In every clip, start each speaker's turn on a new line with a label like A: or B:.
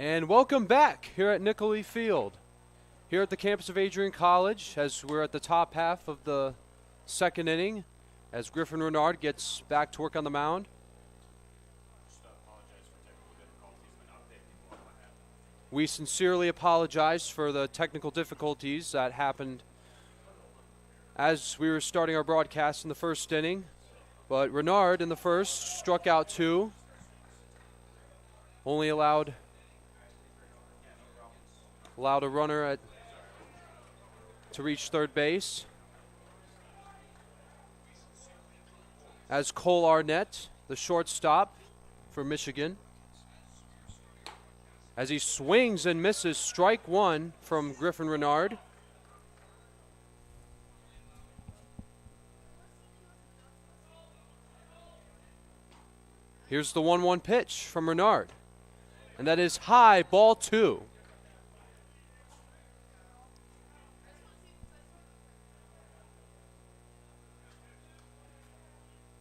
A: And welcome back here at Nicolay Field, here at the campus of Adrian College, as we're at the top half of the second inning, as Griffin Renard gets back to work on the mound. We sincerely apologize for the technical difficulties that happened as we were starting our broadcast in the first inning. But Renard in the first struck out 2, only allowed a runner to reach third base. As Cole Arnett, the shortstop for Michigan, as he swings and misses, strike 1 from Griffin Renard. Here's the 1-1 pitch from Renard, and that is high, ball 2.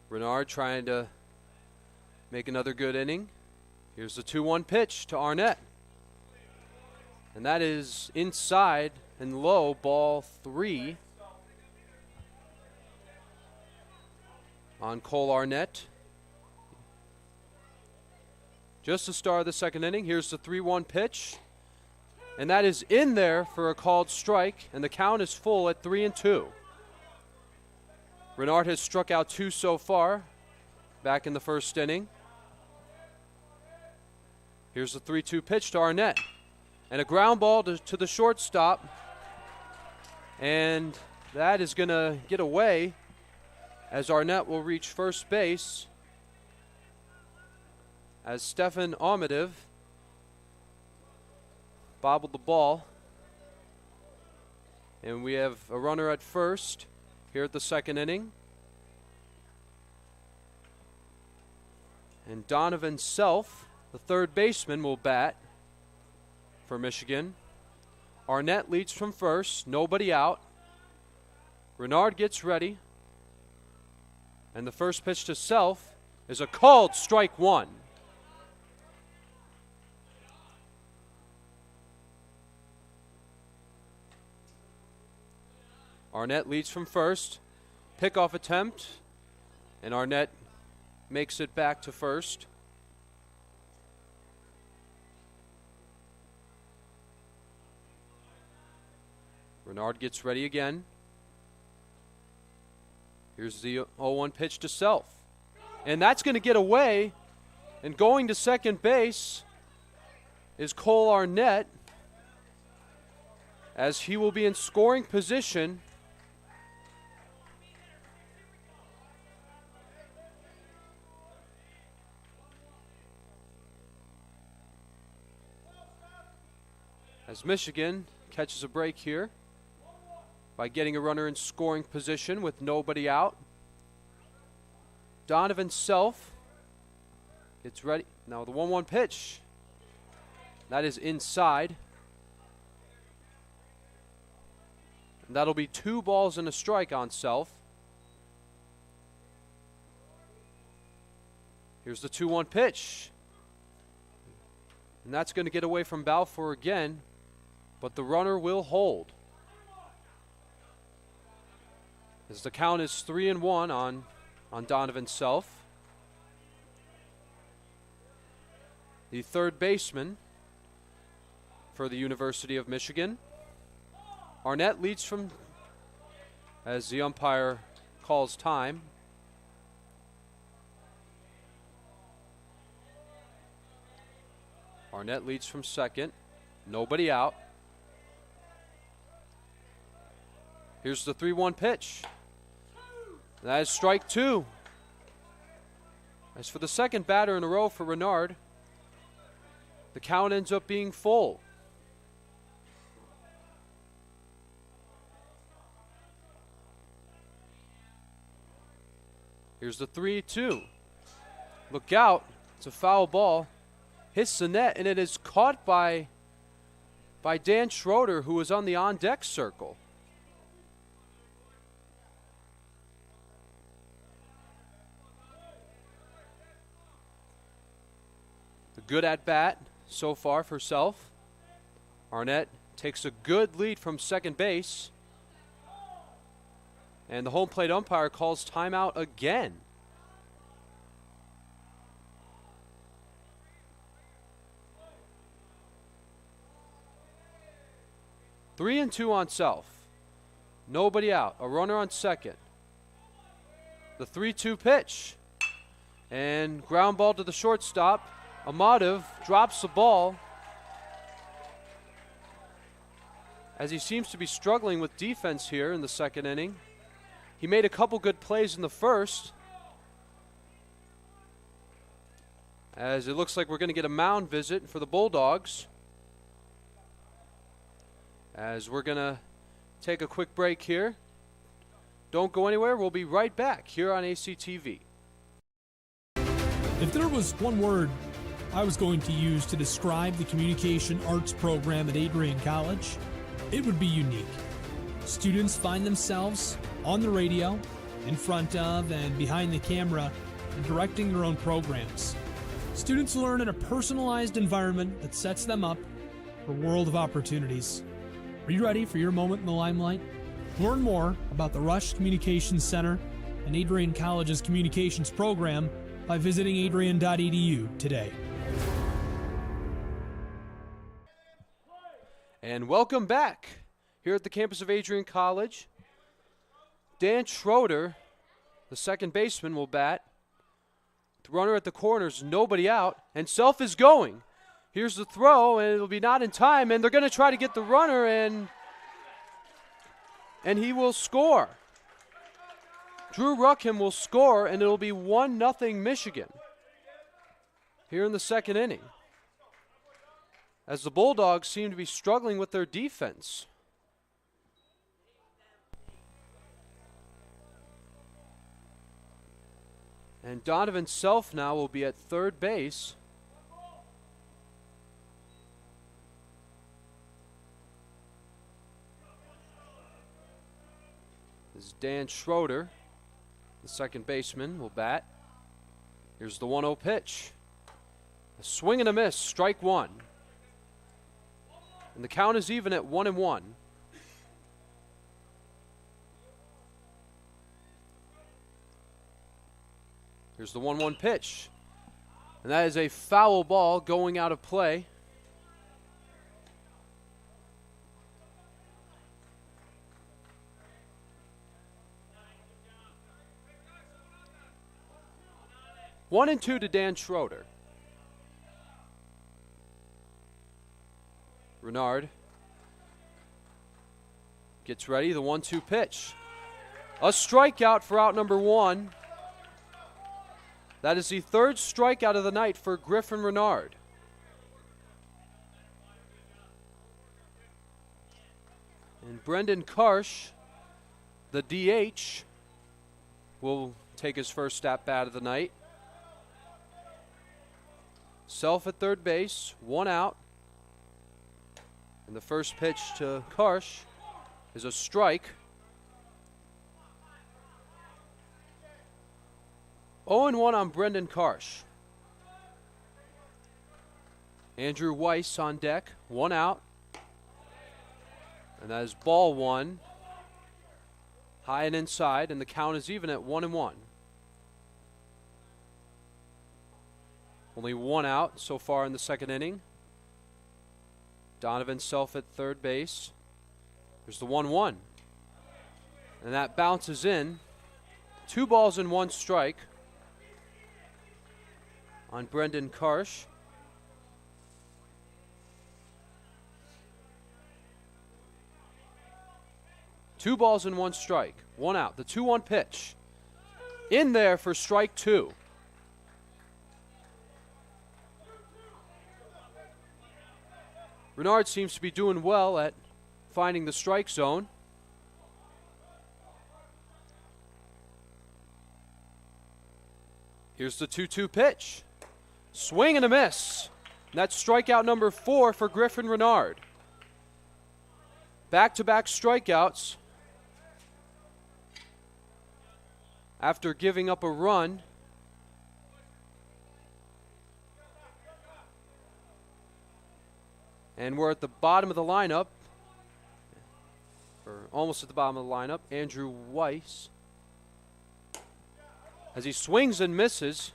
A: Renard trying to make another good inning. Here's the 2-1 pitch to Arnett, and that is inside and low, ball 3 on Cole Arnett. Just the start of the second inning. Here's the 3-1 pitch, and that is in there for a called strike, and the count is full at 3-2. Renard has struck out 2 so far back in the first inning. Here's the 3-2 pitch to Arnett, and a ground ball to the shortstop, and that is going to get away as Arnett will reach first base as Stefan Amadiev bobbled the ball. And we have a runner at first here at the second inning. And Donovan Self, the third baseman, will bat for Michigan. Arnett leads from first, nobody out. Renard gets ready. And the first pitch to Self is a called strike 1. Arnett leads from first. Pickoff attempt, and Arnett makes it back to first. Renard gets ready again. Here's the 0-1 pitch to Self, and that's going to get away, and going to second base is Cole Arnett, as he will be in scoring position. As Michigan catches a break here by getting a runner in scoring position with nobody out. Donovan Self gets ready. Now the 1-1 pitch. That is inside. And that'll be 2 balls and a strike on Self. Here's the 2-1 pitch. And that's going to get away from Balfour again, but the runner will hold, as the count is 3-1 on Donovan Self. The third baseman for the University of Michigan. Arnett leads from, as the umpire calls time. Arnett leads from second, nobody out. Here's the 3-1 pitch. That is strike 2. As for the second batter in a row for Renard, the count ends up being full. Here's the 3-2. Look out. It's a foul ball. Hits the net, and it is caught by Dan Schroeder, who was on the on-deck circle. Good at bat, so far for Self. Arnett takes a good lead from second base. And the home plate umpire calls timeout again. Three and two on Self. Nobody out. A runner on second. The 3-2 pitch. And ground ball to the shortstop. Amadov drops the ball as he seems to be struggling with defense here in the second inning. He made a couple good plays in the first, as it looks like we're going to get a mound visit for the Bulldogs, as we're going to take a quick break here. Don't go anywhere. We'll be right back here on ACTV.
B: If there was one word I was going to use to describe the communication arts program at Adrian College, it would be unique. Students find themselves on the radio, in front of and behind the camera, and directing their own programs. Students learn in a personalized environment that sets them up for a world of opportunities. Are you ready for your moment in the limelight? Learn more about the Rush Communications Center and Adrian College's communications program by visiting adrian.edu today.
A: And welcome back here at the campus of Adrian College. Dan Schroeder, the second baseman, will bat. The runner at the corners, nobody out, and Self is going. Here's the throw, and it'll be not in time, and they're going to try to get the runner, and he will score. Drew Ruckham will score, and it'll be 1-0 Michigan here in the second inning, as the Bulldogs seem to be struggling with their defense. And Donovan Self now will be at third base. This is Dan Schroeder, the second baseman, will bat. Here's the 1-0 pitch. A swing and a miss, strike one. And the count is even at 1-1. Here's the 1-1 pitch. And that is a foul ball going out of play. One and two to Dan Schroeder. Renard gets ready, the 1-2 pitch. A strikeout for out number one. That is the third strikeout of the night for Griffin Renard. And Brendan Karsh, the DH, will take his first at-bat of the night. Self at third base, one out. And the first pitch to Karsh is a strike. 0-1 on Brendan Karsh. Andrew Weiss on deck, one out. And that is ball one. High and inside, and the count is even at 1-1. Only one out so far in the second inning. Donovan Self at third base. There's the 1-1. And that bounces in. 2 balls and 1 strike on Brendan Karsh. Two balls and 1 strike. 1 out. The 2-1 pitch. In there for strike 2. Renard seems to be doing well at finding the strike zone. Here's the 2-2 pitch. Swing and a miss. And that's strikeout number 4 for Griffin Renard. Back-to-back strikeouts after giving up a run. And we're at the bottom of the lineup, or almost at the bottom of the lineup. Andrew Weiss, as he swings and misses.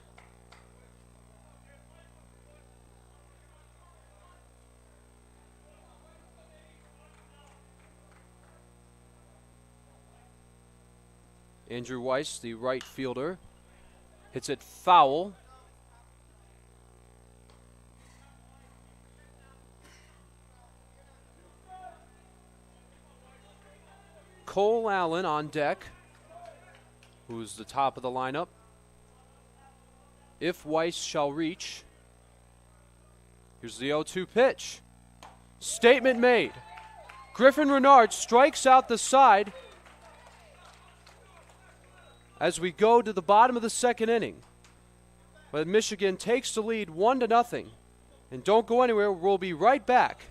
A: Andrew Weiss, the right fielder, hits it foul. Cole Allen on deck, who's the top of the lineup. If Weiss shall reach. Here's the 0-2 pitch. Statement made. Griffin Renard strikes out the side as we go to the bottom of the second inning. But Michigan takes the lead 1-0. And don't go anywhere. We'll be right back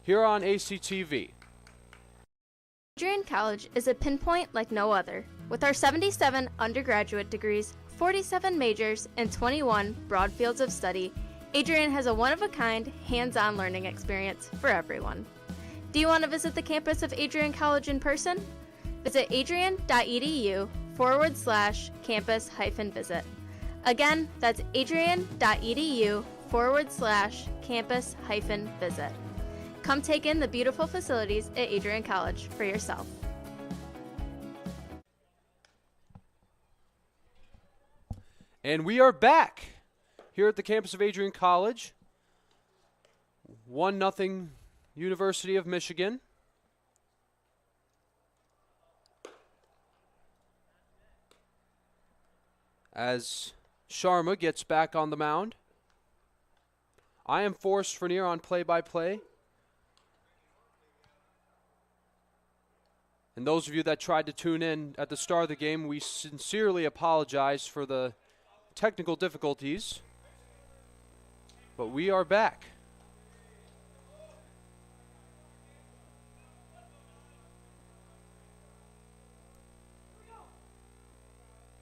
A: here on ACTV.
C: Adrian College is a pinpoint like no other. With our 77 undergraduate degrees, 47 majors, and 21 broad fields of study, Adrian has a one-of-a-kind, hands-on learning experience for everyone. Do you want to visit the campus of Adrian College in person? Visit adrian.edu/campus-visit. Again, that's adrian.edu/campus-visit. Come take in the beautiful facilities at Adrian College for yourself.
A: And we are back here at the campus of Adrian College. 1-0 University of Michigan. As Sharma gets back on the mound. I am Forrest Vernier on play-by-play. And those of you that tried to tune in at the start of the game, we sincerely apologize for the technical difficulties. But we are back.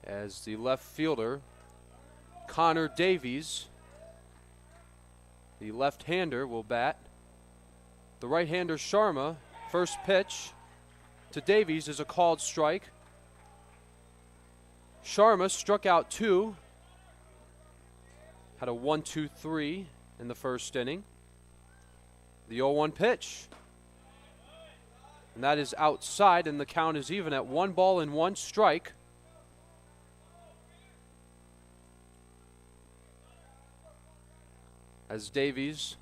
A: As the left fielder, Connor Davies, the left-hander, will bat. The right-hander, Sharma, first pitch to Davies is a called strike. Sharma struck out 2. Had a 1-2-3 in the first inning. The 0-1 pitch. And that is outside, and the count is even at 1-1 strike. As Davies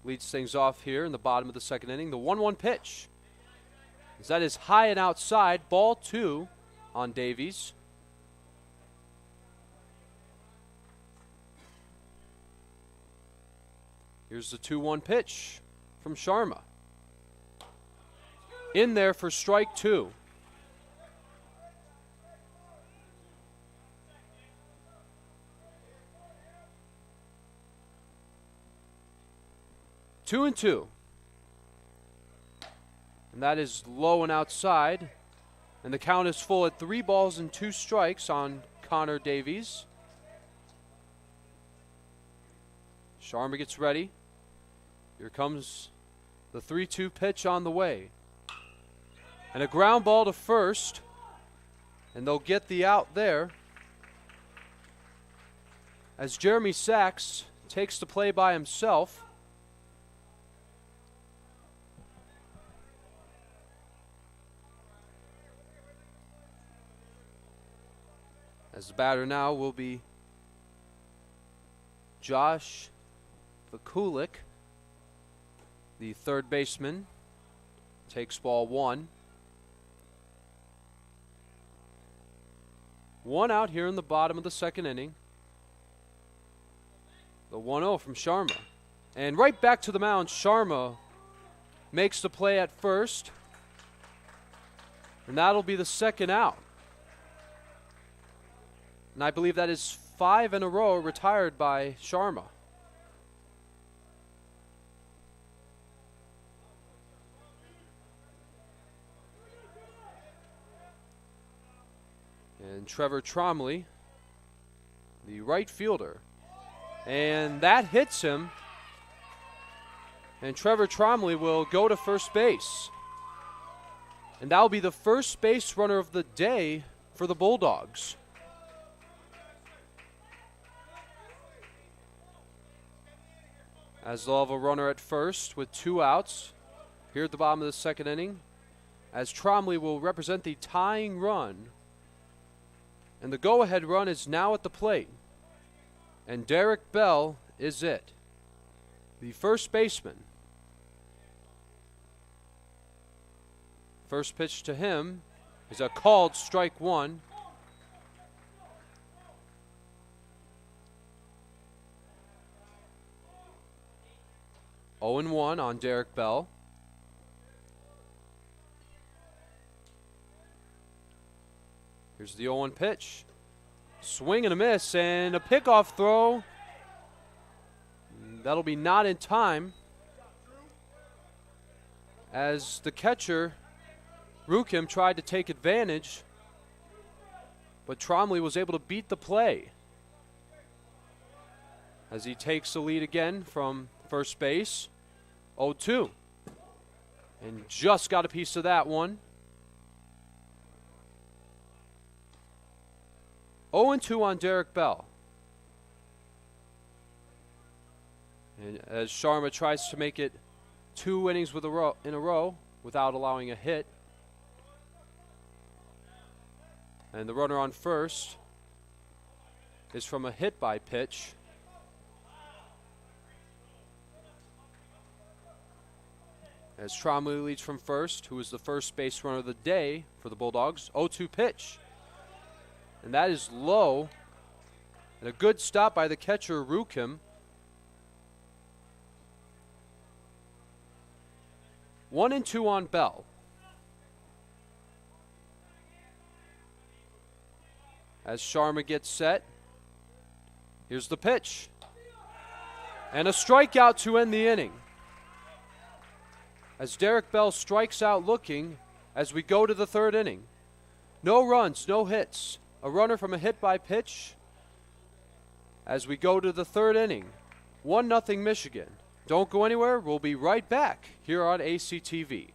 A: leads things off here in the bottom of the second inning. The 1-1 pitch. As that is high and outside. Ball 2 on Davies. Here's the 2-1 pitch from Sharma. In there for strike 2. Two and two. And that is low and outside. And the count is full at 3-2 strikes on Connor Davies. Sharma gets ready. Here comes the 3-2 pitch on the way. And a ground ball to first. And they'll get the out there. As Jeremy Sachs takes the play by himself. As the batter now will be Josh Vakulik, the third baseman, takes ball 1. 1 out here in the bottom of the second inning. The 1-0 from Sharma. And right back to the mound, Sharma makes the play at first. And that'll be the second out. And I believe that is 5 in a row retired by Sharma. And Trevor Tromley, the right fielder. And that hits him And Trevor Tromley will go to first base. And that'll be the first base runner of the day for the Bulldogs. As they'll have a runner at first with 2 outs here at the bottom of the second inning, as Tromley will represent the tying run. And the go-ahead run is now at the plate. And Derek Bell is it, the first baseman. First pitch to him is a called strike 1. Oh and 1 on Derek Bell. Here's the 0-1 pitch. Swing and a miss, and a pickoff throw. That'll be not in time, as the catcher, Rukim, tried to take advantage, but Tromley was able to beat the play. As he takes the lead again from first base, 0-2. And just got a piece of that one. 0-2 on Derek Bell. And as Sharma tries to make it 2 innings in a row without allowing a hit. And the runner on first is from a hit by pitch. As Tromley leads from first, who is the first base runner of the day for the Bulldogs. 0-2 pitch. And that is low. And a good stop by the catcher, Rukim. 1-2 on Bell. As Sharma gets set, here's the pitch. And a strikeout to end the inning. As Derek Bell strikes out looking as we go to the third inning. No runs, no hits. A runner from a hit by pitch as we go to the third inning. 1-0 Michigan. Don't go anywhere. We'll be right back here on ACTV.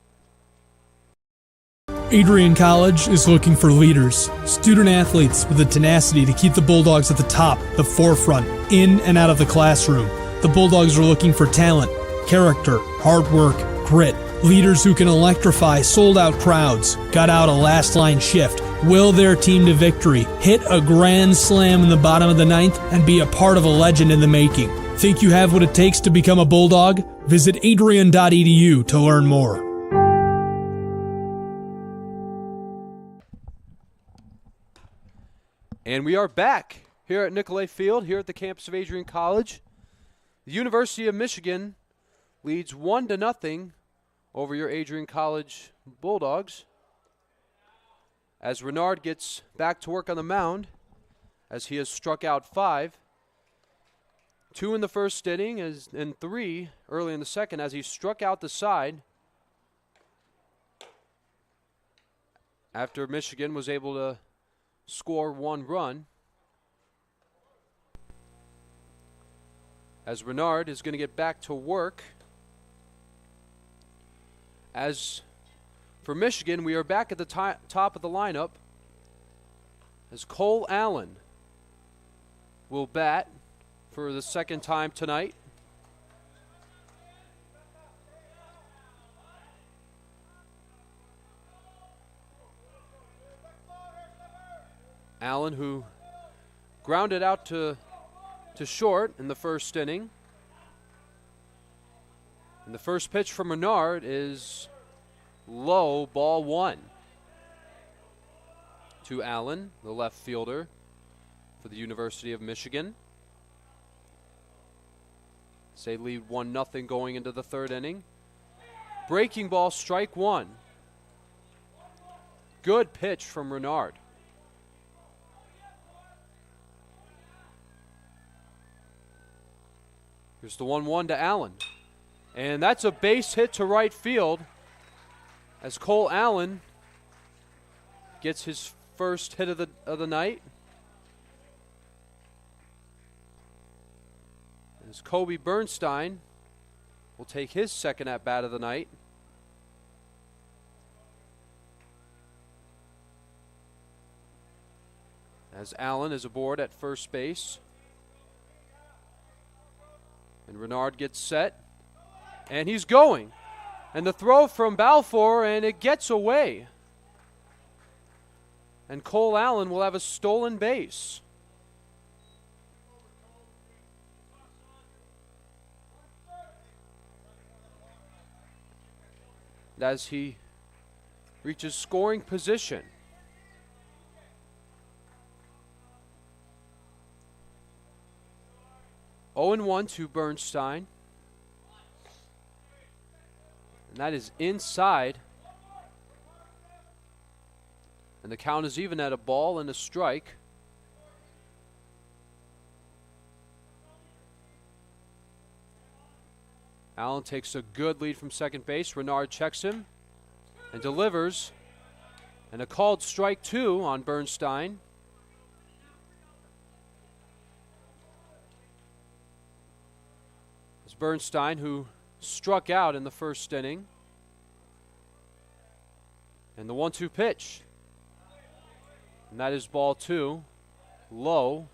B: Adrian College is looking for leaders, student athletes with the tenacity to keep the Bulldogs at the top, the forefront, in and out of the classroom. The Bulldogs are looking for talent, character, hard work, grit, leaders who can electrify sold-out crowds, gut out a last-line shift, will their team to victory, hit a grand slam in the bottom of the ninth, and be a part of a legend in the making. Think you have what it takes to become a Bulldog? Visit adrian.edu to learn more.
A: And we are back here at Nicolay Field, here at the campus of Adrian College. The University of Michigan leads 1-0 over your Adrian College Bulldogs. As Renard gets back to work on the mound, as he has struck out 5. 2 in the first inning and 3 early in the second as he struck out the side after Michigan was able to score 1 run. As Renard is going to get back to work. As for Michigan, we are back at the top of the lineup as Cole Allen will bat for the second time tonight. Allen, who grounded out to short in the first inning. And the first pitch from Renard is low, ball 1 to Allen, the left fielder for the University of Michigan. They lead 1-0 going into the third inning. Breaking ball, strike 1. Good pitch from Renard. Here's the 1-1 to Allen. And that's a base hit to right field as Cole Allen gets his first hit of the night. As Kobe Bernstein will take his second at bat of the night. As Allen is aboard at first base. And Renard gets set. And he's going. And the throw from Balfour, and it gets away. And Cole Allen will have a stolen base. As he reaches scoring position. Oh and 1 to Bernstein. And that is inside. And the count is even at a ball and a strike. Allen takes a good lead from second base. Renard checks him and delivers. And a called strike 2 on Bernstein. It's Bernstein who struck out in the first inning. And the 1-2 pitch. And that is ball 2. Low.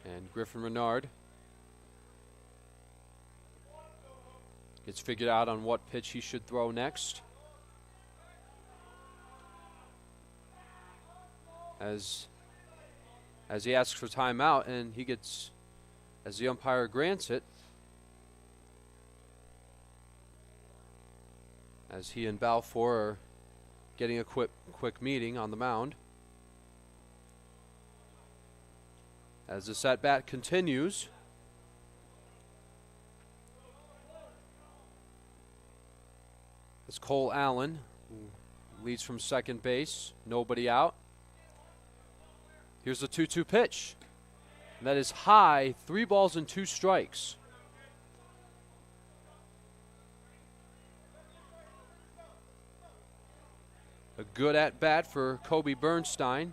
A: And Griffin Renard gets figured out on what pitch he should throw next. As he asks for timeout, and he gets, as the umpire grants it, as he and Balfour are getting a quick meeting on the mound. As this at-bat continues, as Cole Allen leads from second base, nobody out. Here's the 2-2 pitch. And that is high, 3 balls and 2 strikes. A good at-bat for Kobe Bernstein.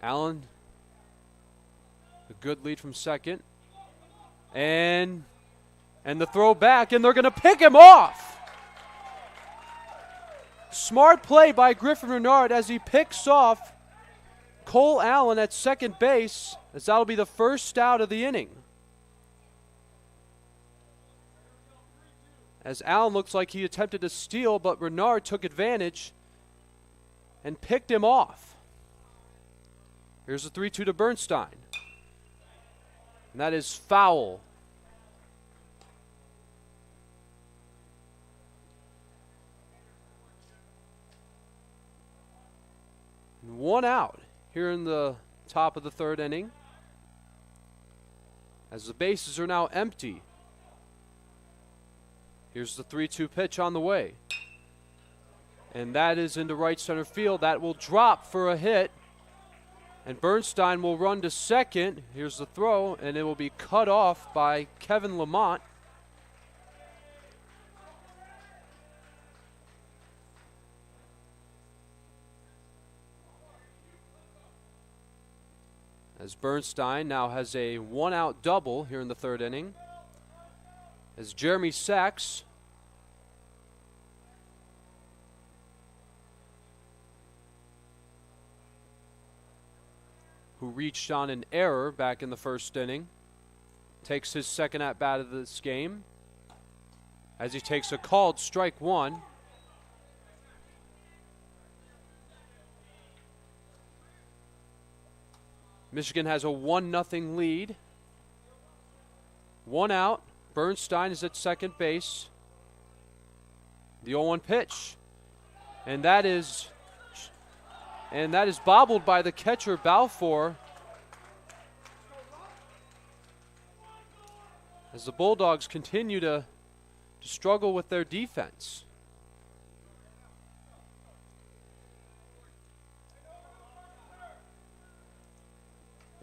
A: Allen, a good lead from second. And the throw back, and they're going to pick him off. Smart play by Griffin Renard as he picks off Cole Allen at second base, as that'll be the first out of the inning. As Allen looks like he attempted to steal, but Renard took advantage and picked him off. Here's a 3-2 to Bernstein. And that is foul. And 1 out here in the top of the third inning, as the bases are now empty. Here's the 3-2 pitch on the way. And that is into right center field. That will drop for a hit. And Bernstein will run to second. Here's the throw, and it will be cut off by Kevin Lamont. As Bernstein now has a 1-out double here in the third inning. As Jeremy Sachs who reached on an error back in the first inning, takes his second at-bat of this game as he takes a called strike 1. Michigan has a 1-0 lead. 1 out. Bernstein is at second base. The 0-1 pitch. And that is bobbled by the catcher Balfour. As the Bulldogs continue to struggle with their defense.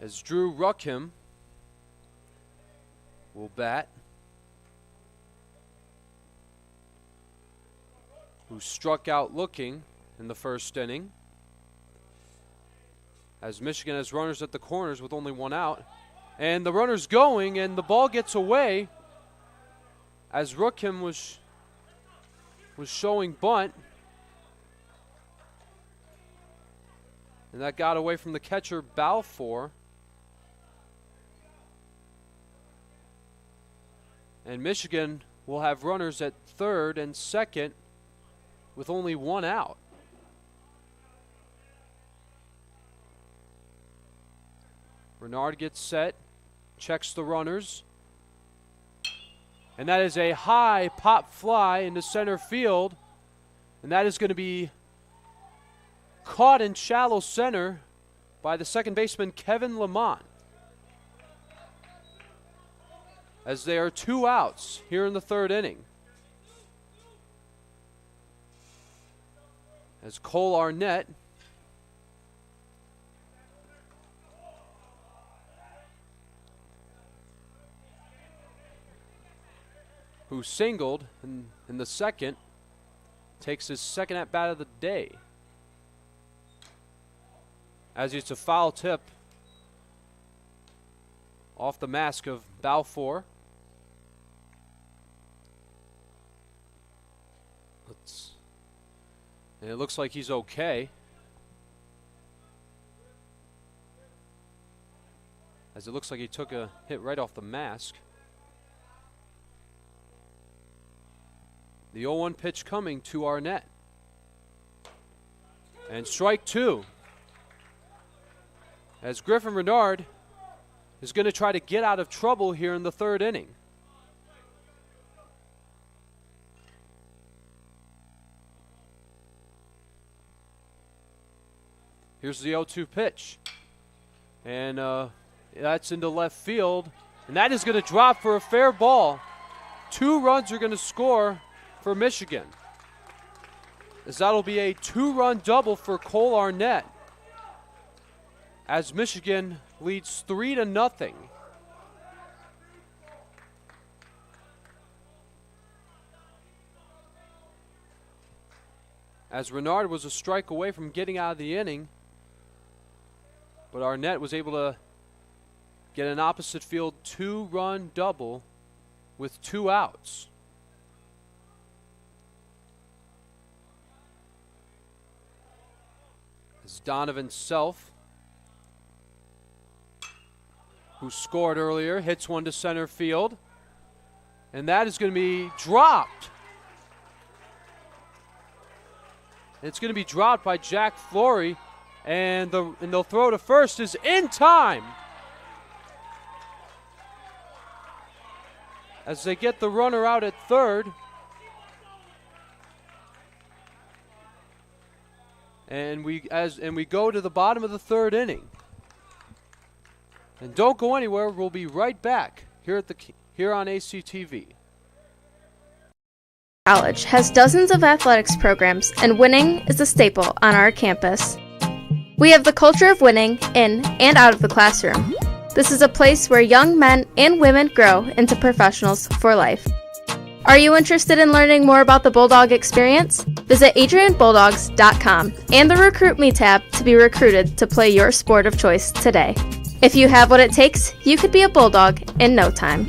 A: As Drew Ruckham will bat, who struck out looking in the first inning. As Michigan has runners at the corners with only one out. And the runner's going, and the ball gets away as Rookham was showing bunt. And that got away from the catcher, Balfour. And Michigan will have runners at third and second with only one out. Renard gets set, checks the runners. And that is a high pop fly into center field. And that is going to be caught in shallow center by the second baseman, Kevin Lamont. As there are two outs here in the third inning. As Cole Arnett who singled in the second, takes his second at bat of the day. As it's a foul tip off the mask of Balfour. And it looks like he's okay. As it looks like he took a hit right off the mask. The 0-1 pitch coming to Arnett. And strike two. As Griffin Renard is going to try to get out of trouble here in the third inning. Here's the 0-2 pitch. And that's into left field. And that is going to drop for a fair ball. 2 runs are going to score for Michigan. As that'll be a 2-run double for Cole Arnett. As Michigan leads 3-0. As Renard was a strike away from getting out of the inning. But Arnett was able to get an opposite field 2-run double with 2 outs. As Donovan Self, who scored earlier, hits one to center field. And that is going to be dropped. It's going to be dropped by Jack Flory. And they'll throw to first is in time. As they get the runner out at third. And we go to the bottom of the third inning. And don't go anywhere. We'll be right back here on ACTV.
C: College has dozens of athletics programs, and winning is a staple on our campus. We have the culture of winning in and out of the classroom. This is a place where young men and women grow into professionals for life. Are you interested in learning more about the Bulldog experience? Visit adrianbulldogs.com and the Recruit Me tab to be recruited to play your sport of choice today. If you have what it takes, you could be a Bulldog in no time.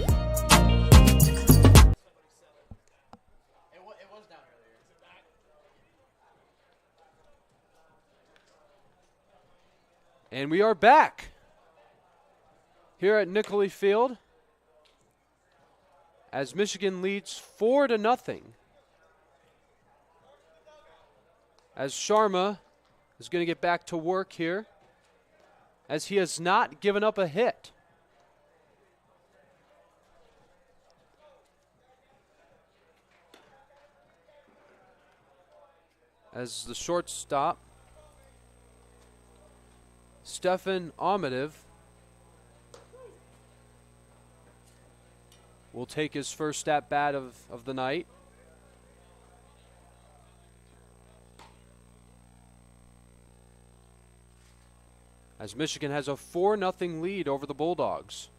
A: And we are back here at Nicolay Field as Michigan leads 4-0. As Sharma is going to get back to work here, as he has not given up a hit. As the shortstop, Stefan Amadev will take his first at bat of the night. As Michigan has a 4-0 lead over the Bulldogs.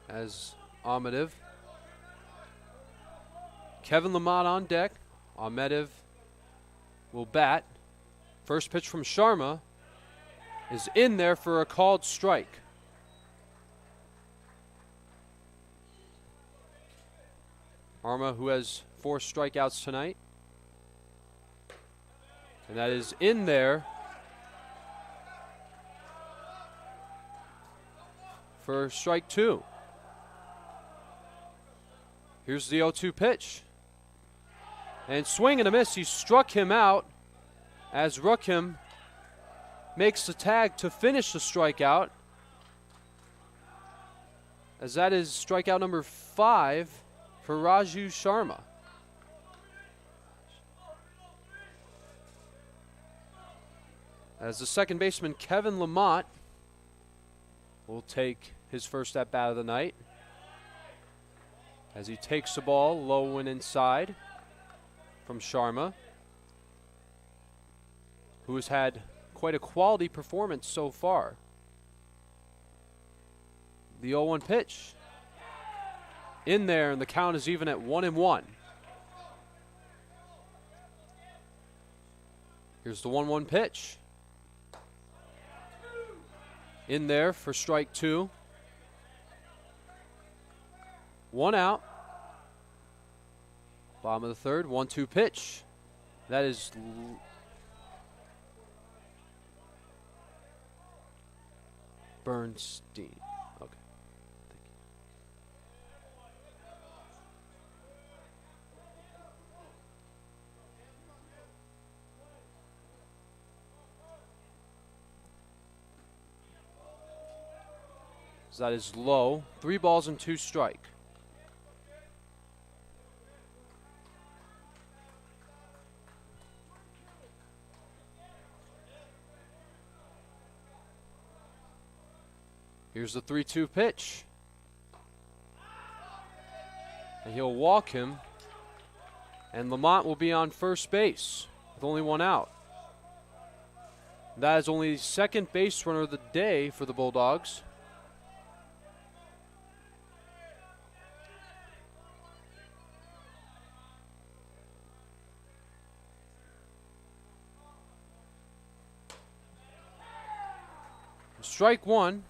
A: As Amadev Kevin Lamont on deck. Ahmedov will bat. First pitch from Sharma is in there for a called strike. Sharma, who has 4 strikeouts tonight. And that is in there for strike 2. Here's the 0-2 pitch. And swing and a miss. He struck him out as Rookham makes the tag to finish the strikeout. As that is strikeout number 5 for Raju Sharma. As the second baseman, Kevin Lamont, will take his first at bat of the night. As he takes the ball low and inside from Sharma, who has had quite a quality performance so far. The 0-1 pitch. In there, and the count is even at 1-1. Here's the 1-1 pitch. In there for strike 2. 1 out. Bottom of the third, 1-2 pitch. That is Bernstein. Okay. Thank you. So that is low. 3 balls and 2 strike. Here's the 3-2 pitch. And he'll walk him. And Lamont will be on first base with only 1 out. That is only the second base runner of the day for the Bulldogs. Strike 1.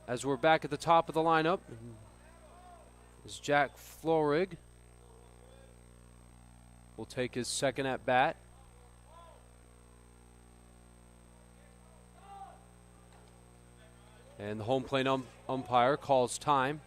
A: As we're back at the top of the lineup is Jack Florig. Will take his second at bat. And the home plate umpire calls time.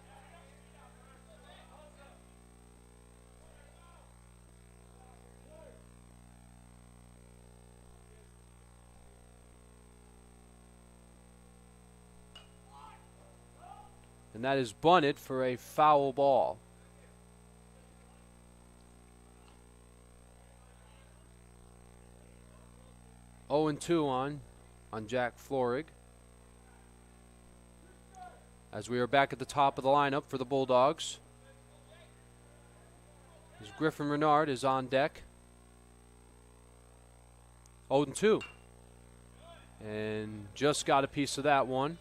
A: And that is bunted for a foul ball. Oh and 2 on Jack Florig. As we are back at the top of the lineup for the Bulldogs. As Griffin Renard is on deck. 0 and 2. And just got a piece of that one.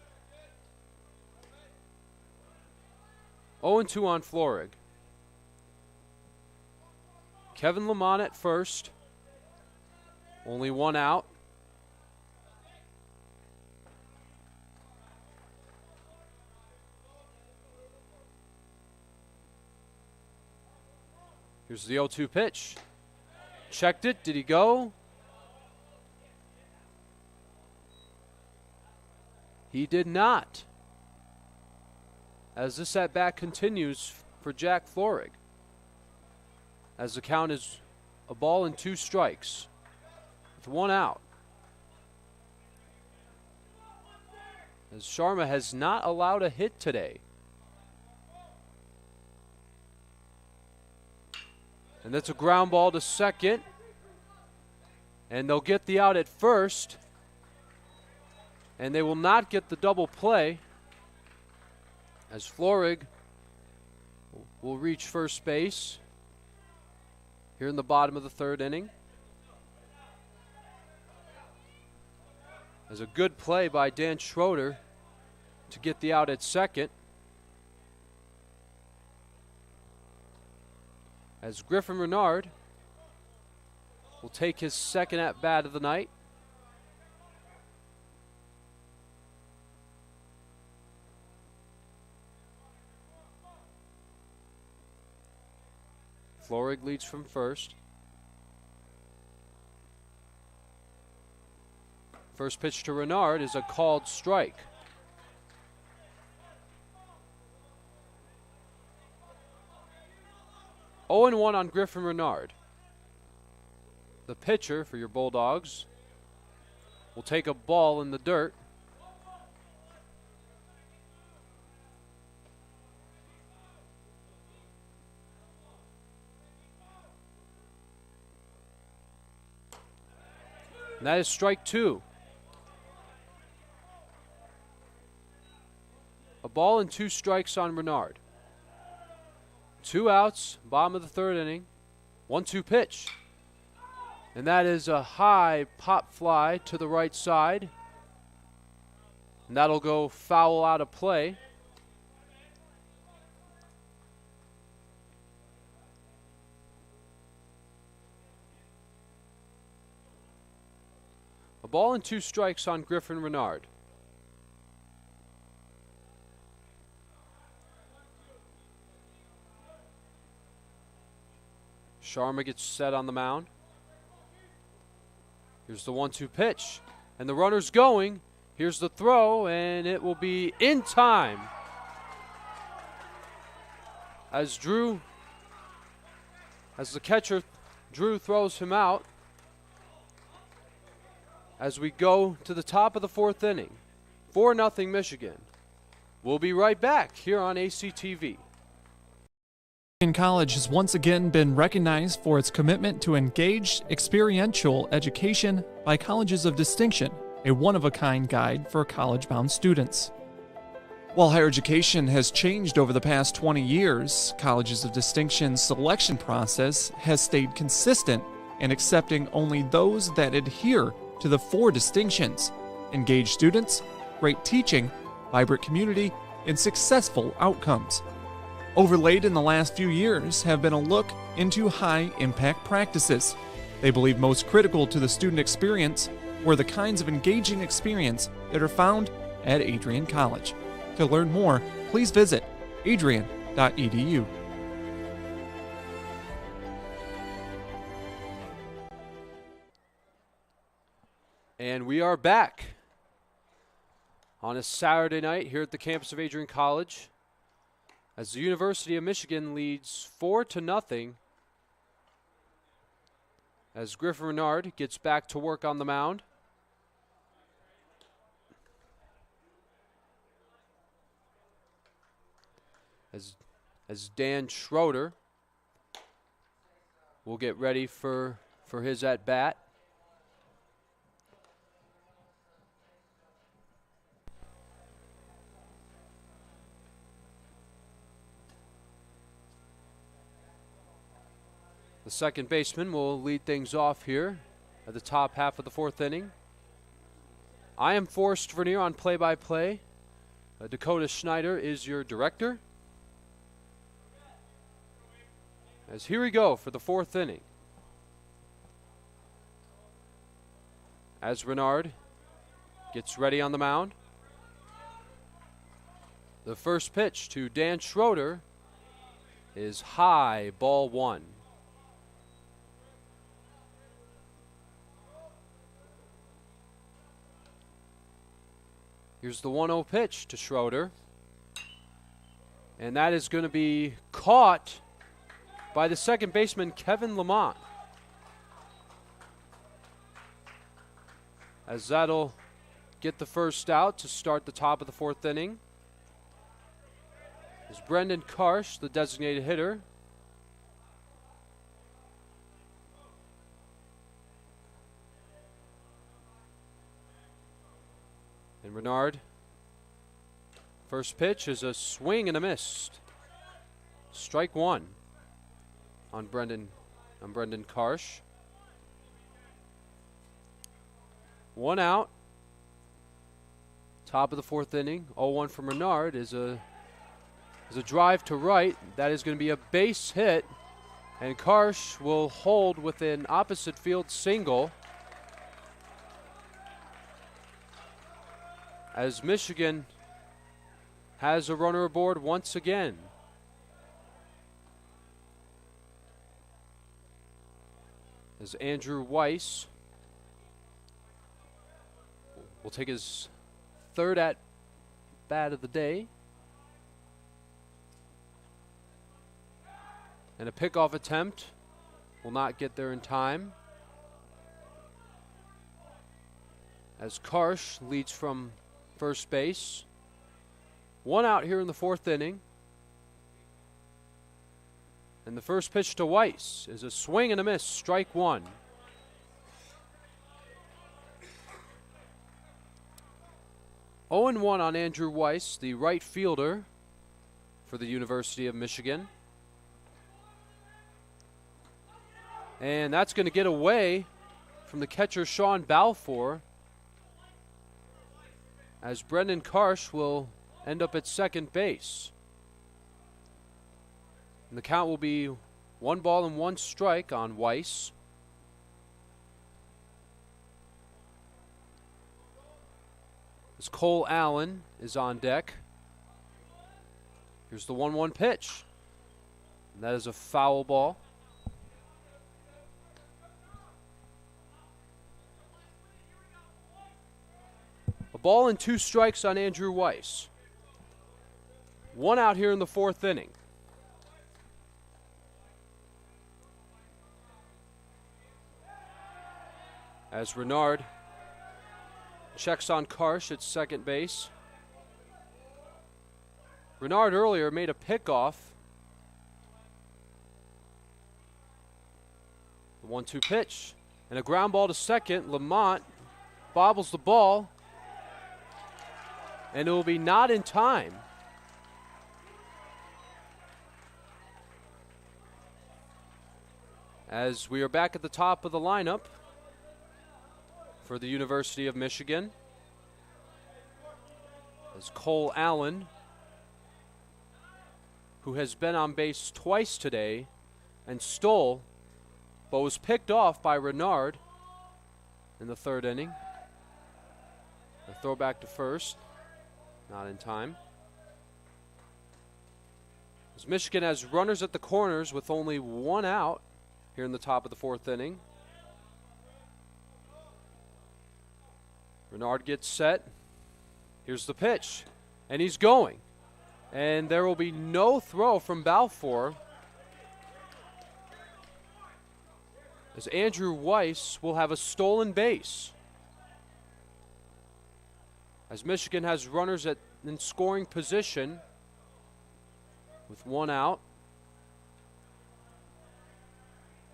A: 0 and 2 on Florig. Kevin Lamont at first. Only 1 out. Here's the 0-2 pitch. Checked it. Did he go? He did not. As this at-bat continues for Jack Florig. As the count is a ball and 2 strikes. With 1 out. As Sharma has not allowed a hit today. And that's a ground ball to second. And they'll get the out at first. And they will not get the double play. As Florig will reach first base here in the bottom of the 3rd inning. As a good play by Dan Schroeder to get the out at second. as Griffin Renard will take his second at-bat of the night. Florig leads from first. First pitch to Renard is a called strike. Oh and 1 on Griffin Renard. The pitcher for your Bulldogs will take a ball in the dirt. And that is strike 2. A ball and 2 strikes on Renard. 2 outs, bottom of the third inning. 1-2 pitch. And that is a high pop fly to the right side. And that'll go foul out of play. A ball and 2 strikes on Griffin Renard. Sharma gets set on the mound. Here's the 1-2 pitch. And the runner's going. Here's the throw, and it will be in time. As the catcher, Drew, throws him out. As we go to the top of the 4th inning. 4-0 Michigan. We'll be right back here on ACTV.
D: Adrian College has once again been recognized for its commitment to engaged experiential education by Colleges of Distinction, a one-of-a-kind guide for college-bound students. While higher education has changed over the past 20 years, Colleges of Distinction's selection process has stayed consistent in accepting only those that adhere to the 4 distinctions: engaged students, great teaching, vibrant community, and successful outcomes. Overlaid in the last few years have been a look into high-impact practices. They believe most critical to the student experience were the kinds of engaging experience that are found at Adrian College. To learn more, please visit adrian.edu.
A: And we are back on a Saturday night here at the campus of Adrian College as the University of Michigan leads 4-0 as Griffin Renard gets back to work on the mound. As Dan Schroeder will get ready for his at-bat. The second baseman will lead things off here at the top half of the 4th inning. I am Forrest Vernier on play-by-play. Dakota Schneider is your director. As here we go for the 4th inning. As Renard gets ready on the mound. The first pitch to Dan Schroeder is high, ball 1. Here's the 1-0 pitch to Schroeder. And that is going to be caught by the second baseman, Kevin Lamont. As that'll get the first out to start the top of the 4th inning. Is Brendan Karsh, the designated hitter. And Renard, first pitch is a swing and a miss. Strike 1 on Brendan Karsh. 1 out. Top of the 4th inning. 0-1 from Renard is a drive to right. That is going to be a base hit And Karsh will hold with an opposite field single as Michigan has a runner aboard once again. As Andrew Weiss will take his third at bat of the day. And a pickoff attempt will not get there in time. As Karsh leads from first base. One out here in the fourth inning. And the first pitch to Weiss is a swing and a miss, strike one. Oh and 1 on Andrew Weiss, the right fielder for the University of Michigan. And that's going to get away from the catcher Sean Balfour, as Brendan Karsh will end up at second base. And the count will be 1-1 strike on Weiss. As Cole Allen is on deck. Here's the 1-1 pitch. And that is a foul ball. A ball and 2 strikes on Andrew Weiss. One out here in the fourth inning. As Renard checks on Karsh at second base. Renard earlier made a pickoff. The 1-2 pitch. And a ground ball to second. Lamont bobbles the ball. And it will be not in time. As we are back at the top of the lineup for the University of Michigan. As Cole Allen, who has been on base twice today and stole, but was picked off by Renard in the third inning. A throwback to first. Not in time. As Michigan has runners at the corners with only one out here in the top of the fourth inning. Renard gets set. Here's the pitch. And he's going. And there will be no throw from Balfour, as Andrew Weiss will have a stolen base. As Michigan has runners in scoring position with one out.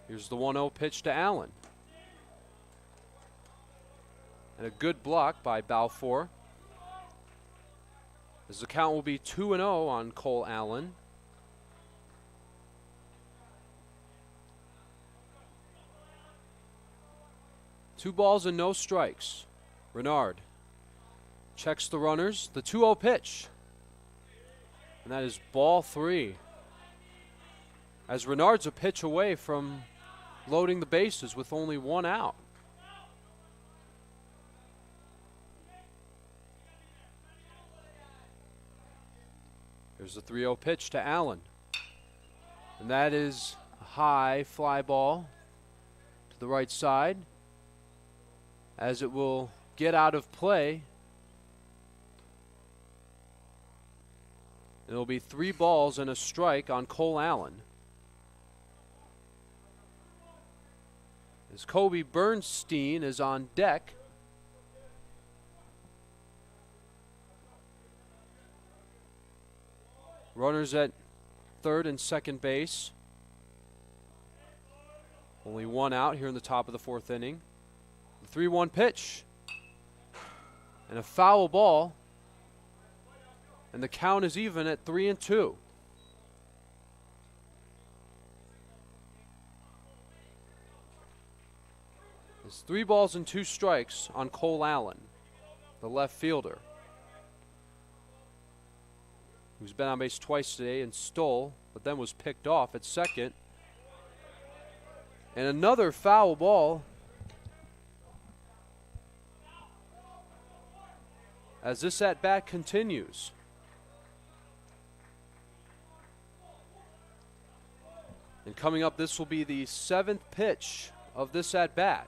A: Here's the 1-0 pitch to Allen. And a good block by Balfour, as the count will be 2-0 on Cole Allen. Two balls and no strikes. Renard checks the runners. The 2-0 pitch. And that is ball 3. As Renard's a pitch away from loading the bases with only one out. Here's the 3-0 pitch to Allen. And that is a high fly ball to the right side, as it will get out of play. It'll be 3 balls and a strike on Cole Allen. As Kobe Bernstein is on deck. Runners at third and second base. Only one out here in the top of the fourth inning. The 3-1 pitch. And a foul ball. And the count is even at 3-2. It's 3 balls and 2 strikes on Cole Allen, the left fielder, who's been on base twice today and stole, but then was picked off at second And another foul ball as this at-bat continues. And coming up, this will be the 7th pitch of this at-bat.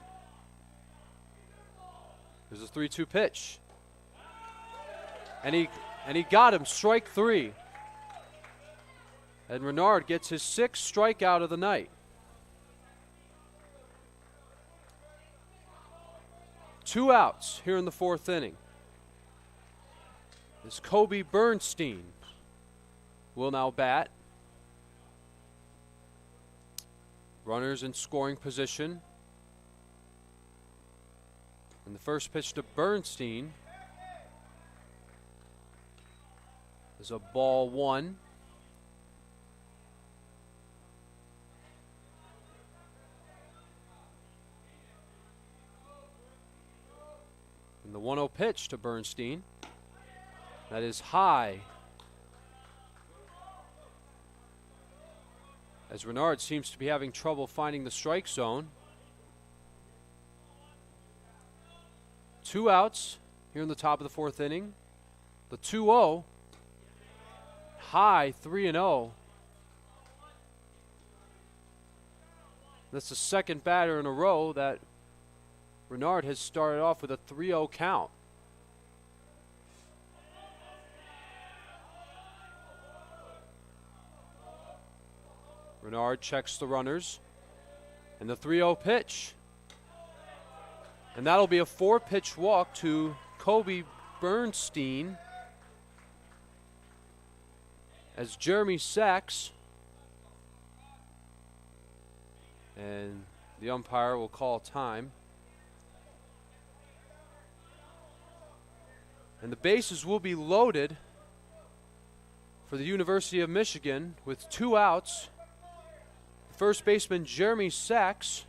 A: There's a 3-2 pitch. And he got him, strike 3. And Renard gets his 6th strikeout of the night. 2 outs here in the 4th inning. As Kobe Bernstein will now bat. Runners in scoring position. And the first pitch to Bernstein is a ball 1. And the 1-0 pitch to Bernstein. That is high. As Renard seems to be having trouble finding the strike zone. 2 outs here in the top of the 4th inning. The 2-0. High 3-0. That's the 2nd batter in a row that Renard has started off with a 3-0 count. Renard checks the runners. And the 3-0 pitch. And that'll be a 4-pitch walk to Kobe Bernstein. As Jeremy Sachs, and the umpire will call time. And the bases will be loaded for the University of Michigan with 2 outs. First baseman Jeremy Sachs,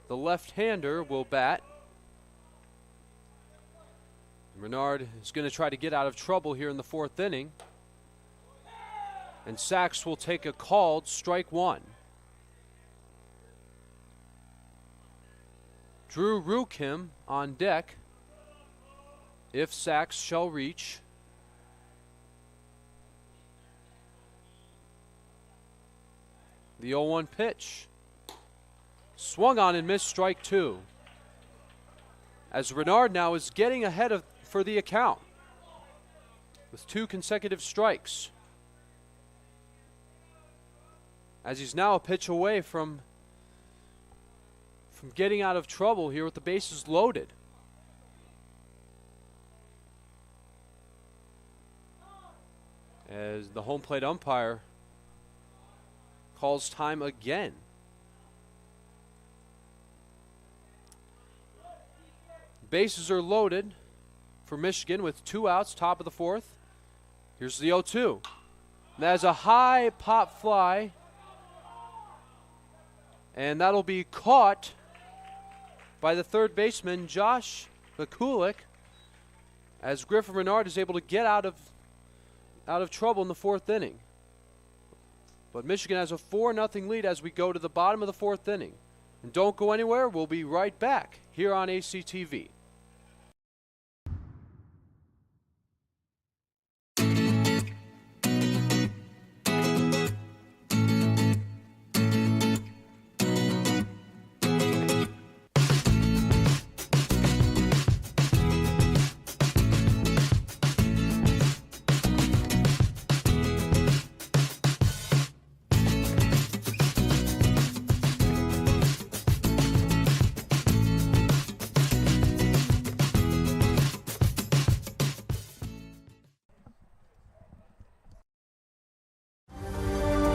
A: the left-hander, will bat. Renard is going to try to get out of trouble here in the 4th inning. And Sachs will take a called strike 1. Drew Rukim on deck if Sachs shall reach. The 0-1 pitch. Swung on and missed, strike 2. As Renard now is getting ahead for the account with 2 consecutive strikes. As he's now a pitch away from getting out of trouble here with the bases loaded. As the home plate umpire calls time again. Bases are loaded for Michigan with 2 outs, top of the 4th. Here's the 0-2. That's a high pop fly. And that'll be caught by the 3rd baseman, Josh Vakulik, as Griffin Renard is able to get out of trouble in the 4th inning. But Michigan has a 4-0 lead as we go to the bottom of the 4th inning. And don't go anywhere. We'll be right back here on ACTV.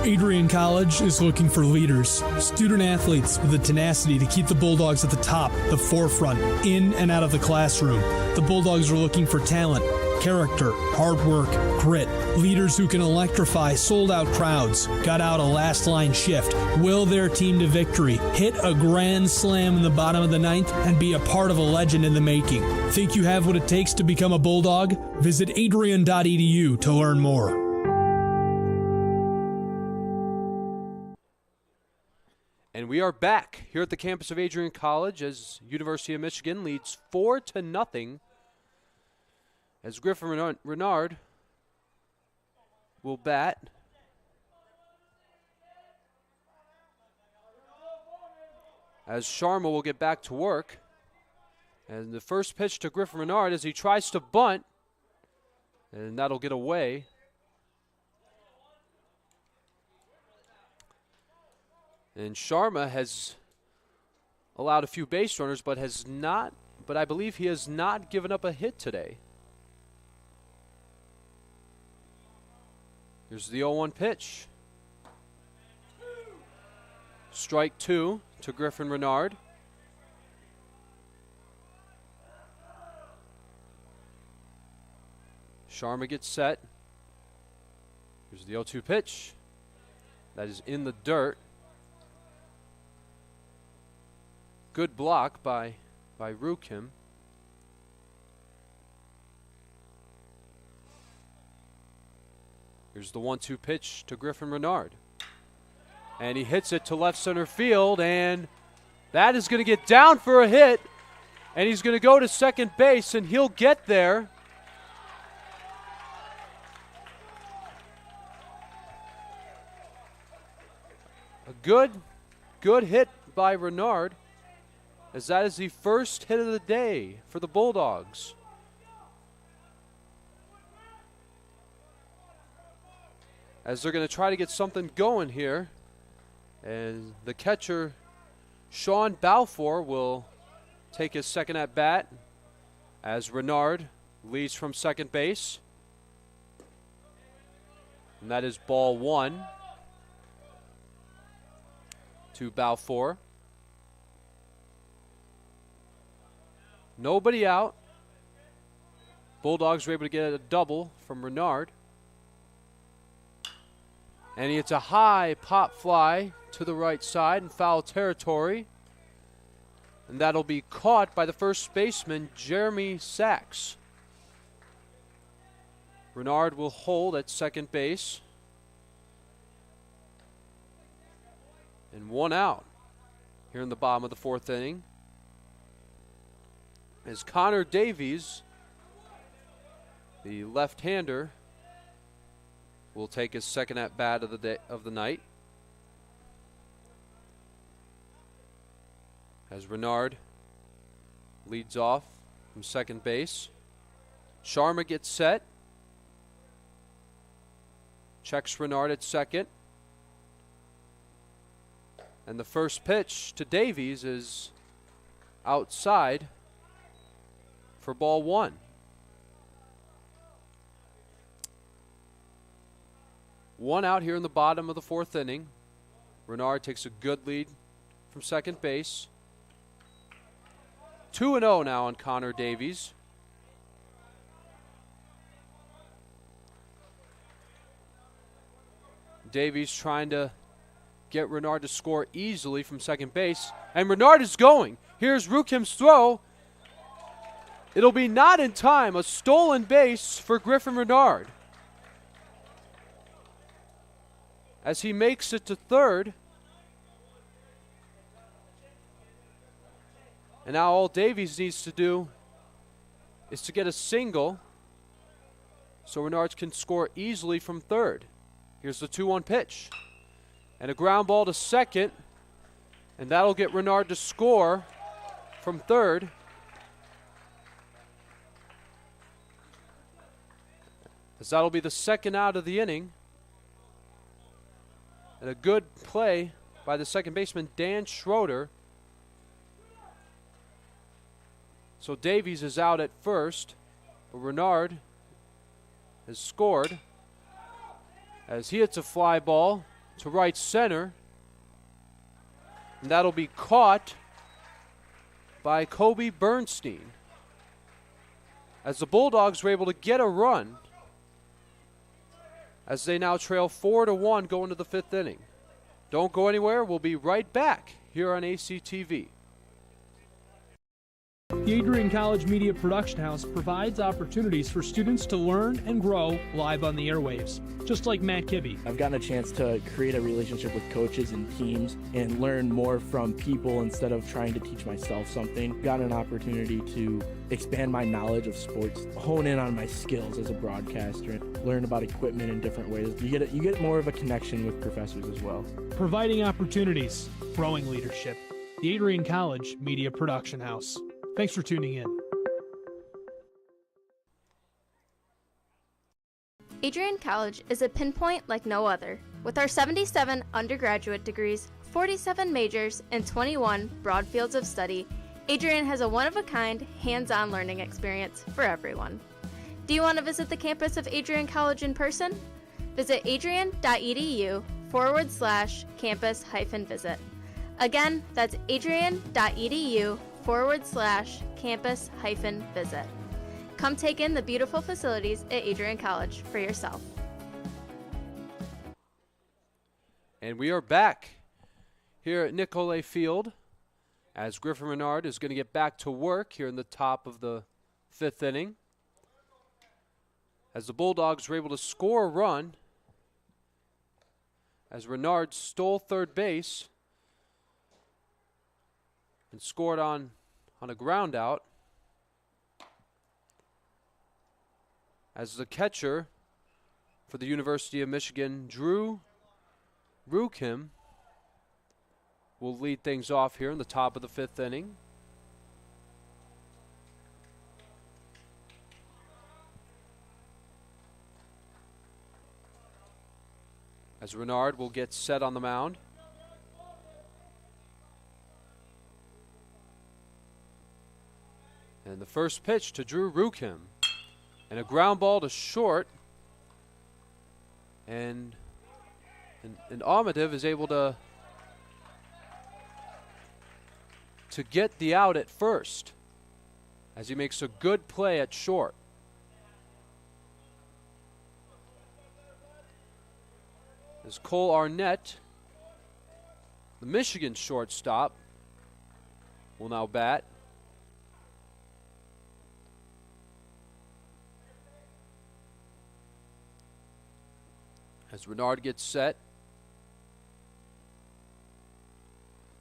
B: Adrian College is looking for leaders, student athletes with the tenacity to keep the Bulldogs at the top, the forefront, in and out of the classroom. The Bulldogs are looking for talent, character, hard work, grit, leaders who can electrify sold-out crowds, got out a last-line shift, will their team to victory, hit a grand slam in the bottom of the 9th, and be a part of a legend in the making. Think you have what it takes to become a Bulldog? Visit adrian.edu to learn more.
A: And we are back here at the campus of Adrian College as University of Michigan leads 4-0 as Griffin Renard will bat. As Sharma will get back to work. And the first pitch to Griffin Renard as he tries to bunt. And that'll get away. And Sharma has allowed a few base runners, but I believe he has not given up a hit today. Here's the 0-1 pitch. Strike 2 to Griffin Renard. Sharma gets set. Here's the 0-2 pitch. That is in the dirt. Good block by Rukim. Here's the 1-2 pitch to Griffin Renard. And he hits it to left center field, and that is going to get down for a hit. And he's going to go to second base, and he'll get there. A good hit by Renard, as that is the first hit of the day for the Bulldogs. As they're going to try to get something going here. And the catcher, Sean Balfour, will take his second at bat as Renard leads from second base. And that is ball 1 to Balfour. Nobody out. Bulldogs were able to get a double from Renard. And it's a high pop fly to the right side in foul territory. And that'll be caught by the first baseman, Jeremy Sachs. Renard will hold at second base. And 1 out here in the bottom of the 4th inning. As Connor Davies, the left-hander, will take his second at bat of the night. As Renard leads off from second base. Sharma gets set. Checks Renard at second. And the first pitch to Davies is outside for ball 1. One out here in the bottom of the 4th inning. Renard takes a good lead from second base. 2-0 now on Connor Davies. Davies trying to get Renard to score easily from second base. And Renard is going. Here's Rukim's throw. It'll be not in time. A stolen base for Griffin Renard. As he makes it to third. And now all Davies needs to do is to get a single so Renard can score easily from third. Here's the 2-1 pitch. And a ground ball to second. And that'll get Renard to score from third. As that'll be the second out of the inning. And a good play by the second baseman, Dan Schroeder. So Davies is out at first, but Renard has scored as he hits a fly ball to right center. And that'll be caught by Kobe Bernstein. As the Bulldogs were able to get a run as they now trail 4-1 going to the 5th inning. Don't go anywhere. We'll be right back here on ACTV.
B: The Adrian College Media Production House provides opportunities for students to learn and grow live on the airwaves, just like Matt Kibbe.
E: I've gotten a chance to create a relationship with coaches and teams and learn more from people instead of trying to teach myself something. Got an opportunity to expand my knowledge of sports, hone in on my skills as a broadcaster, and learn about equipment in different ways. You get more of a connection with professors as well.
B: Providing opportunities, growing leadership. The Adrian College Media Production House. Thanks for tuning in.
C: Adrian College is a pinpoint like no other. With our 77 undergraduate degrees, 47 majors, and 21 broad fields of study, Adrian has a one-of-a-kind, hands-on learning experience for everyone. Do you want to visit the campus of Adrian College in person? Visit adrian.edu/campus-visit. Again, that's adrian.edu/campus-visit. Come take in the beautiful facilities at Adrian College for yourself.
A: And we are back here at Nicolet Field as Griffin Renard is going to get back to work here in the top of the 5th inning. As the Bulldogs were able to score a run as Renard stole third base and scored on a ground out. As the catcher for the University of Michigan, Drew Rukim, will lead things off here in the top of the 5th inning. As Renard will get set on the mound. And the first pitch to Drew Rukim. And a ground ball to short. And Amadev is able to get the out at first as he makes a good play at short. As Cole Arnett, the Michigan shortstop, will now bat. As Renard gets set,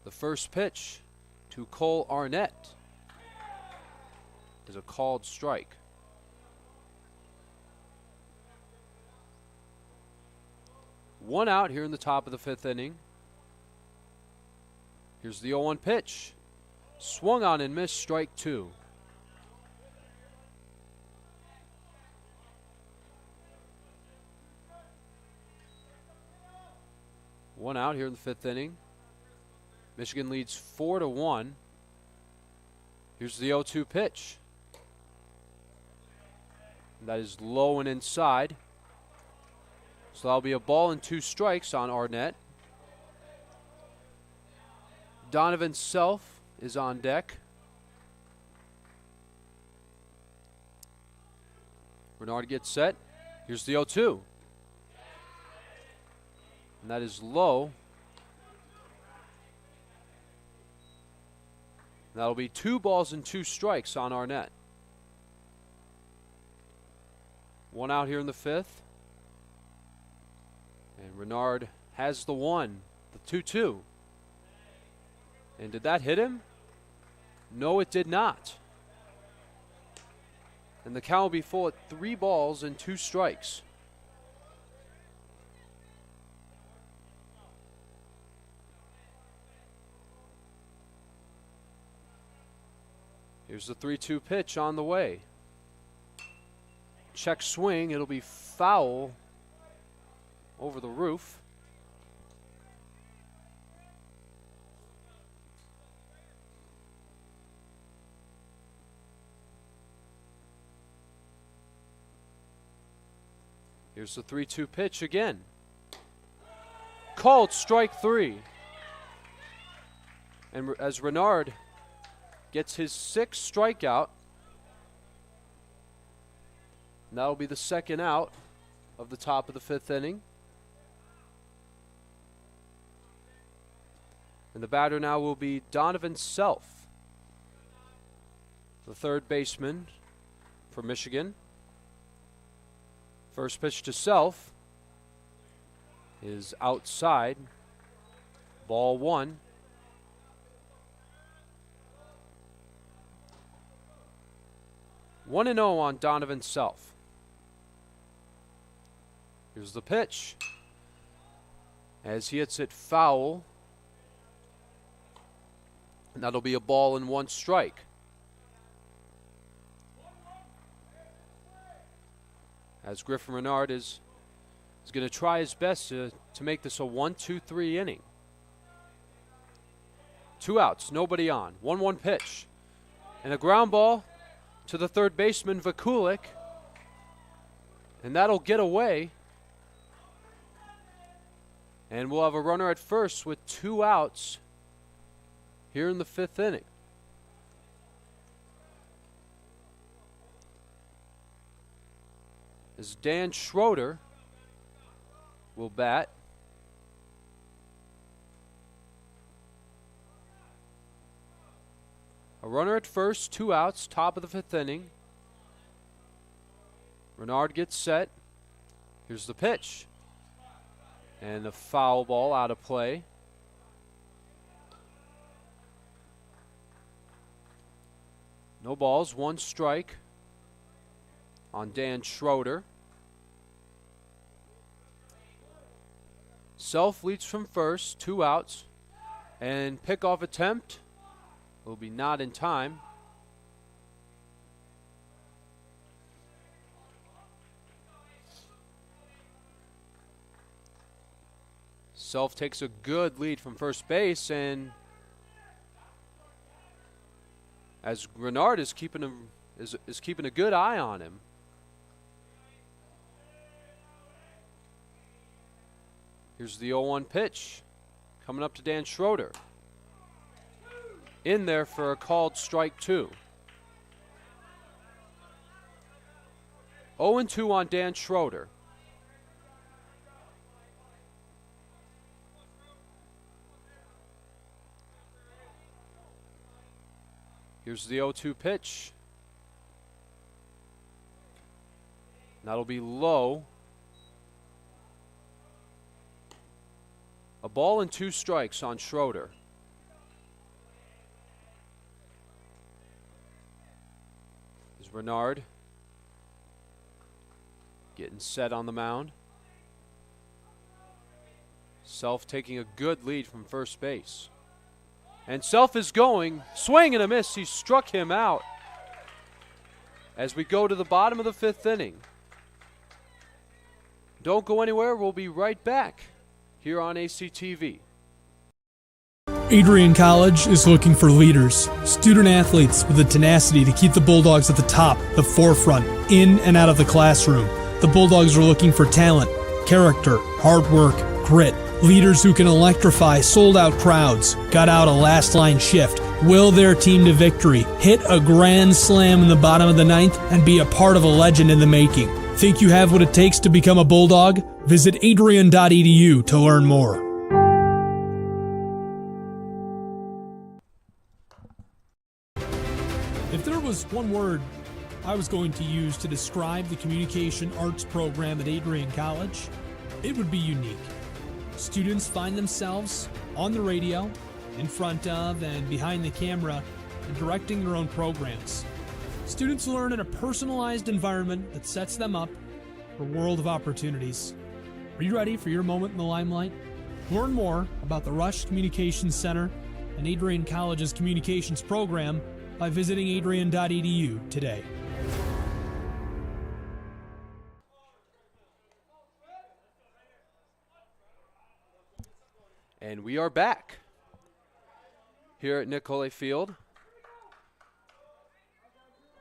A: the first pitch to Cole Arnett is a called strike. One out here in the top of the 5th inning. Here's the 0-1 pitch. Swung on and missed, strike 2. One out here in the 5th inning. Michigan leads 4-1. Here's the 0-2 pitch. That is low and inside. So that'll be a ball and 2 strikes on Arnett. Donovan Self is on deck. Renard gets set. Here's the 0-2. And that is low. That'll be 2 balls and 2 strikes on Arnett. One out here in the 5th. And Renard has the 1, the 2-2. And did that hit him? No, it did not. And the count will be full at 3 balls and 2 strikes. Here's the 3-2 pitch on the way. Check swing, it'll be foul over the roof. Here's the 3-2 pitch again. Called strike 3. And as Renard gets his 6th strikeout, and that'll be the 2nd out of the top of the 5th inning. And the batter now will be Donovan Self. the third baseman for Michigan. First pitch to Self is outside. Ball one. One and 0 on Donovan Self. Here's the pitch. As he hits it foul. And that'll be a ball and 1 strike. As Griffin Renard is going to try his best to make this a 1-2-3 inning. 2 outs, nobody on. 1-1 pitch. And a ground ball to the third baseman, Vakulik. And that'll get away. And we'll have a runner at first with 2 outs here in the 5th inning. As Dan Schroeder will bat. A runner at first, 2 outs, top of the 5th inning. Renard gets set. Here's the pitch. And a foul ball out of play. No balls, 1 strike on Dan Schroeder. Self leads from first, 2 outs. And pickoff attempt will be not in time. Self takes a good lead from first base, and as Renard is keeping a good eye on him. Here's the 0-1 pitch coming up to Dan Schroeder. In there for a called strike 2. 0-2 on Dan Schroeder. Here's the 0-2 pitch. That'll be low. A ball and 2 strikes on Schroeder. There's Renard getting set on the mound. Self taking a good lead from first base. And Self is going, swing and a miss. He struck him out. As we go to the bottom of the 5th inning. Don't go anywhere. We'll be right back here on ACTV.
B: Adrian College is looking for leaders, student athletes with the tenacity to keep the Bulldogs at the top, the forefront, in and out of the classroom. The Bulldogs are looking for talent, character, hard work, grit, leaders who can electrify sold-out crowds, gut out a last-line shift, will their team to victory, hit a grand slam in the bottom of the 9th, and be a part of a legend in the making. Think you have what it takes to become a Bulldog? Visit adrian.edu to learn more. If there was one word I was going to use to describe the communication arts program at Adrian College, it would be unique. Students find themselves on the radio, in front of and behind the camera, and directing their own programs. Students learn in a personalized environment that sets them up for a world of opportunities. Are you ready for your moment in the limelight? Learn more about the Rush Communications Center and Adrian College's communications program by visiting adrian.edu today.
A: And we are back here at Nicolay Field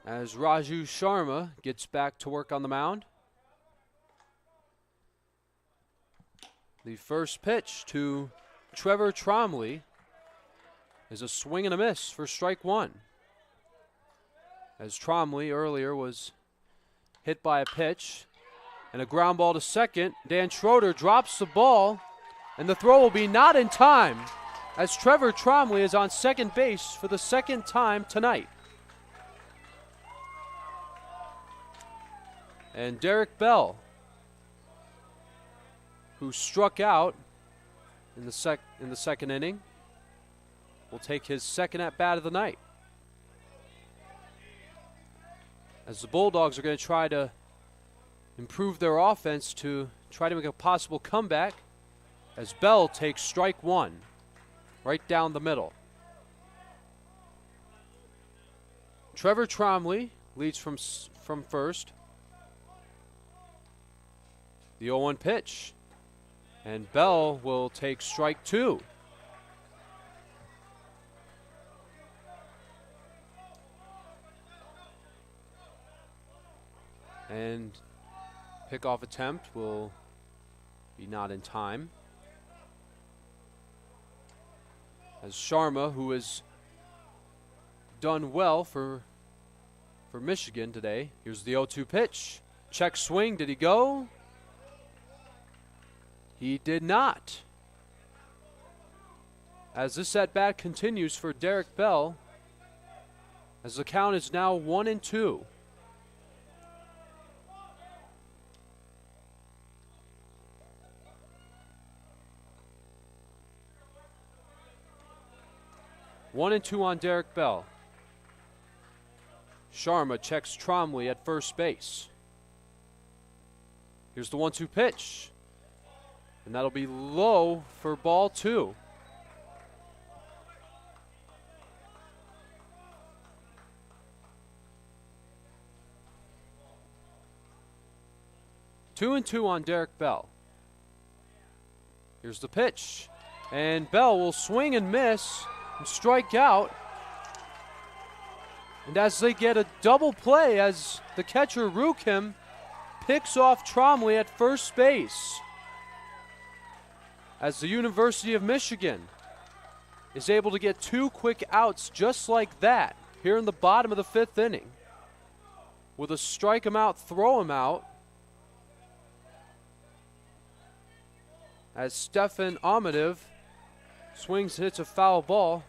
A: as Raju Sharma gets back to work on the mound. The first pitch to Trevor Tromley is a swing and a miss for strike 1. As Tromley earlier was hit by a pitch and a ground ball to second. Dan Schroeder drops the ball, and the throw will be not in time as Trevor Tromley is on second base for the second time tonight. And Derek Bell, who struck out in the second inning, will take his second at-bat of the night. As the Bulldogs are going to try to improve their offense to try to make a possible comeback, as Bell takes strike one right down the middle. Trevor Tromley leads from first. The 0-1 pitch. And Bell will take strike two. And pickoff attempt will be not in time. As Sharma, who has done well for Michigan today. Here's the 0-2 pitch. Check swing. Did he go? He did not. As this at-bat continues for Derek Bell, as the count is now 1-2. One and two on Derek Bell. Sharma checks Tromley at first base. Here's the 1-2 pitch. And that'll be low for ball two. Two and two on Derek Bell. Here's the pitch. And Bell will swing and miss and strike out. And as they get a double play, as the catcher Rukim picks off Tromley at first base, as the University of Michigan is able to get two quick outs just like that here in the bottom of the fifth inning with a strike him out, throw him out, as Stefan Amadev swings and hits a foul ball.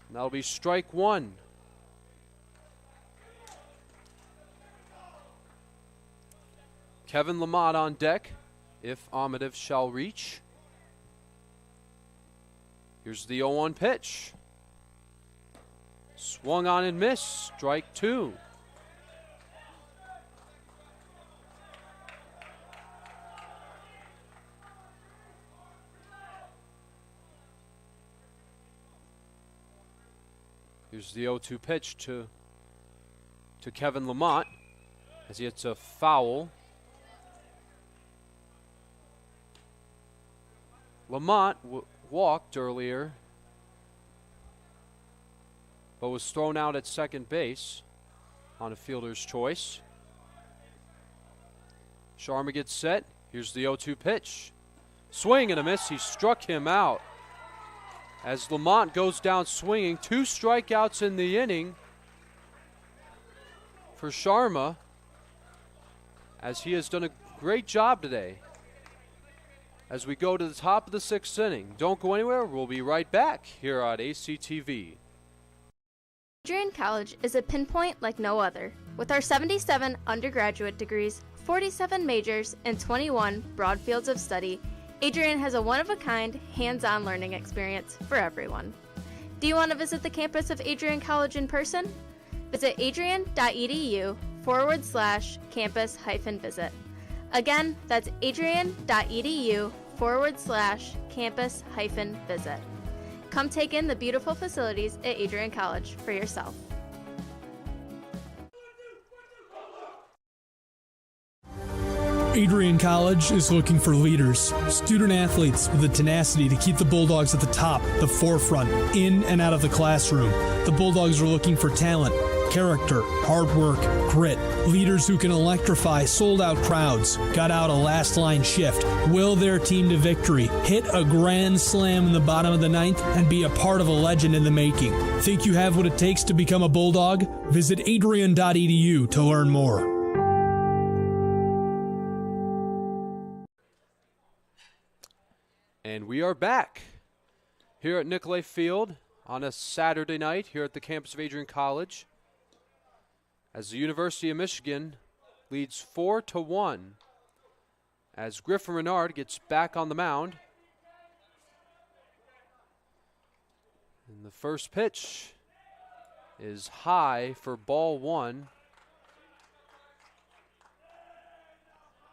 A: And that'll be strike one. Kevin Lamont on deck if Amadev shall reach. Here's the 0-1 pitch. Swung on and missed. Strike two. Here's the 0-2 pitch to Kevin Lamont as he hits a foul. Lamont walked earlier, but was thrown out at second base on a fielder's choice. Sharma gets set. Here's the 0-2 pitch. Swing and a miss. He struck him out. As Lamont goes down swinging, two strikeouts in the inning for Sharma, as he has done a great job today. As we go to the top of the sixth inning, don't go anywhere. We'll be right back here on ACTV.
C: Adrian College is a pinpoint like no other. With our 77 undergraduate degrees, 47 majors, and 21 broad fields of study, Adrian has a one-of-a-kind, hands-on learning experience for everyone. Do you want to visit the campus of Adrian College in person? Visit adrian.edu/campus-visit. Again, that's adrian.edu/campus-visit. Come take in the beautiful facilities at Adrian College for yourself.
B: Adrian College is looking for leaders, student athletes with the tenacity to keep the Bulldogs at the top, the forefront, in and out of the classroom. The Bulldogs are looking for talent, character, hard work, grit, leaders who can electrify sold-out crowds, gut out a last-line shift, will their team to victory, hit a grand slam in the bottom of the ninth, and be a part of a legend in the making. Think you have what it takes to become a Bulldog? Visit adrian.edu to learn more.
A: And we are back here at Nicolay Field on a Saturday night here at the campus of Adrian College. as the University of Michigan leads 4-1 as Griffin Renard gets back on the mound. And the first pitch is high for ball one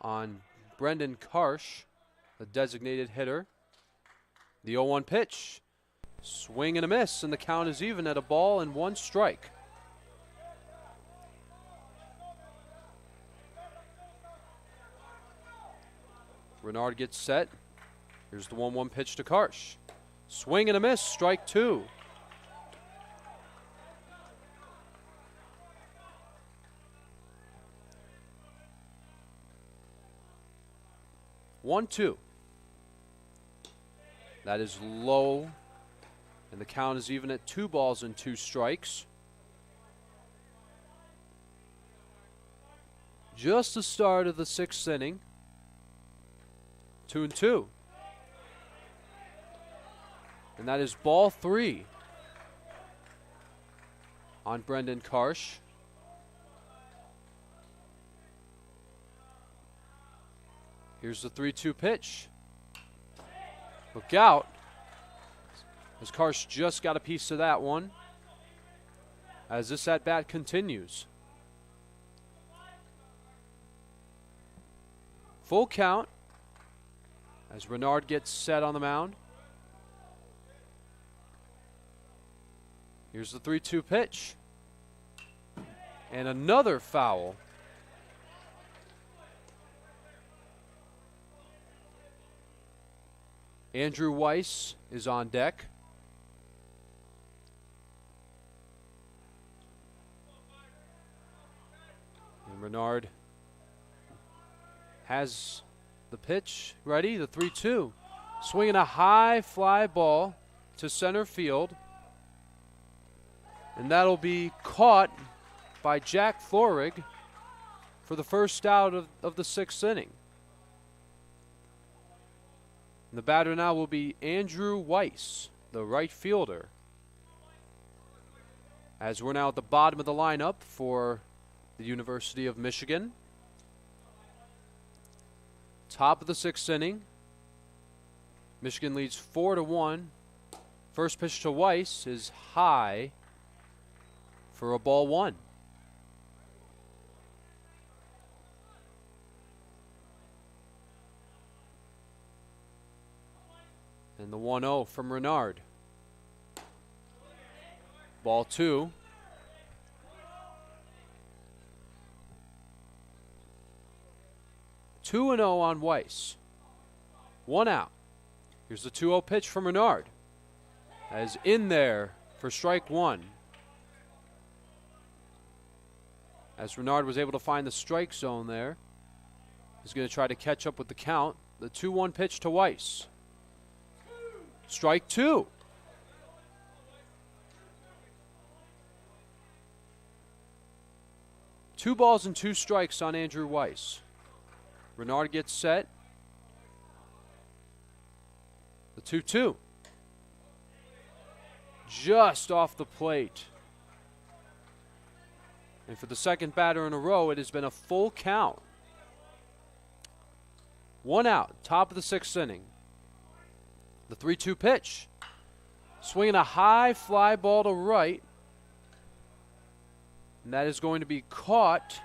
A: on Brendan Karsh, the designated hitter. The 0-1 pitch, swing and a miss, and the count is even at a ball and one strike. Renard gets set. Here's the 1-1 pitch to Karsh. Swing and a miss, strike two. One, two. That is low, and the count is even at 2 balls and 2 strikes. Just the start of the 6th inning. 2-2. And that is ball 3 on Brendan Karsh. Here's the 3-2 pitch. Look out, as Karsh just got a piece of that one as this at-bat continues. Full count as Renard gets set on the mound. Here's the 3-2 pitch. And another foul. Andrew Weiss is on deck. And Renard has the pitch ready, the 3-2. Swinging a high fly ball to center field. And that'll be caught by Jack Florig for the first out of the 6th inning. And the batter now will be Andrew Weiss, the right fielder. As we're now at the bottom of the lineup for the University of Michigan. Top of the 6th inning. Michigan leads 4-1. First pitch to Weiss is high for a ball one. And the 1-0 from Renard. Ball 2. Two and 0 on Weiss. 1 out. Here's the 2-0 pitch from Renard. As in there for strike 1. As Renard was able to find the strike zone there. He's going to try to catch up with the count. The 2-1 pitch to Weiss. Strike 2. Two balls and 2 strikes on Andrew Weiss. Renard gets set. The 2-2. Just off the plate. And for the second batter in a row, it has been a full count. 1 out, top of the 6th inning. The 3-2 pitch. Swinging a high fly ball to right. And that is going to be caught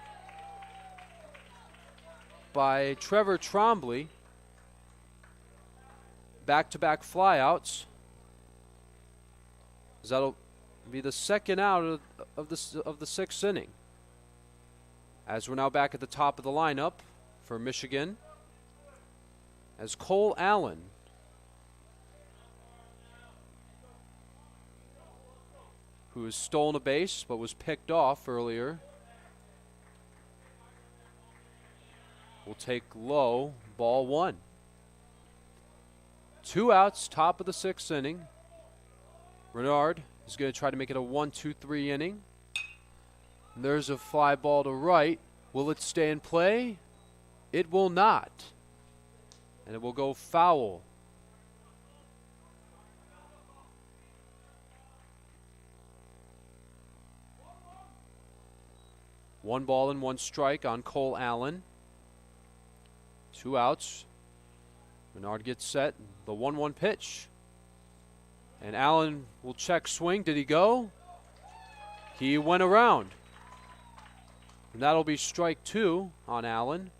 A: by Trevor Trombley. Back-to-back flyouts. That'll be the second out of the 6th inning. As we're now back at the top of the lineup for Michigan. As Cole Allen who has stolen a base but was picked off earlier, will take low, ball 1. 2 outs, top of the 6th inning. Renard is going to try to make it a 1-2-3 inning. And there's a fly ball to right. Will it stay in play? It will not. And it will go foul. 1 ball and 1 strike on Cole Allen. 2 outs. Renard gets set. The 1-1 pitch. And Allen will check swing. Did he go? He went around. And that'll be strike 2 on Allen.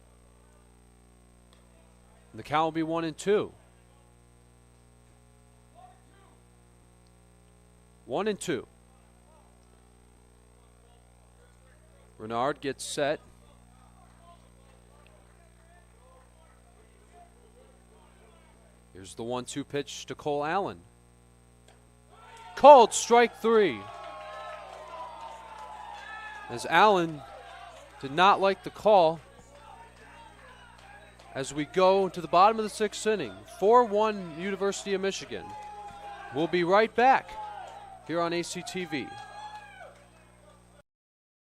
A: And the count will be 1-2. 1-2. Renard gets set. Here's the 1-2 pitch to Cole Allen. Called strike 3. As Allen did not like the call. As we go to the bottom of the 6th inning, 4-1 University of Michigan. We'll be right back here on ACTV.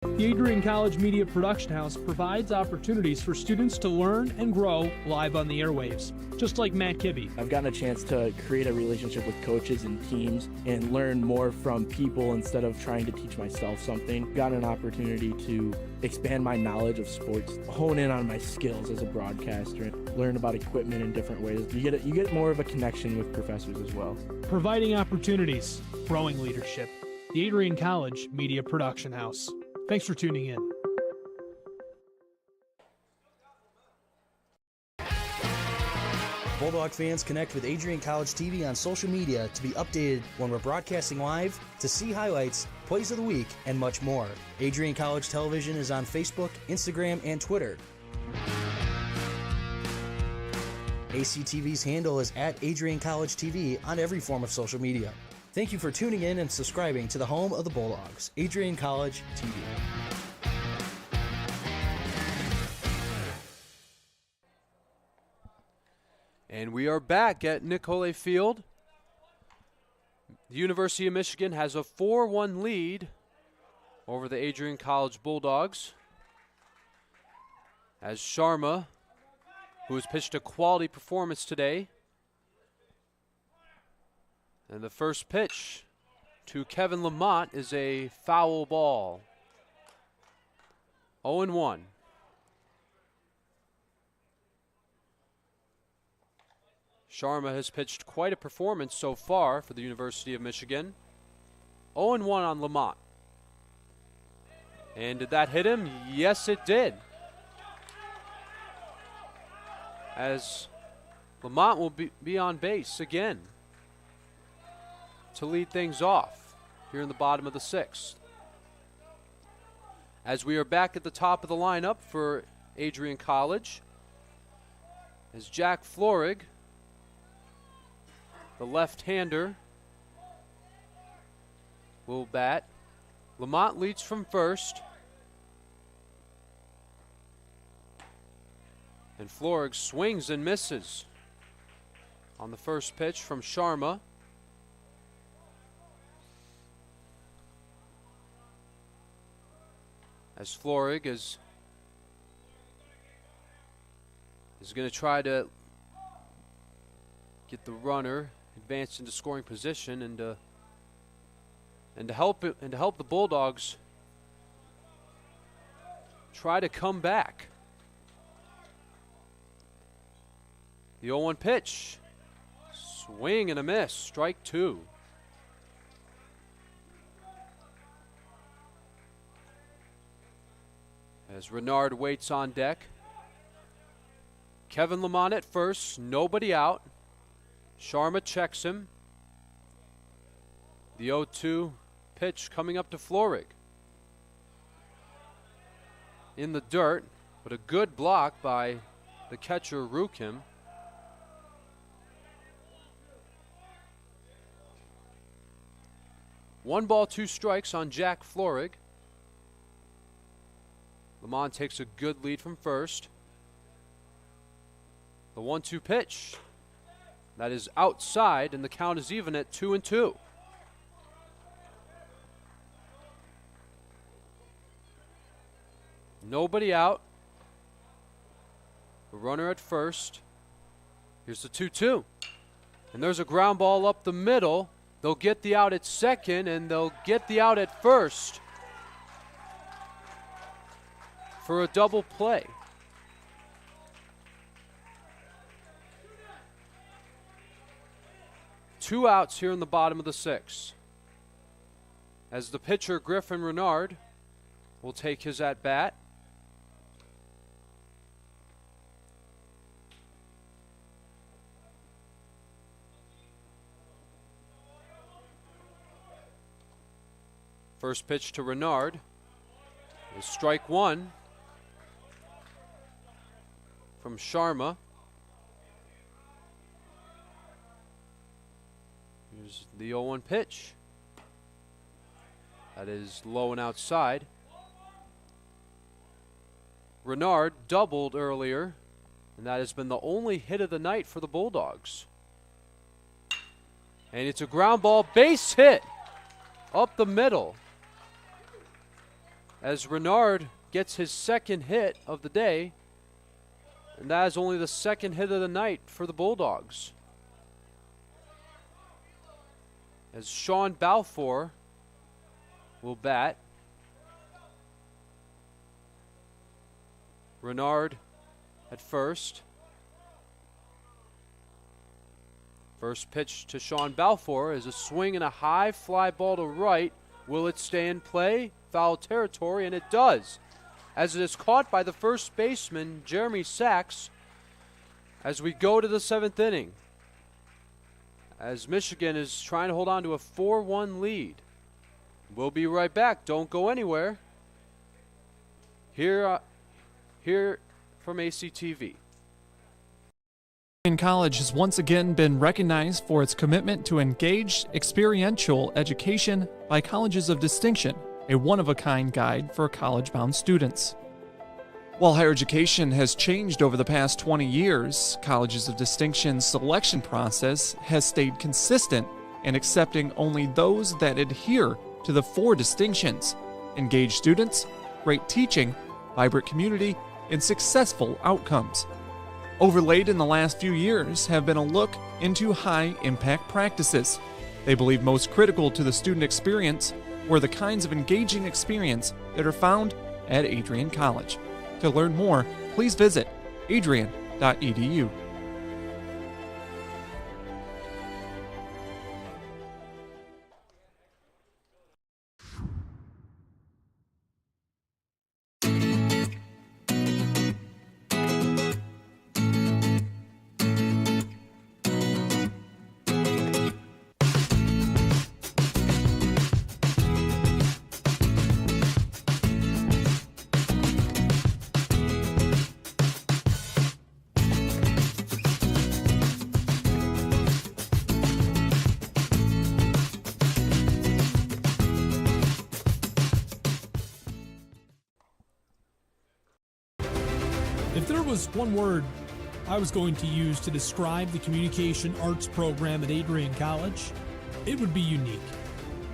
B: The Adrian College Media Production House provides opportunities for students to learn and grow live on the airwaves, just like Matt Kibbe.
E: I've gotten a chance to create a relationship with coaches and teams and learn more from people instead of trying to teach myself something. Gotten an opportunity to expand my knowledge of sports, hone in on my skills as a broadcaster, learn about equipment in different ways. You get more of a connection with professors as well.
B: Providing opportunities, growing leadership. The Adrian College Media Production House. Thanks for tuning in.
F: Bulldog fans, connect with Adrian College TV on social media to be updated when we're broadcasting live, to see highlights, plays of the week, and much more. Adrian College Television is on Facebook, Instagram, and Twitter. ACTV's handle is @Adrian College TV on every form of social media. Thank you for tuning in and subscribing to the home of the Bulldogs, Adrian College TV.
A: And we are back at Nicolay Field. The University of Michigan has a 4-1 lead over the Adrian College Bulldogs. As Sharma, who has pitched a quality performance today, and the first pitch to Kevin Lamont is a foul ball. 0-1. Sharma has pitched quite a performance so far for the University of Michigan. 0-1 on Lamont. And did that hit him? Yes, it did. As Lamont will be on base again to lead things off here in the bottom of the 6th. As we are back at the top of the lineup for Adrian College, as Jack Florig, the left-hander, will bat. Lamont leads from first. And Florig swings and misses on the first pitch from Sharma. As Florig is going to try to get the runner advanced into scoring position and to help the Bulldogs try to come back. The 0-1 pitch, swing and a miss, strike 2. As Renard waits on deck. Kevin Lamont at first, nobody out. Sharma checks him. The 0-2 pitch coming up to Florig. In the dirt, but a good block by the catcher Rukim. One ball, 2 strikes on Jack Florig. Lamont takes a good lead from first. The 1-2 pitch. That is outside, and the count is even at 2-2. Nobody out. The runner at first. Here's the 2-2. And there's a ground ball up the middle. They'll get the out at second, and they'll get the out at first. for a double play. Two outs here in the bottom of the sixth. As the pitcher, Griffin Renard, will take his at-bat. First pitch to Renard is strike one from Sharma. Here's the 0-1 pitch. That is low and outside. Renard doubled earlier, and that has been the only hit of the night for the Bulldogs. And it's a ground ball base hit up the middle, as Renard gets his second hit of the day, and that is only the second hit of the night for the Bulldogs. As Sean Balfour will bat. Renard at first. First pitch to Sean Balfour is a swing and a high fly ball to right. Will it stay in play? Foul territory, and it does, as it is caught by the first baseman, Jeremy Sachs, as we go to the seventh inning, as Michigan is trying to hold on to a 4-1 lead. We'll be right back. Don't go anywhere. Here from ACTV.
D: Adrian College has once again been recognized for its commitment to engaged, experiential education by colleges of distinction, a one-of-a-kind guide for college-bound students. While higher education has changed over the past 20 years, Colleges of Distinction's selection process has stayed consistent in accepting only those that adhere to the 4 distinctions: engaged students, great teaching, vibrant community, and successful outcomes. Overlaid in the last few years have been a look into high-impact practices. They believe most critical to the student experience were the kinds of engaging experience that are found at Adrian College. To learn more, please visit adrian.edu.
B: If there was one word I was going to use to describe the communication arts program at Adrian College, it would be unique.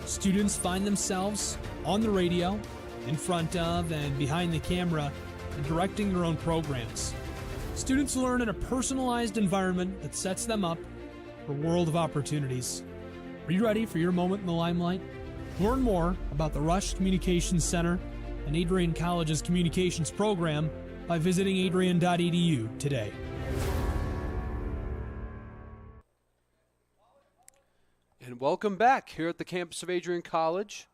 B: Students find themselves on the radio, in front of and behind the camera, and directing their own programs. Students learn in a personalized environment that sets them up for a world of opportunities. Are you ready for your moment in the limelight? Learn more about the Rush Communications Center and Adrian College's communications program by visiting adrian.edu today.
A: And welcome back here at the campus of Adrian College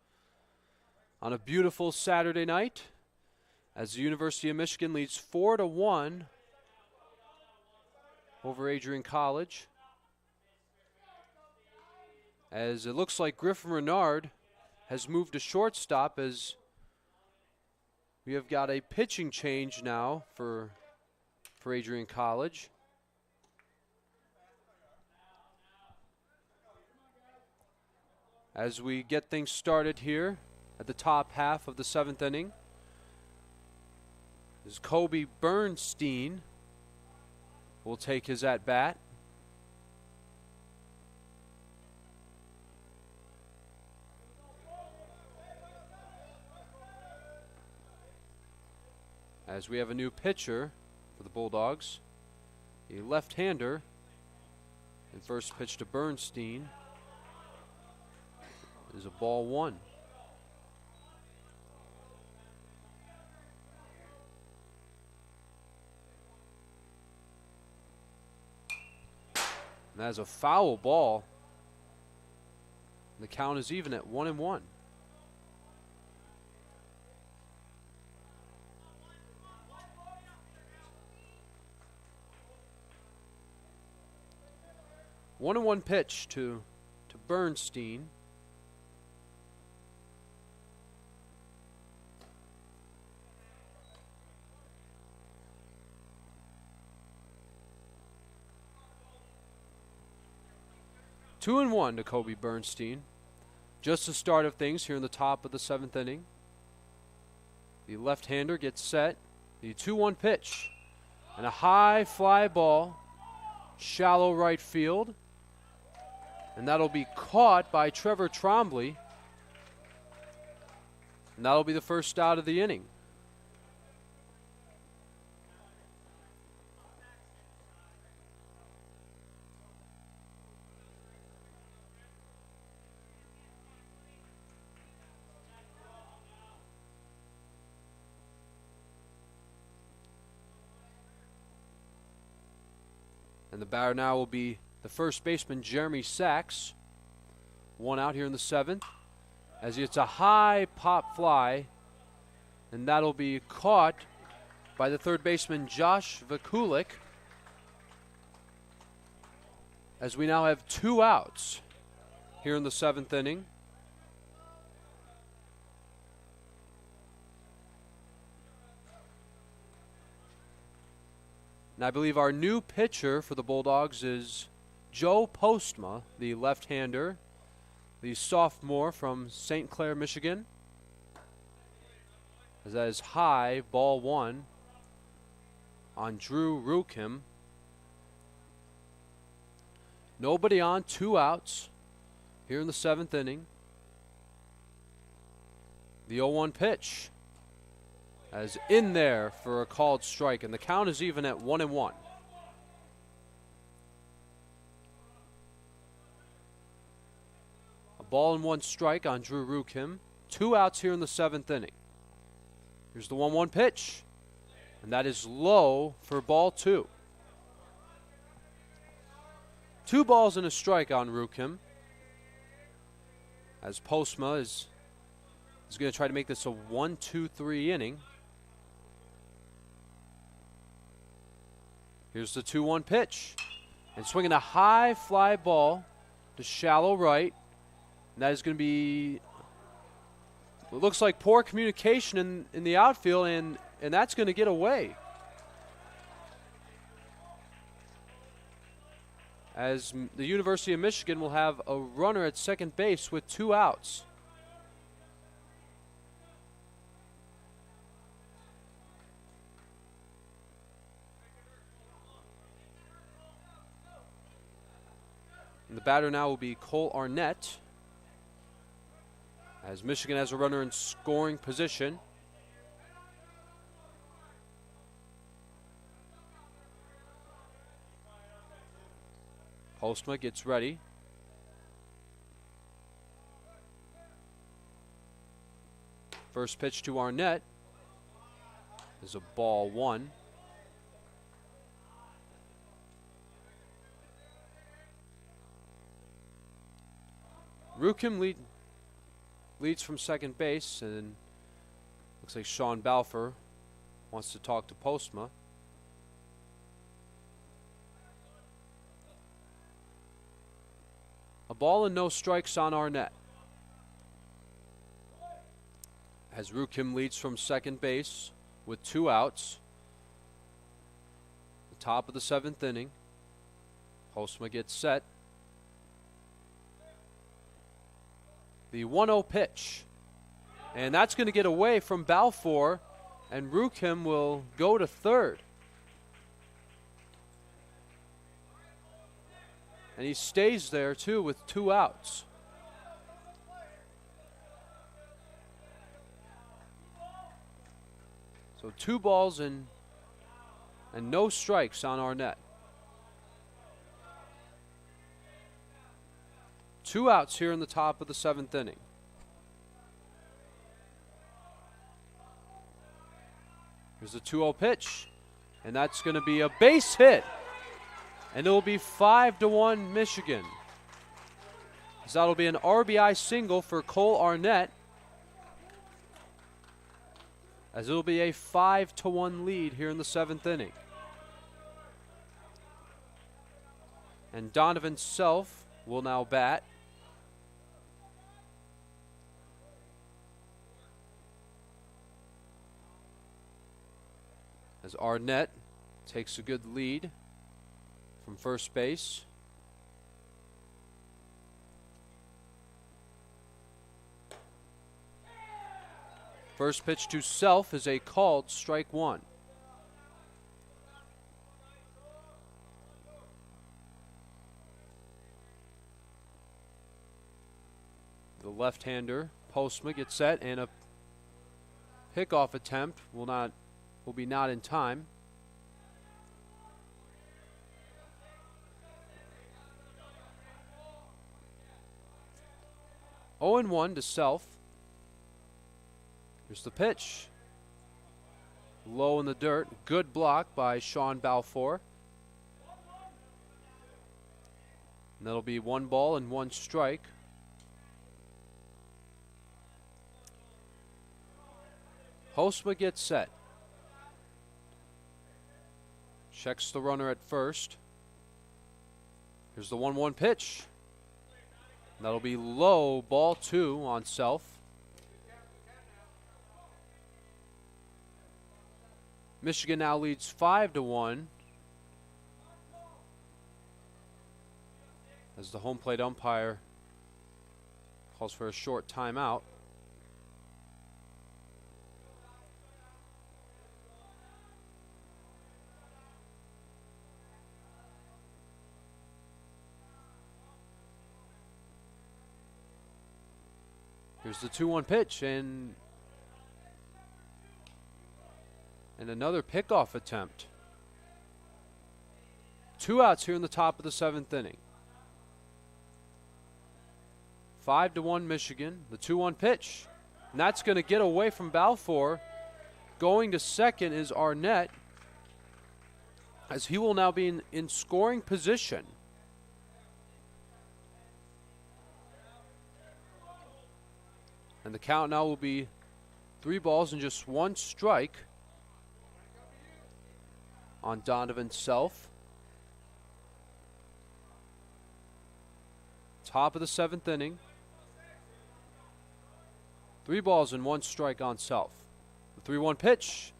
A: on a beautiful Saturday night, as the University of Michigan leads 4-1 over Adrian College. As it looks like Griffin Renard has moved to shortstop, as we have got a pitching change now for Adrian College. As we get things started here at the top half of the seventh inning, is Kobe Bernstein will take his at-bat. As we have a new pitcher for the Bulldogs, a left-hander, and first pitch to Bernstein is a ball one. And that is a foul ball. The count is even at 1-1. One and one pitch to Bernstein. Two and one to Kobe Bernstein. Just the start of things here in the top of the 7th inning. The left-hander gets set. The 2-1 pitch. And a high fly ball. Shallow right field. And that'll be caught by Trevor Trombley. And that'll be the first out of the inning. And the batter now will be the first baseman, Jeremy Sachs. One out here in the 7th. As it's a high pop fly. And that'll be caught by the third baseman, Josh Vakulik. As we now have 2 outs here in the 7th inning. And I believe our new pitcher for the Bulldogs is Joe Postma, the left-hander, the sophomore from St. Clair, Michigan. As that is high, ball 1 on Drew Rukim. Nobody on, 2 outs here in the 7th inning. The 0-1 pitch. As in there for a called strike, and the count is even at 1-1. A ball and 1 strike on Drew Rukim. 2 outs here in the 7th inning. Here's the 1-1 pitch, and that is low for ball 2. 2 balls and a strike on Rukim. As Postma is going to try to make this a 1-2-3 inning. Here's the 2-1 pitch. And swinging a high fly ball to shallow right. And that is going to be, it looks like poor communication in the outfield, and that's going to get away. As the University of Michigan will have a runner at second base with 2 outs. And the batter now will be Cole Arnett, as Michigan has a runner in scoring position. Postma gets ready. First pitch to Arnett is a ball 1. Rukim leads from second base, and looks like Sean Balfour wants to talk to Postma. A ball and no strikes on Arnett. As Rukim leads from second base with 2 outs. The top of the 7th inning. Postma gets set. The 1-0 pitch. And that's going to get away from Balfour, and Rukim will go to third. And he stays there, too, with 2 outs. So 2 balls and no strikes on Arnett. 2 outs here in the top of the 7th inning. Here's the 2-0 pitch, and that's going to be a base hit. And it will be 5-1 Michigan. So that'll be an RBI single for Cole Arnett, as it'll be a 5-1 lead here in the 7th inning. And Donovan Self will now bat. As Arnett takes a good lead from first base. First pitch to Self is a called strike one. The left-hander, Postma, gets set, and a pickoff attempt will be not in time. Oh and 1 to Self. Here's the pitch. Low in the dirt. Good block by Sean Balfour. And that'll be 1 ball and 1 strike. Postma gets set. Checks the runner at first. Here's the 1-1 pitch. That'll be low, ball 2 on Self. Michigan now leads 5-1 as the home plate umpire calls for a short timeout. Here's the 2-1 pitch, and another pickoff attempt. 2 outs here in the top of the 7th inning. 5-1 Michigan. The 2-1 pitch. And that's going to get away from Balfour. Going to second is Arnett, as he will now be in scoring position. And the count now will be 3 balls and just 1 strike on Donovan Self. Top of the 7th inning. 3 balls and 1 strike on Self. The 3-1 pitch.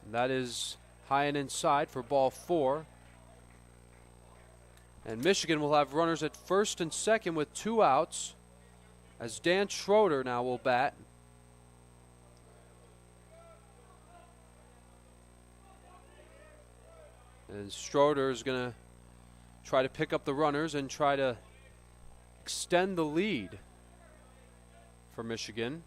A: And that is high and inside for ball 4. And Michigan will have runners at first and second with 2 outs, as Dan Schroeder now will bat. And Schroeder is going to try to pick up the runners and try to extend the lead for Michigan.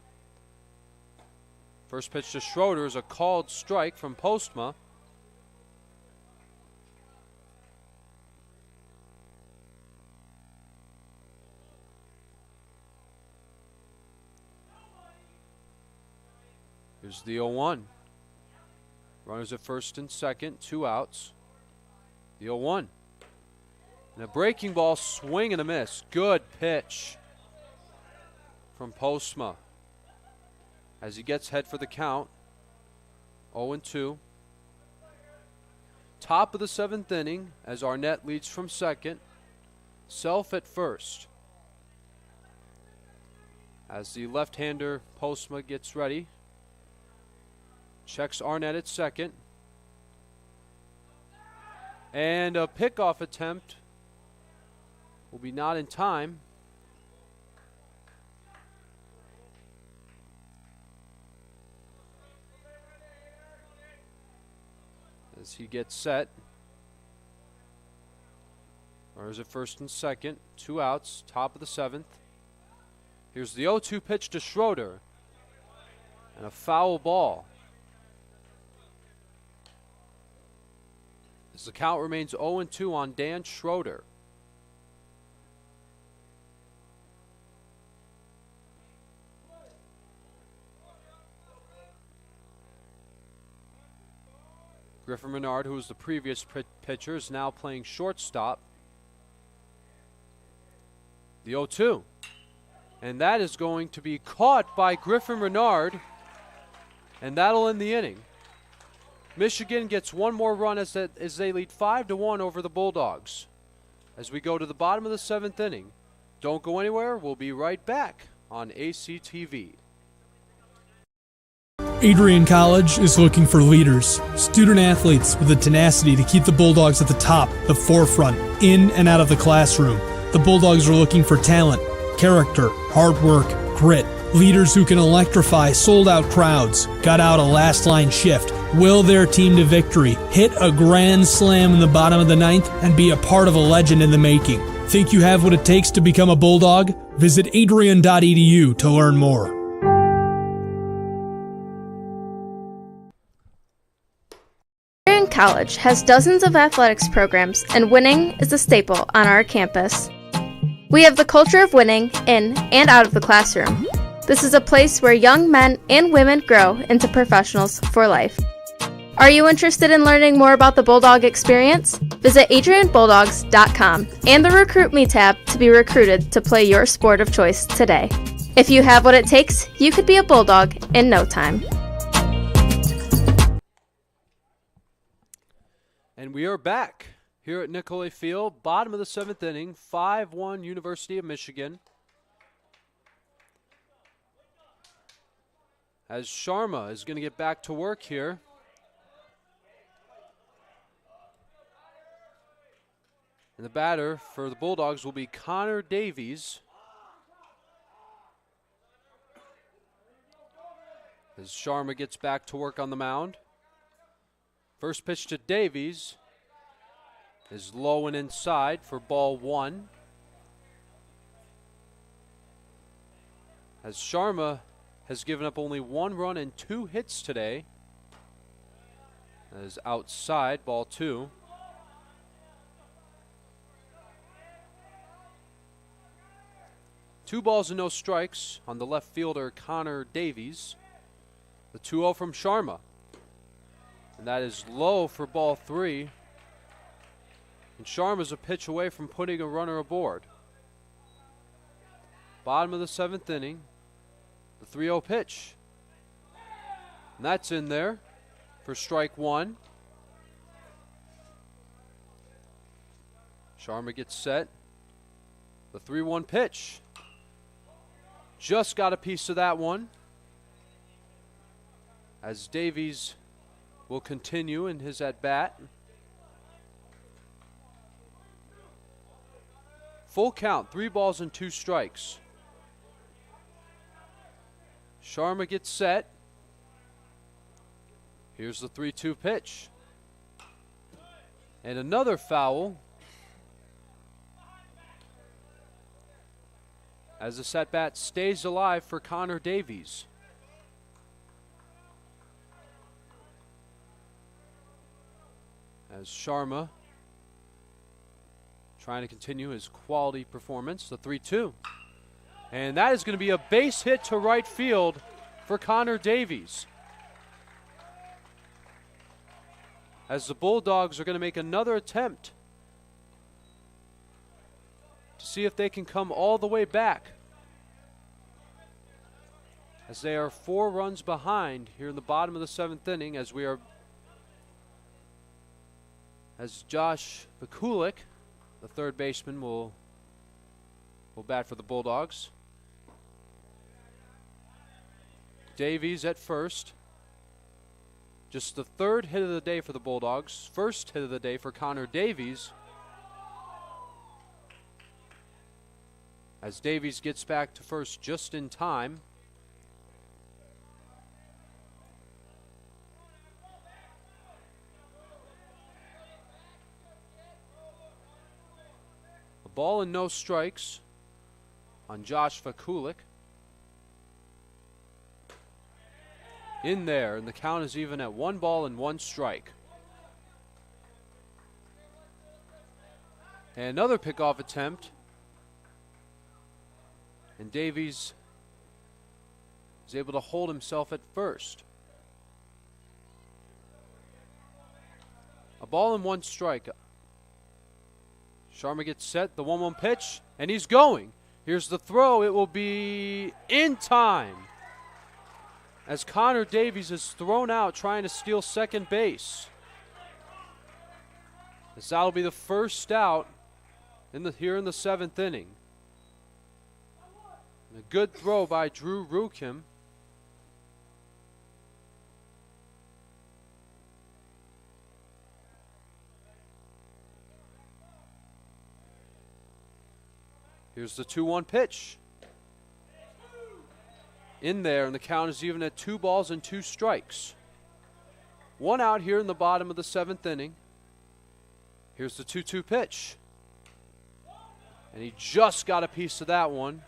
A: First pitch to Schroeder is a called strike from Postma. Here's the 0-1. Runners at first and second, 2 outs. The 0-1. And a breaking ball, swing and a miss. Good pitch from Postma as he gets head for the count. 0-2. Top of the 7th inning as Arnett leads from second. Self at first. As the left-hander Postma gets ready. Checks Arnett at second. And a pickoff attempt will be not in time. As he gets set. Runners at first and second. 2 outs, top of the 7th. Here's the 0-2 pitch to Schroeder. And a foul ball. As the count remains 0-2 on Dan Schroeder. Griffin Renard, who was the previous pitcher, is now playing shortstop. The 0-2. And that is going to be caught by Griffin Renard, and that'll end the inning. Michigan gets one more run as they lead 5-1 over the Bulldogs. As we go to the bottom of the 7th inning. Don't go anywhere. We'll be right back on ACTV.
B: Adrian College is looking for leaders, student athletes with the tenacity to keep the Bulldogs at the top, the forefront, in and out of the classroom. The Bulldogs are looking for talent, character, hard work, grit, leaders who can electrify sold-out crowds, gut out a last-line shift, will their team to victory, hit a grand slam in the bottom of the 9th, and be a part of a legend in the making. Think you have what it takes to become a Bulldog? Visit adrian.edu to learn more.
C: Adrian College has dozens of athletics programs, and winning is a staple on our campus. We have the culture of winning in and out of the classroom. This is a place where young men and women grow into professionals for life. Are you interested in learning more about the Bulldog experience? Visit adrianbulldogs.com and the Recruit Me tab to be recruited to play your sport of choice today. If you have what it takes, you could be a Bulldog in no time.
A: And we are back here at Nicolay Field, bottom of the 7th inning, 5-1 University of Michigan. As Sharma is going to get back to work here. And the batter for the Bulldogs will be Connor Davies. As Sharma gets back to work on the mound. First pitch to Davies is low and inside for ball 1. As Sharma has given up only 1 run and 2 hits today. That is outside, ball 2. Two balls and no strikes on the left fielder, Connor Davies. The 2-0 from Sharma. And that is low for ball 3. And Sharma's a pitch away from putting a runner aboard. Bottom of the 7th inning. The 3-0 pitch. And that's in there for strike 1. Sharma gets set. The 3-1 pitch. Just got a piece of that one. As Davies will continue in his at-bat. Full count, 3 balls and 2 strikes. Sharma gets set. Here's the 3-2 pitch. And another foul. As the set-bat stays alive for Connor Davies. As Sharma trying to continue his quality performance, the 3-2. And that is going to be a base hit to right field for Connor Davies. As the Bulldogs are going to make another attempt to see if they can come all the way back. As they are 4 runs behind here in the bottom of the 7th inning, as Josh Vakulik, the third baseman, will bat for the Bulldogs. Davies at first. Just the 3rd hit of the day for the Bulldogs. First hit of the day for Connor Davies. As Davies gets back to first just in time. A ball and no strikes on Josh Vakulik. In there, and the count is even at 1 ball and 1 strike. And another pickoff attempt. And Davies is able to hold himself at first. A ball and one strike. Sharma gets set, the 1-1 pitch, and he's going. Here's the throw. It will be in time as Connor Davies is thrown out trying to steal second base. As that'll be the first out here in the 7th inning. And a good throw by Drew Rukim. Here's the 2-1 pitch. In there, and the count is even at 2 balls and 2 strikes. 1 out here in the bottom of the 7th inning. Here's the 2-2 pitch. And he just got a piece of that one.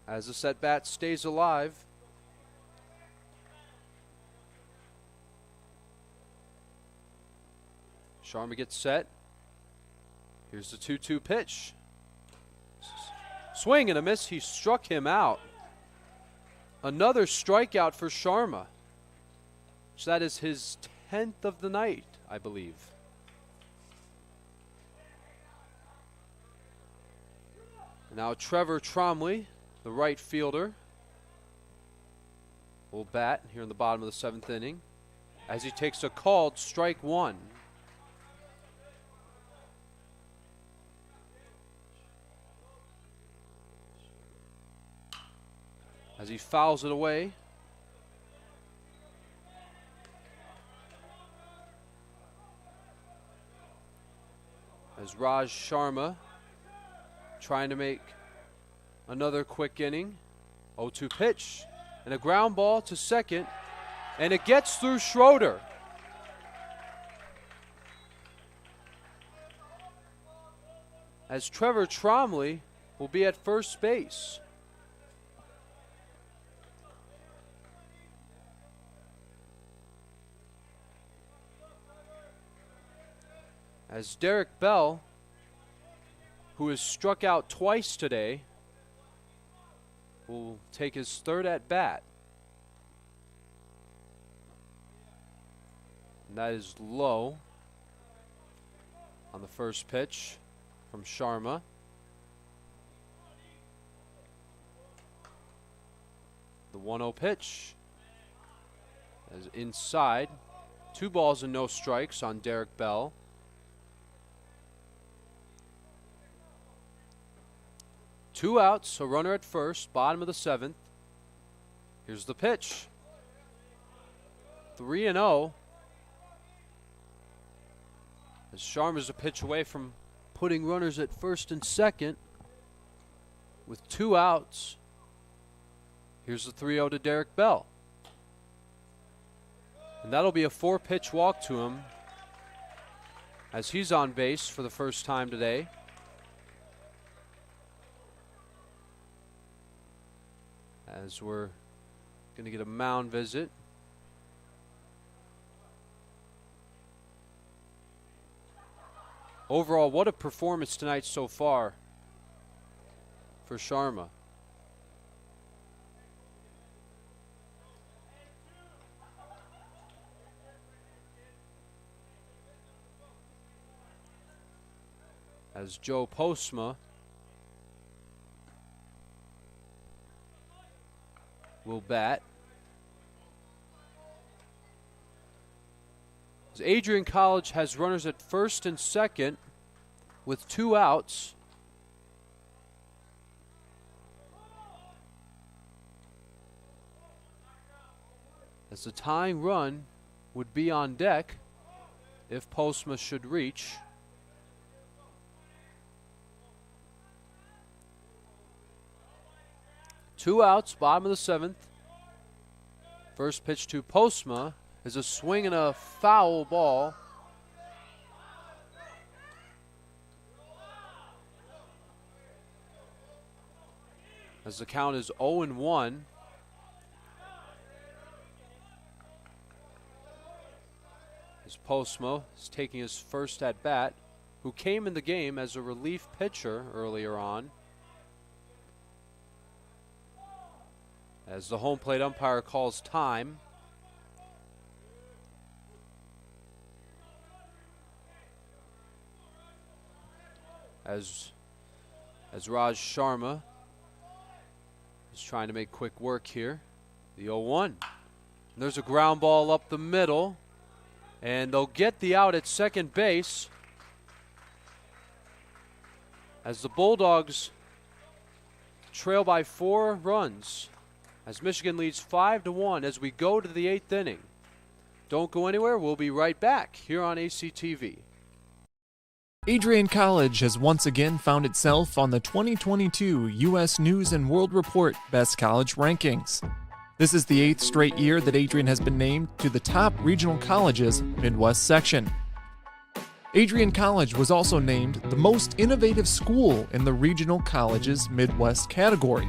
A: As the set bat stays alive. Sharma gets set. Here's the 2-2 pitch. Swing and a miss. He struck him out. Another strikeout for Sharma. So that is his 10th of the night, I believe. Now Trevor Tromley, the right fielder, will bat here in the bottom of the 7th inning as he takes a called strike 1. As he fouls it away. As Raj Sharma trying to make another quick inning. 0-2 pitch and a ground ball to second, and it gets through Schroeder. As Trevor Tromley will be at first base. As Derek Bell, who has struck out twice today, will take his 3rd at bat. And that is low on the first pitch from Sharma. The 1-0 pitch is inside. 2 balls and no strikes on Derek Bell. Two outs, a runner at first, bottom of the 7th. Here's the pitch. 3-0. As Sharma's a pitch away from putting runners at first and second with 2 outs. Here's the 3-0 to Derek Bell. And that'll be a 4-pitch walk to him as he's on base for the first time today. As we're going to get a mound visit. Overall, what a performance tonight so far for Sharma. As Joe Postma will bat. As Adrian College has runners at first and second with 2 outs. As the tying run would be on deck if Postma should reach. Two outs, bottom of the 7th. First pitch to Postma is a swing and a foul ball. As the count is 0-1. As Postma is taking his first at bat, who came in the game as a relief pitcher earlier on. As the home plate umpire calls time. as Raj Sharma is trying to make quick work here. The 0-1. There's a ground ball up the middle, and they'll get the out at second base as the Bulldogs trail by 4 runs as Michigan leads 5-1 as we go to the 8th inning. Don't go anywhere. We'll be right back here on ACTV.
D: Adrian College has once again found itself on the 2022 U.S. News & World Report Best College Rankings. This is the 8th straight year that Adrian has been named to the top regional colleges Midwest section. Adrian College was also named the most innovative school in the regional colleges Midwest category.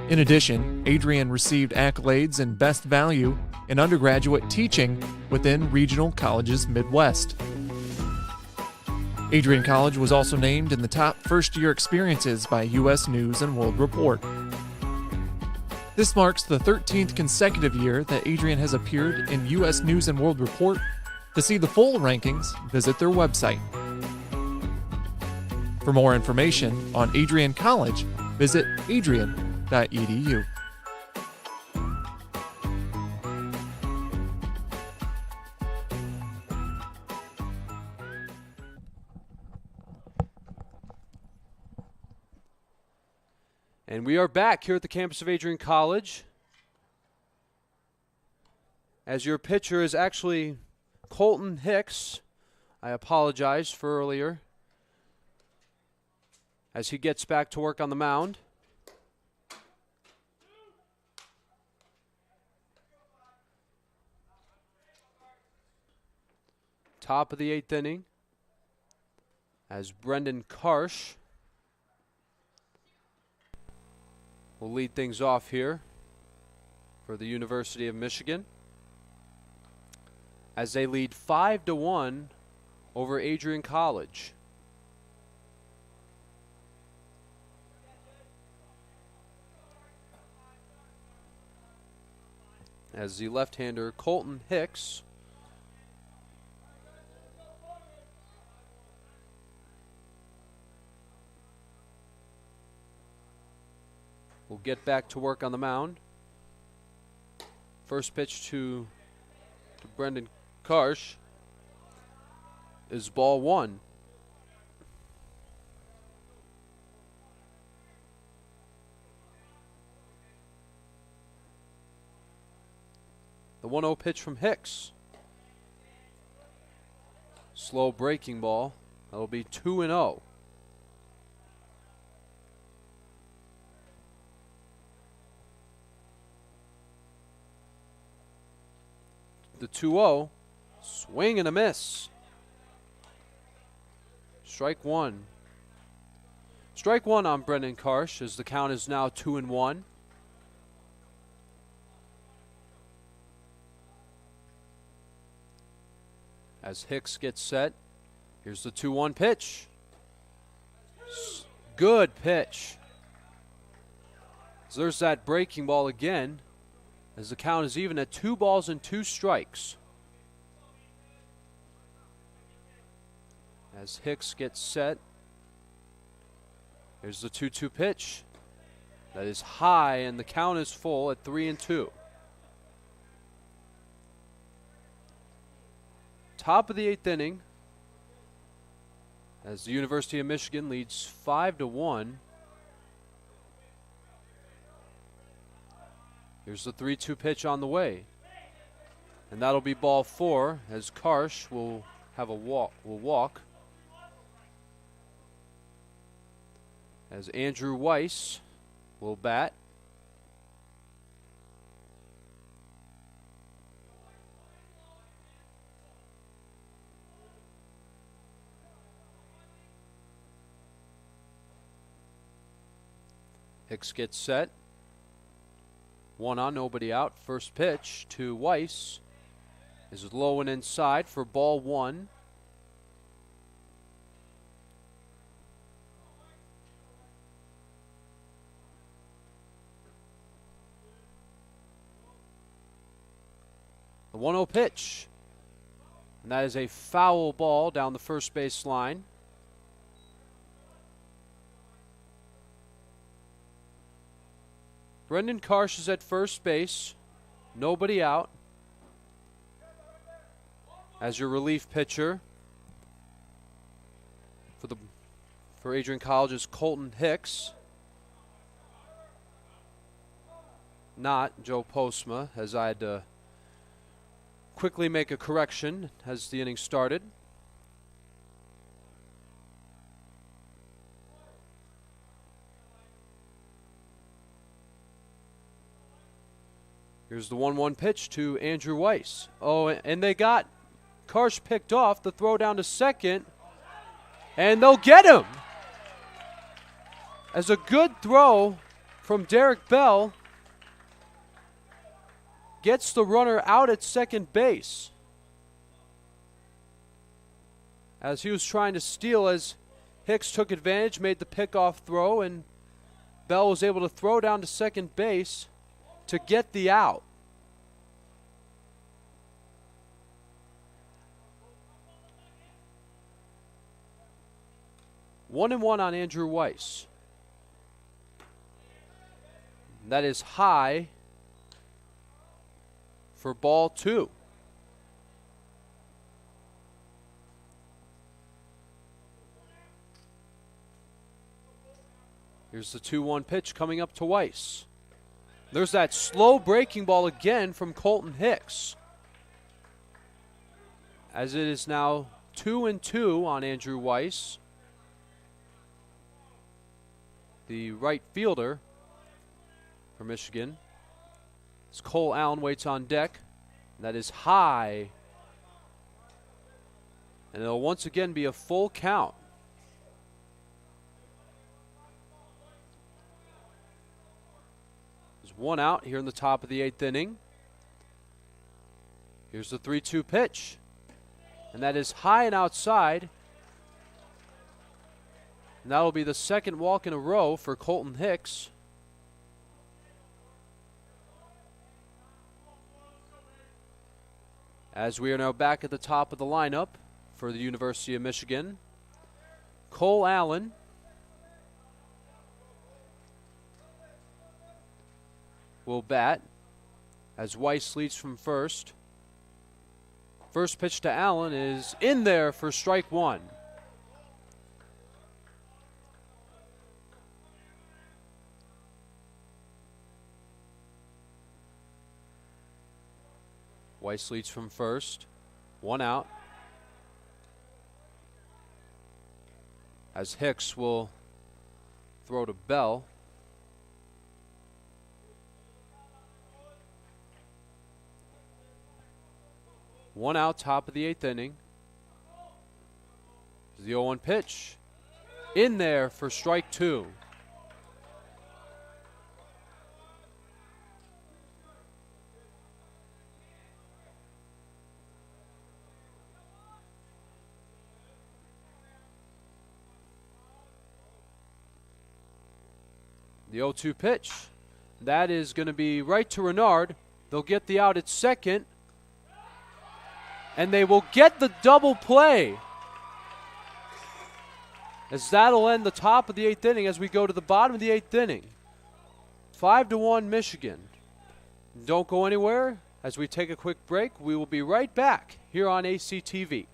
D: In addition, Adrian received accolades in Best Value in undergraduate teaching within regional colleges Midwest. Adrian College was also named in the top first-year experiences by U.S. News & World Report. This marks the 13th consecutive year that Adrian has appeared in U.S. News & World Report. To see the full rankings, visit their website. For more information on Adrian College, visit adrian.edu.
A: And we are back here at the campus of Adrian College. As your pitcher is actually Colton Hicks. I apologize for earlier. As he gets back to work on the mound. Top of the 8th inning. As Brendan Karsh will lead things off here for the University of Michigan, as they lead 5-1 over Adrian College. As the left-hander Colton Hicks will get back to work on the mound. First pitch to Brendan Karsh is ball 1. The 1-0 pitch from Hicks. Slow breaking ball. That'll be 2-0. The 2-0. Swing and a miss. Strike 1. Strike 1 on Brendan Karsh as the count is now 2-1. As Hicks gets set, here's the 2-1 pitch. Good pitch. So there's that breaking ball again, as the count is even at 2 balls and 2 strikes. As Hicks gets set, here's the 2-2 pitch. That is high, and the count is full at 3-2. Top of the 8th inning, as the University of Michigan leads 5-1. Here's the 3-2 pitch on the way. And that'll be ball 4 as Karsh will have a walk. As Andrew Weiss will bat. Hicks gets set. 1 on, nobody out. First pitch to Weiss is low and inside for ball 1. The 1-0 pitch. And that is a foul ball down the first base line. Brendan Karsh is at first base. Nobody out. As your relief pitcher for Adrian College is Colton Hicks. Not Joe Postma, as I had to quickly make a correction as the inning started. Here's the 1-1 pitch to Andrew Weiss. Oh, and they got Karsh picked off. The throw down to second, and they'll get him. As a good throw from Derek Bell gets the runner out at second base. As he was trying to steal, as Hicks took advantage, made the pickoff throw, and Bell was able to throw down to second base to get the out. One and one on Andrew Weiss. That is high for ball 2. Here's the 2-1 pitch coming up to Weiss. There's that slow breaking ball again from Colton Hicks. As it is now 2-2 on Andrew Weiss, the right fielder for Michigan. As Cole Allen waits on deck. That is high. And it'll once again be a full count. There's one out here in the top of the 8th inning. Here's the 3-2 pitch. And that is high and outside. And that'll be the second walk in a row for Colton Hicks. As we are now back at the top of the lineup for the University of Michigan, Cole Allen, will bat as Weiss leads from first. First pitch to Allen is in there for strike 1. Weiss leads from first. One out. As Hicks will throw to Bell. One out, top of the 8th inning. The 0-1 pitch. In there for strike 2. The 0-2 pitch. That is going to be right to Renard. They'll get the out at second. And they will get the double play. As that'll end the top of the 8th inning as we go to the bottom of the 8th inning. 5-1 Michigan. Don't go anywhere. As we take a quick break, we will be right back here on ACTV.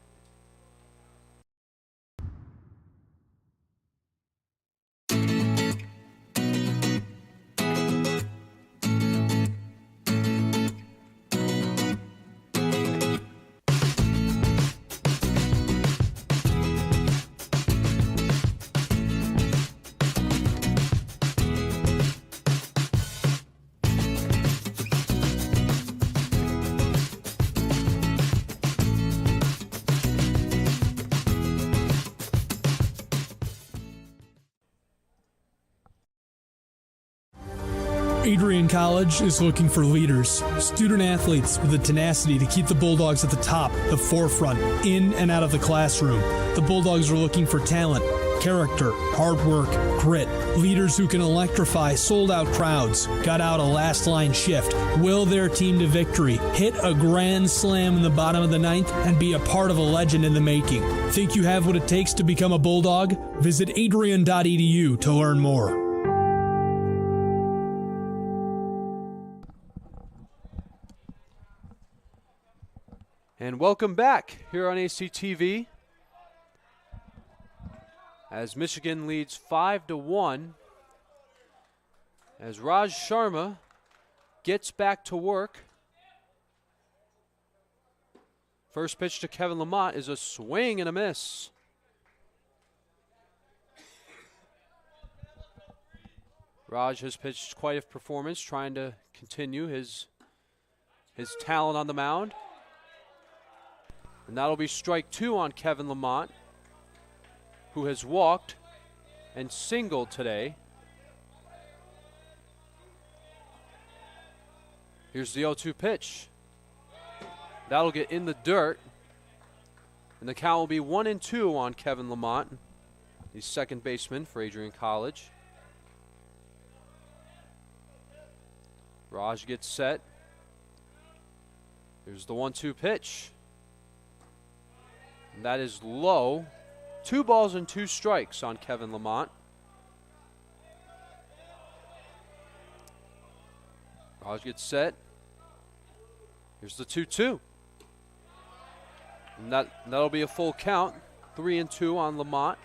B: Adrian College is looking for leaders, student athletes with the tenacity to keep the Bulldogs at the top, the forefront, in and out of the classroom. The Bulldogs are looking for talent, character, hard work, grit, leaders who can electrify sold-out crowds, gut out a last-line shift, will their team to victory, hit a grand slam in the bottom of the 9th, and be a part of a legend in the making. Think you have what it takes to become a Bulldog? Visit adrian.edu to learn more.
A: And welcome back here on ACTV as Michigan leads 5-1 as Raj Sharma gets back to work. First pitch to Kevin Lamont is a swing and a miss. Raj has pitched quite a performance, trying to continue his talent on the mound. And that'll be strike 2 on Kevin Lamont, who has walked and singled today. Here's the 0-2 pitch. That'll get in the dirt. And the count will be 1-2 on Kevin Lamont. He's second baseman for Adrian College. Raj gets set. Here's the 1-2 pitch. And that is low. 2 balls and 2 strikes on Kevin Lamont. Raj gets set. Here's the 2-2. And that'll be a full count. 3-2 on Lamont.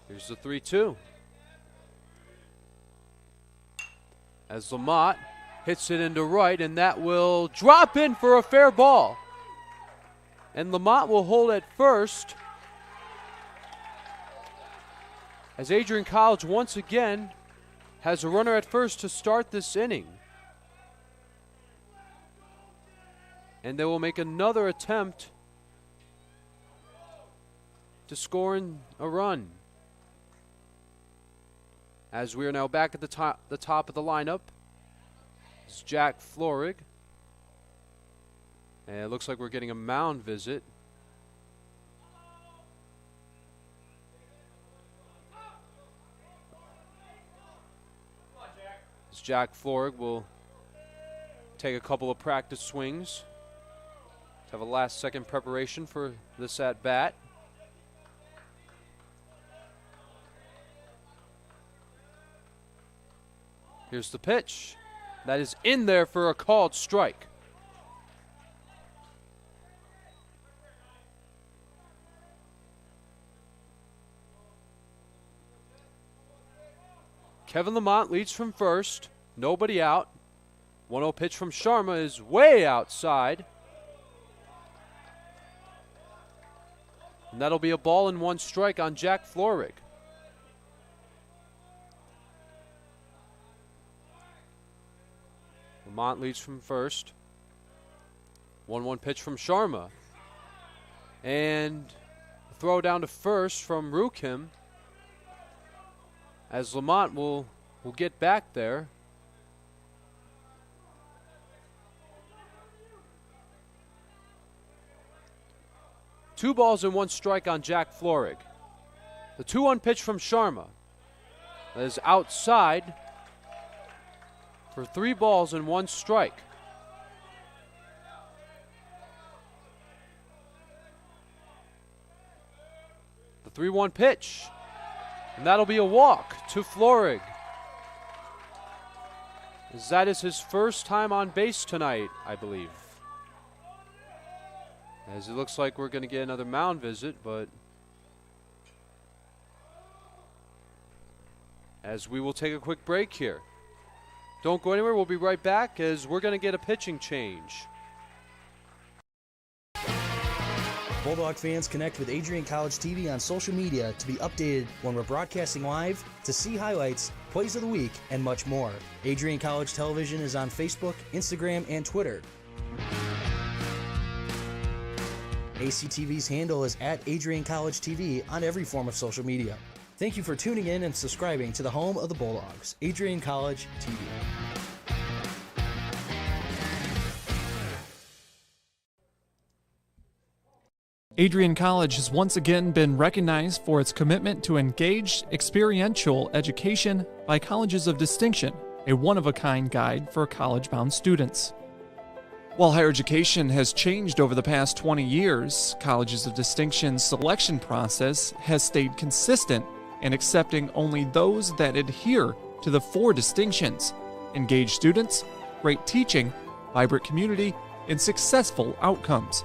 A: Here's the 3-2. As Lamont hits it into right, and that will drop in for a fair ball. And Lamont will hold at first as Adrian College once again has a runner at first to start this inning. And they will make another attempt to score a run. As we are now back at the top of the lineup, it's Jack Florig. And it looks like we're getting a mound visit. As Jack Florig will take a couple of practice swings to have a last-second preparation for this at-bat. Here's the pitch. That is in there for a called strike. Kevin Lamont leads from first. Nobody out. 1-0 pitch from Sharma is way outside. And that'll be a ball and 1 strike on Jack Florig. Lamont leads from first. 1-1 pitch from Sharma. And a throw down to first from Rukim. As Lamont will get back there. Two balls and 1 strike on Jack Florig. The 2-1 pitch from Sharma. That is outside for 3 balls and 1 strike. The 3-1 pitch. And that'll be a walk to Florig. As that is his first time on base tonight, I believe. As it looks like we're going to get another mound visit, but as we will take a quick break here. Don't go anywhere. We'll be right back as we're going to get a pitching change.
F: Bulldog fans, connect with Adrian College TV on social media to be updated when we're broadcasting live, to see highlights, plays of the week, and much more. Adrian College Television is on Facebook, Instagram, and Twitter. ACTV's handle is at Adrian College TV on every form of social media. Thank you for tuning in and subscribing to the home of the Bulldogs, Adrian College TV.
D: Adrian College has once again been recognized for its commitment to engaged, experiential education by colleges of distinction, a one-of-a-kind guide for college-bound students. While higher education has changed over the past 20 years, colleges of distinction's selection process has stayed consistent in accepting only those that adhere to the 4 distinctions: engaged students, great teaching, vibrant community, and successful outcomes.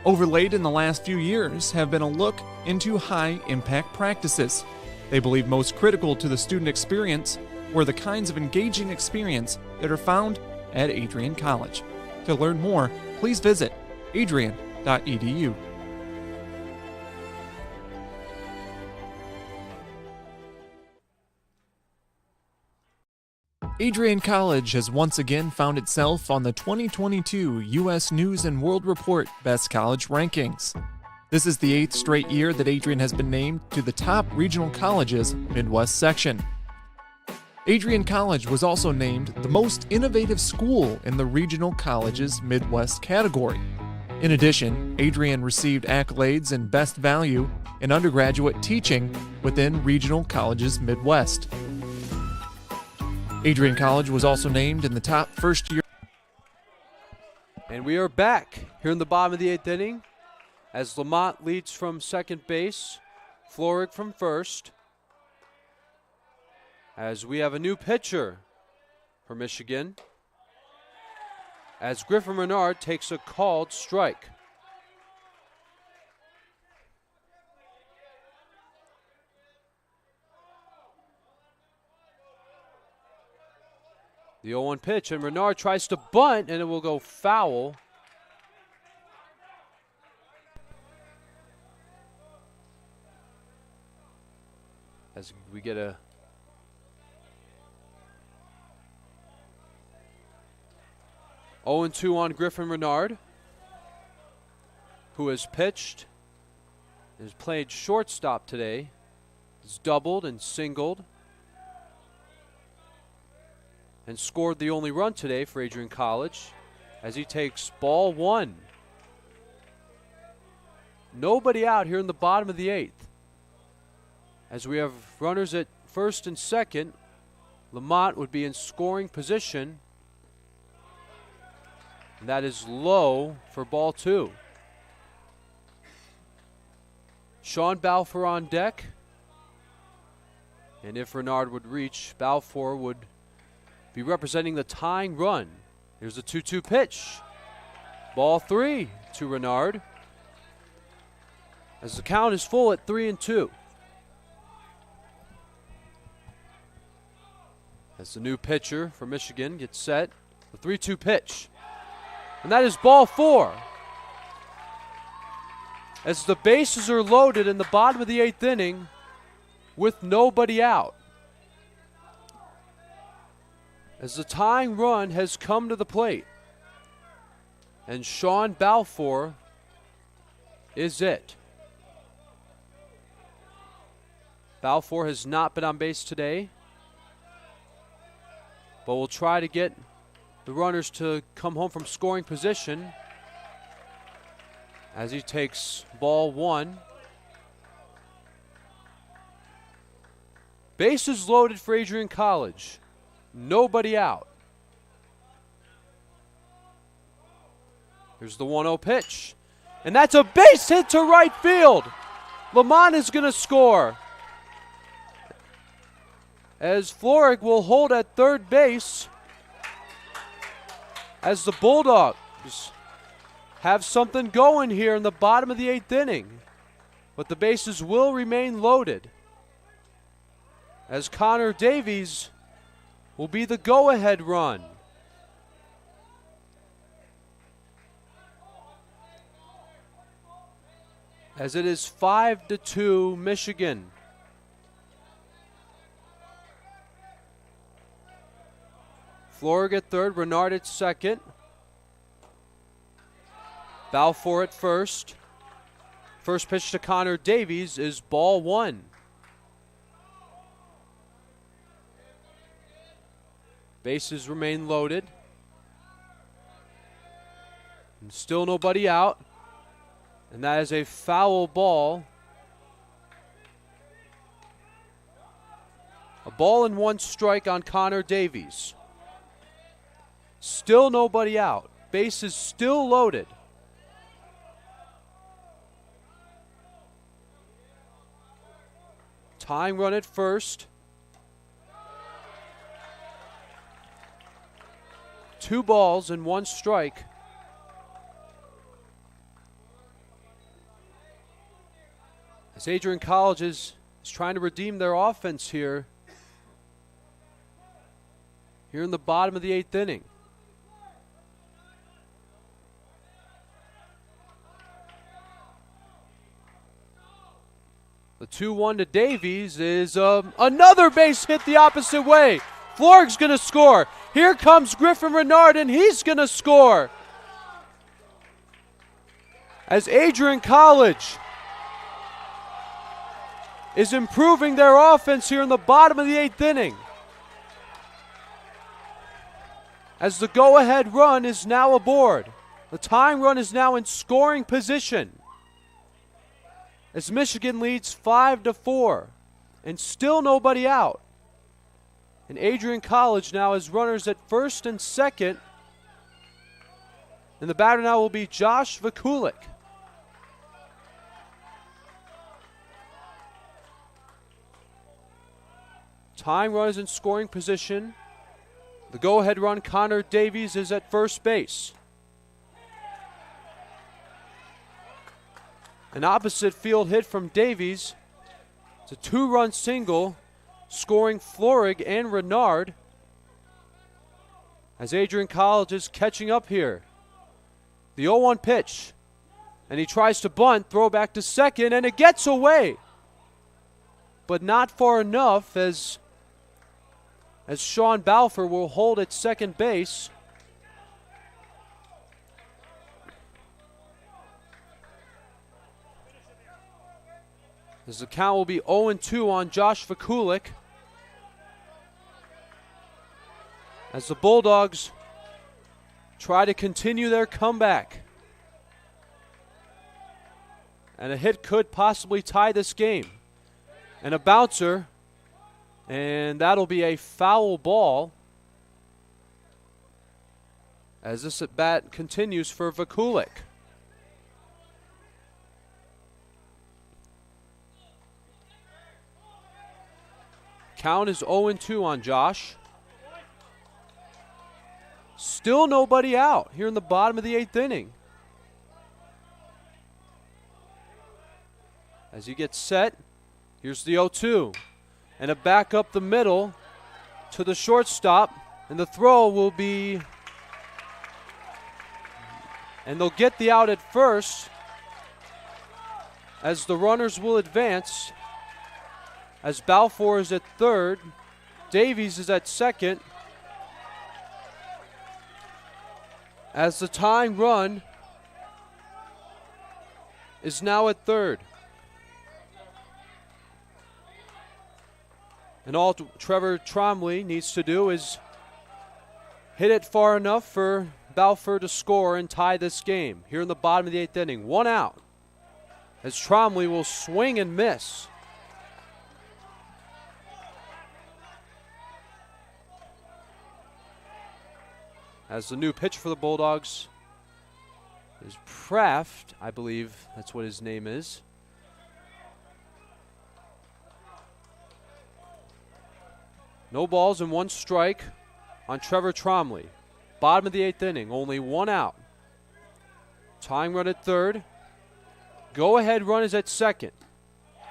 D: Overlaid in the last few years have been a look into high-impact practices. They believe most critical to the student experience were the kinds of engaging experience that are found at Adrian College. To learn more, please visit adrian.edu. Adrian College has once again found itself on the 2022 U.S. News & World Report Best College Rankings. This is the 8th straight year that Adrian has been named to the top regional colleges Midwest section. Adrian College was also named the most innovative school in the regional colleges Midwest category. In addition, Adrian received accolades in Best Value in undergraduate teaching within regional colleges Midwest. Adrian College was also named in the top first year.
A: And we are back here in the bottom of the 8th inning as Lamont leads from second base, Florrick from first. As we have a new pitcher for Michigan, as Griffin Renard takes a called strike. The 0-1 pitch, and Renard tries to bunt, and it will go foul. As we get a (0-2) on Griffin Renard, who has pitched, has played shortstop today, has doubled and singled, and scored the only run today for Adrian College as he takes ball 1. Nobody out here in the bottom of the 8th. As we have runners at first and second, Lamont would be in scoring position. And that is low for ball 2. Sean Balfour on deck. And if Renard would reach, Balfour would be representing the tying run. Here's the 2-2 pitch. Ball 3 to Renard. As the count is full at 3-2. As the new pitcher for Michigan gets set, the 3-2 pitch. And that is ball 4. As the bases are loaded in the bottom of the 8th inning with nobody out. As the tying run has come to the plate. And Sean Balfour is it. Balfour has not been on base today, but will try to get the runners to come home from scoring position as he takes ball 1. Bases loaded for Adrian College. Nobody out. Here's the 1-0 pitch. And that's a base hit to right field. Lamont is going to score. As Florrick will hold at third base as the Bulldogs have something going here in the bottom of the 8th inning. But the bases will remain loaded as Connor Davies will be the go-ahead run. As it is 5-2 Michigan. Florrick at third, Renard at second. Balfour at first. First pitch to Connor Davies is ball 1. Bases remain loaded. And still nobody out. And that is a foul ball. A ball and 1 strike on Connor Davies. Still nobody out. Bases still loaded. Tying run at first. 2 balls and 1 strike. As Adrian College is trying to redeem their offense here in the bottom of the 8th inning. The 2-1 to Davies is another base hit the opposite way. Florig's going to score. Here comes Griffin Renard, and he's going to score. As Adrian College is improving their offense here in the bottom of the 8th inning. As the go-ahead run is now aboard. The tying run is now in scoring position. As Michigan leads 5-4 and still nobody out. And Adrian College now has runners at first and second. And the batter now will be Josh Vakulik. Tying run is in scoring position. The go-ahead run, Connor Davies, is at first base. An opposite field hit from Davies. It's a 2-run single, scoring Florig and Renard. As Adrian College is catching up here. The 0-1 pitch. And he tries to bunt, throw back to second, and it gets away. But not far enough as Sean Balfour will hold at second base. As the count will be 0-2 on Josh Vakulik. As the Bulldogs try to continue their comeback. And a hit could possibly tie this game. And a bouncer. And that'll be a foul ball. As this at bat continues for Vakulik. Count is 0-2 on Josh. Still nobody out here in the bottom of the 8th inning. As he gets set, here's the 0-2. And a back up the middle to the shortstop. And the throw will be... And they'll get the out at first as the runners will advance. As Balfour is at third. Davies is at second. As the tying run is now at third. And all Trevor Trombley needs to do is hit it far enough for Balfour to score and tie this game here in the bottom of the 8th inning. 1 out as Trombley will swing and miss. As the new pitcher for the Bulldogs is Praft, I believe that's what his name is. No balls and 1 strike on Trevor Trombley. Bottom of the 8th inning, only 1 out. Tying run at third. Go-ahead run is at second.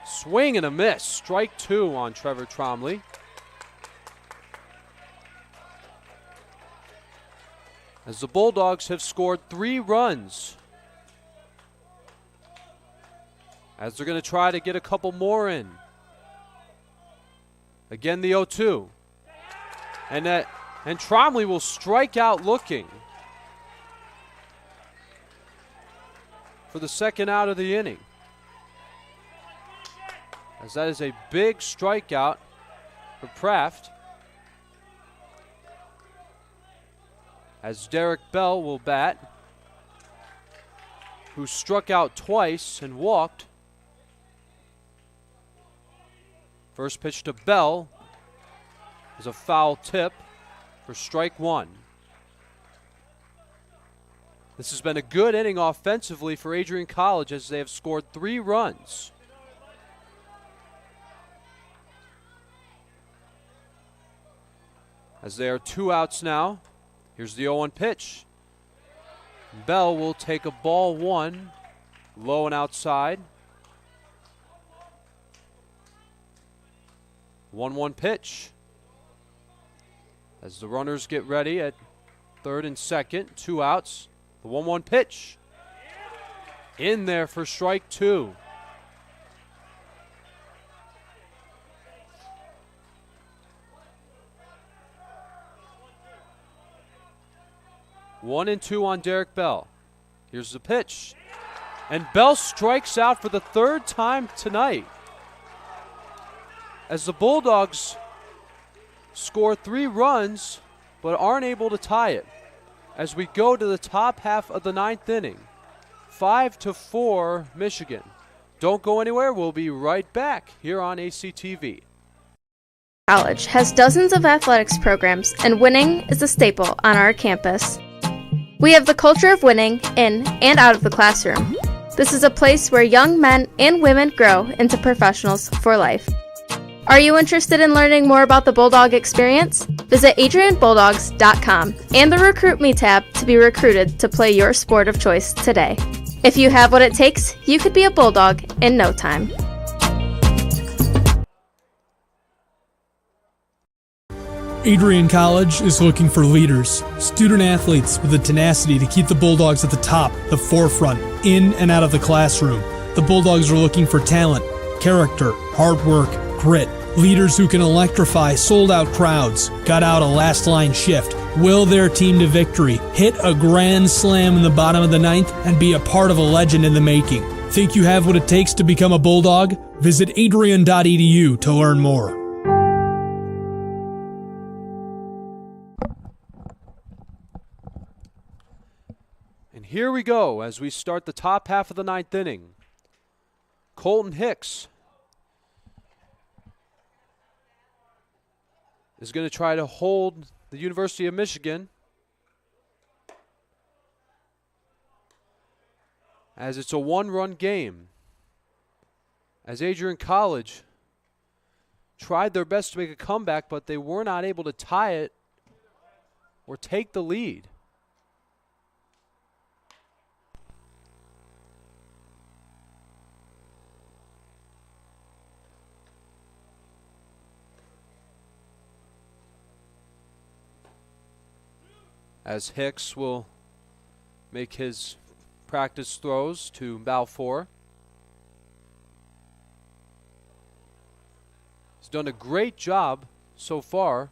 A: Swing and a miss. Strike 2 on Trevor Trombley. As the Bulldogs have scored 3 runs. As they're going to try to get a couple more in. Again, the 0-2. And Trombley will strike out looking for the second out of the inning. As that is a big strikeout for Praft. As Derek Bell will bat, who struck out twice and walked. First pitch to Bell is a foul tip for strike 1. This has been a good inning offensively for Adrian College as they have scored 3 runs. As they are 2 outs now Here's the 0-1 pitch. Bell will take a ball 1, low and outside. 1-1 pitch. As the runners get ready at third and second, 2 outs. The 1-1 pitch. In there for strike 2. One and 2 on Derek Bell. Here's the pitch. And Bell strikes out for the 3rd time tonight. As the Bulldogs score 3 runs, but aren't able to tie it. As we go to the top half of the 9th inning. 5-4 Michigan. Don't go anywhere. We'll be right back here on ACTV.
C: College has dozens of athletics programs, and winning is a staple on our campus. We have the culture of winning in and out of the classroom. This is a place where young men and women grow into professionals for life. Are you interested in learning more about the Bulldog experience? Visit adrianbulldogs.com and the Recruit Me tab to be recruited to play your sport of choice today. If you have what it takes, you could be a Bulldog in no time.
B: Adrian College is looking for leaders, student athletes with the tenacity to keep the Bulldogs at the top, the forefront, in and out of the classroom. The Bulldogs are looking for talent, character, hard work, grit, leaders who can electrify sold-out crowds, gut out a last-line shift, will their team to victory, hit a grand slam in the bottom of the 9th, and be a part of a legend in the making. Think you have what it takes to become a Bulldog? Visit adrian.edu to learn more.
A: Here we go as we start the top half of the 9th inning. Colton Hicks is going to try to hold the University of Michigan as it's a 1-run game. As Adrian College tried their best to make a comeback, but they were not able to tie it or take the lead. As Hicks will make his practice throws to Balfour. He's done a great job so far.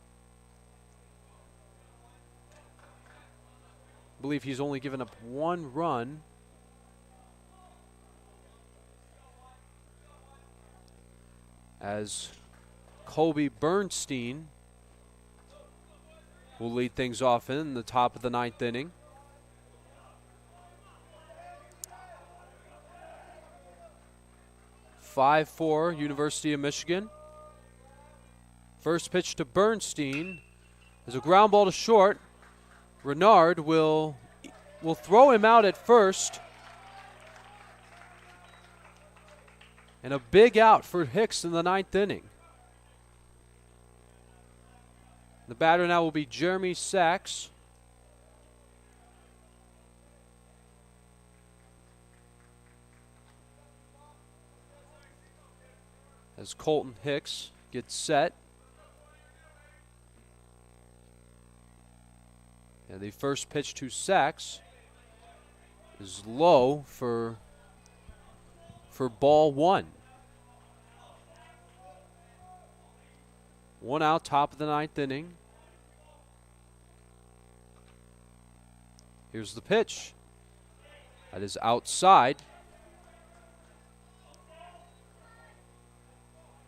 A: I believe he's only given up 1 run. As Colby Bernstein will lead things off in the top of the 9th inning. (5-4) University of Michigan. First pitch to Bernstein is a ground ball to short. Renard will throw him out at first. And a big out for Hicks in the 9th inning. The batter now will be Jeremy Sachs. As Colton Hicks gets set. And the first pitch to Sachs is low for ball 1. 1 out, top of the 9th inning. Here's the pitch. That is outside.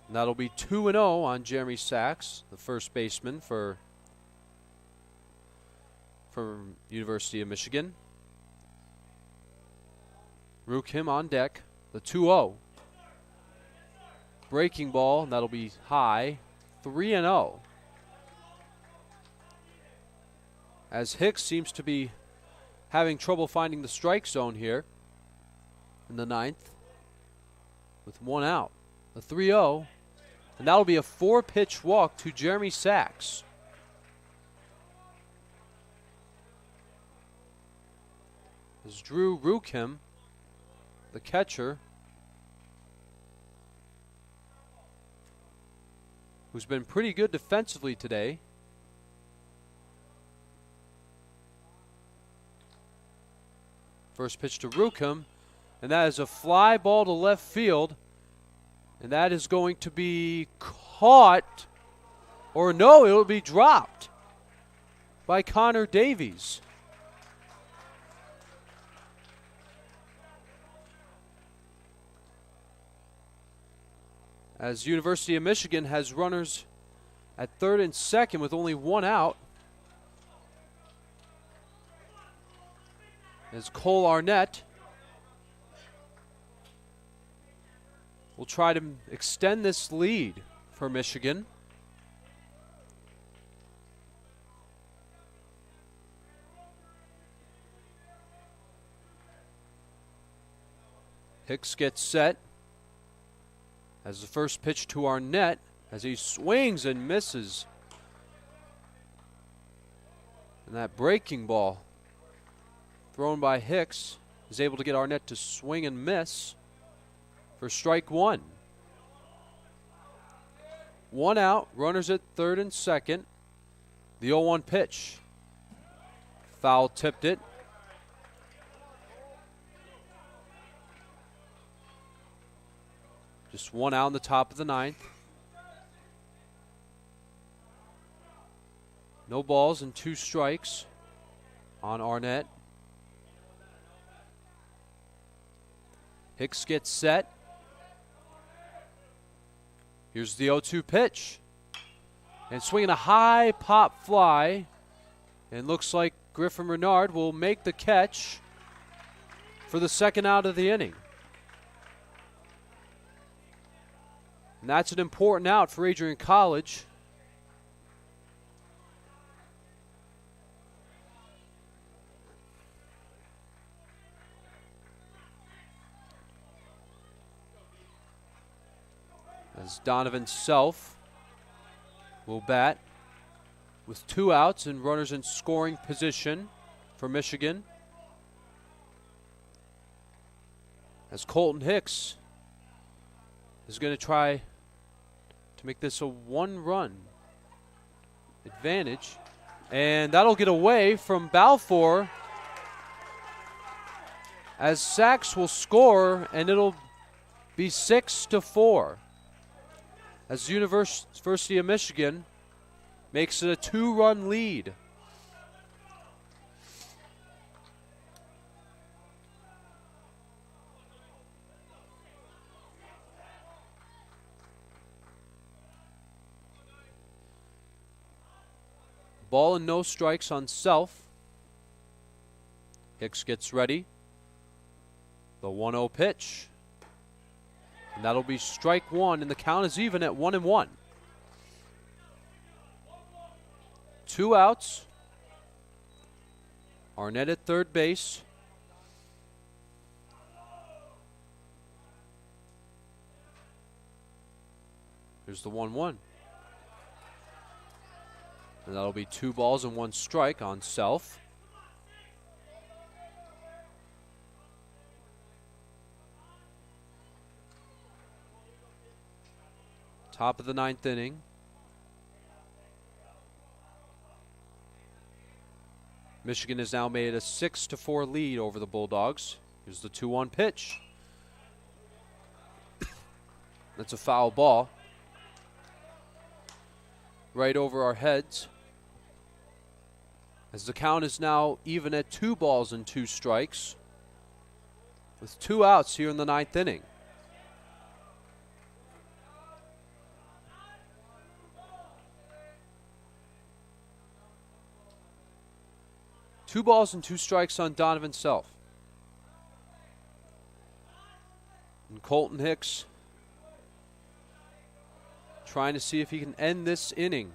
A: And that'll be 2-0 on Jeremy Sachs, the first baseman for University of Michigan. Rukim on deck. The 2-0. Breaking ball, and that'll be high. 3-0. As Hicks seems to be having trouble finding the strike zone here in the 9th with 1 out. The 3-0, and that'll be a 4-pitch walk to Jeremy Sachs. As Drew Rukim, the catcher, who's been pretty good defensively today. First pitch to Rukim, and that is a fly ball to left field, and that is going to be caught, or no, it will be dropped by Connor Davies. As University of Michigan has runners at third and second with only one out. As Cole Arnett will try to extend this lead for Michigan. Hicks gets set. As the first pitch to Arnett, as he swings and misses. And that breaking ball thrown by Hicks is able to get Arnett to swing and miss for strike one. One out, runners at third and second. The 0-1 pitch. Foul tipped it. Just one out in the top of the ninth. No balls and 2 strikes on Arnett. Hicks gets set. Here's the 0-2 pitch. And swinging a high pop fly. And looks like Griffin Renard will make the catch for the second out of the inning. And that's an important out for Adrian College. As Donovan Self will bat with 2 outs and runners in scoring position for Michigan. As Colton Hicks is going to try to make this a 1-run advantage. And that'll get away from Balfour as Sachs will score, and it'll be 6-4. As University of Michigan makes it a 2-run lead. Ball and no strikes on Self. Hicks gets ready. The 1-0 pitch. And that'll be strike one, and the count is even at 1-1. 2 outs. Arnett at third base. Here's the 1-1. And that'll be 2 balls and 1 strike on Self. Top of the 9th inning. Michigan has now made a 6-4 lead over the Bulldogs. Here's the 2-1 pitch. That's a foul ball. Right over our heads. As the count is now even at 2 balls and 2 strikes. With 2 outs here in the 9th inning. Two balls and 2 strikes on Donovan Self. And Colton Hicks trying to see if he can end this inning.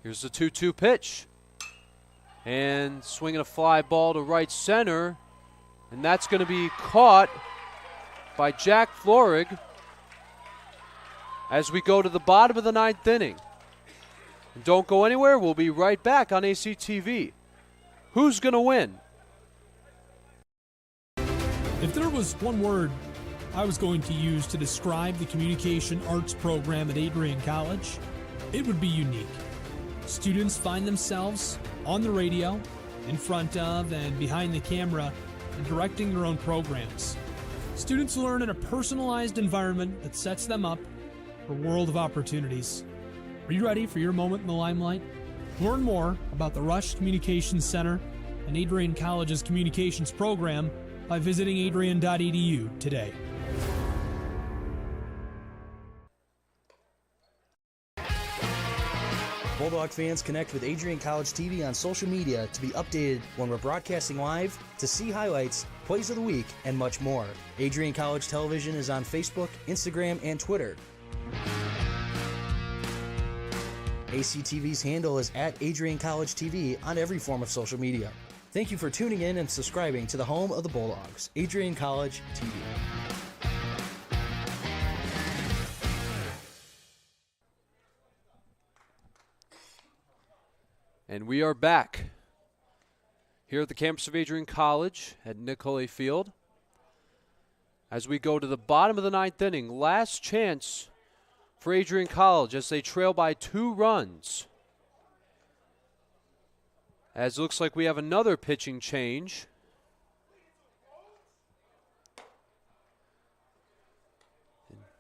A: Here's the 2-2 pitch. And swinging a fly ball to right center. And that's going to be caught by Jack Florig as we go to the bottom of the 9th inning. And don't go anywhere. We'll be right back on ACTV. Who's going to win?
B: If there was one word I was going to use to describe the communication arts program at Adrian College, it would be unique. Students find themselves on the radio, in front of and behind the camera, and directing their own programs. Students learn in a personalized environment that sets them up for a world of opportunities. Are you ready for your moment in the limelight? Learn more about the Rush Communications Center and Adrian College's communications program by visiting adrian.edu today.
F: Bulldog fans, connect with Adrian College TV on social media to be updated when we're broadcasting live, to see highlights, plays of the week, and much more. Adrian College Television is on Facebook, Instagram, and Twitter. ACTV's handle is at Adrian College TV on every form of social media. Thank you for tuning in and subscribing to the home of the Bulldogs, Adrian College TV.
A: And we are back here at the campus of Adrian College at Nicolay Field. As we go to the bottom of the ninth inning, last chance for Adrian College as they trail by 2 runs. As it looks like we have another pitching change.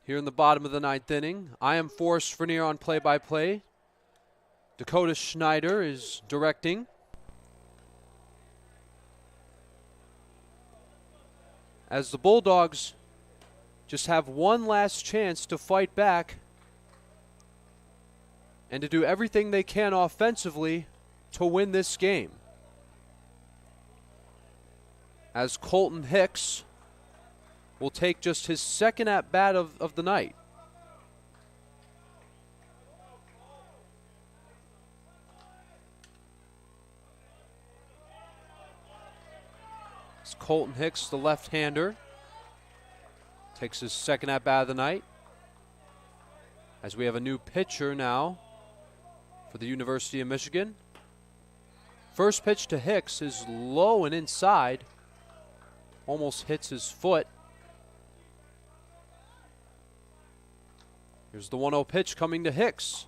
A: Here in the bottom of the ninth inning, I am Forrest Renard on play-by-play. Dakota Schneider is directing. As the Bulldogs just have one last chance to fight back and to do everything they can offensively to win this game. As Colton Hicks will take just his second at-bat of the night. As Colton Hicks, the left-hander, takes his second at-bat of the night. As we have a new pitcher now for the University of Michigan. First pitch to Hicks is low and inside. Almost hits his foot. Here's the 1-0 pitch coming to Hicks.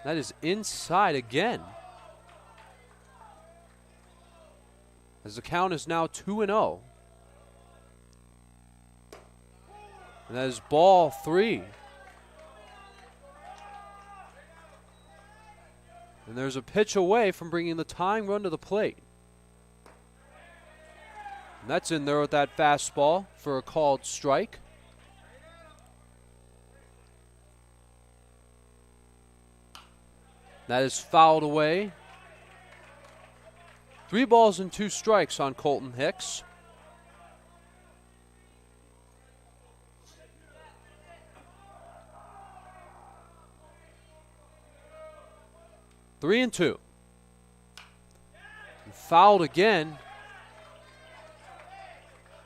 A: That is inside again. As the count is now 2-0. And that is ball 3. And there's a pitch away from bringing the tying run to the plate. And that's in there with that fastball for a called strike. That is fouled away. 3 balls and 2 strikes on Colton Hicks. Three and 2. And fouled again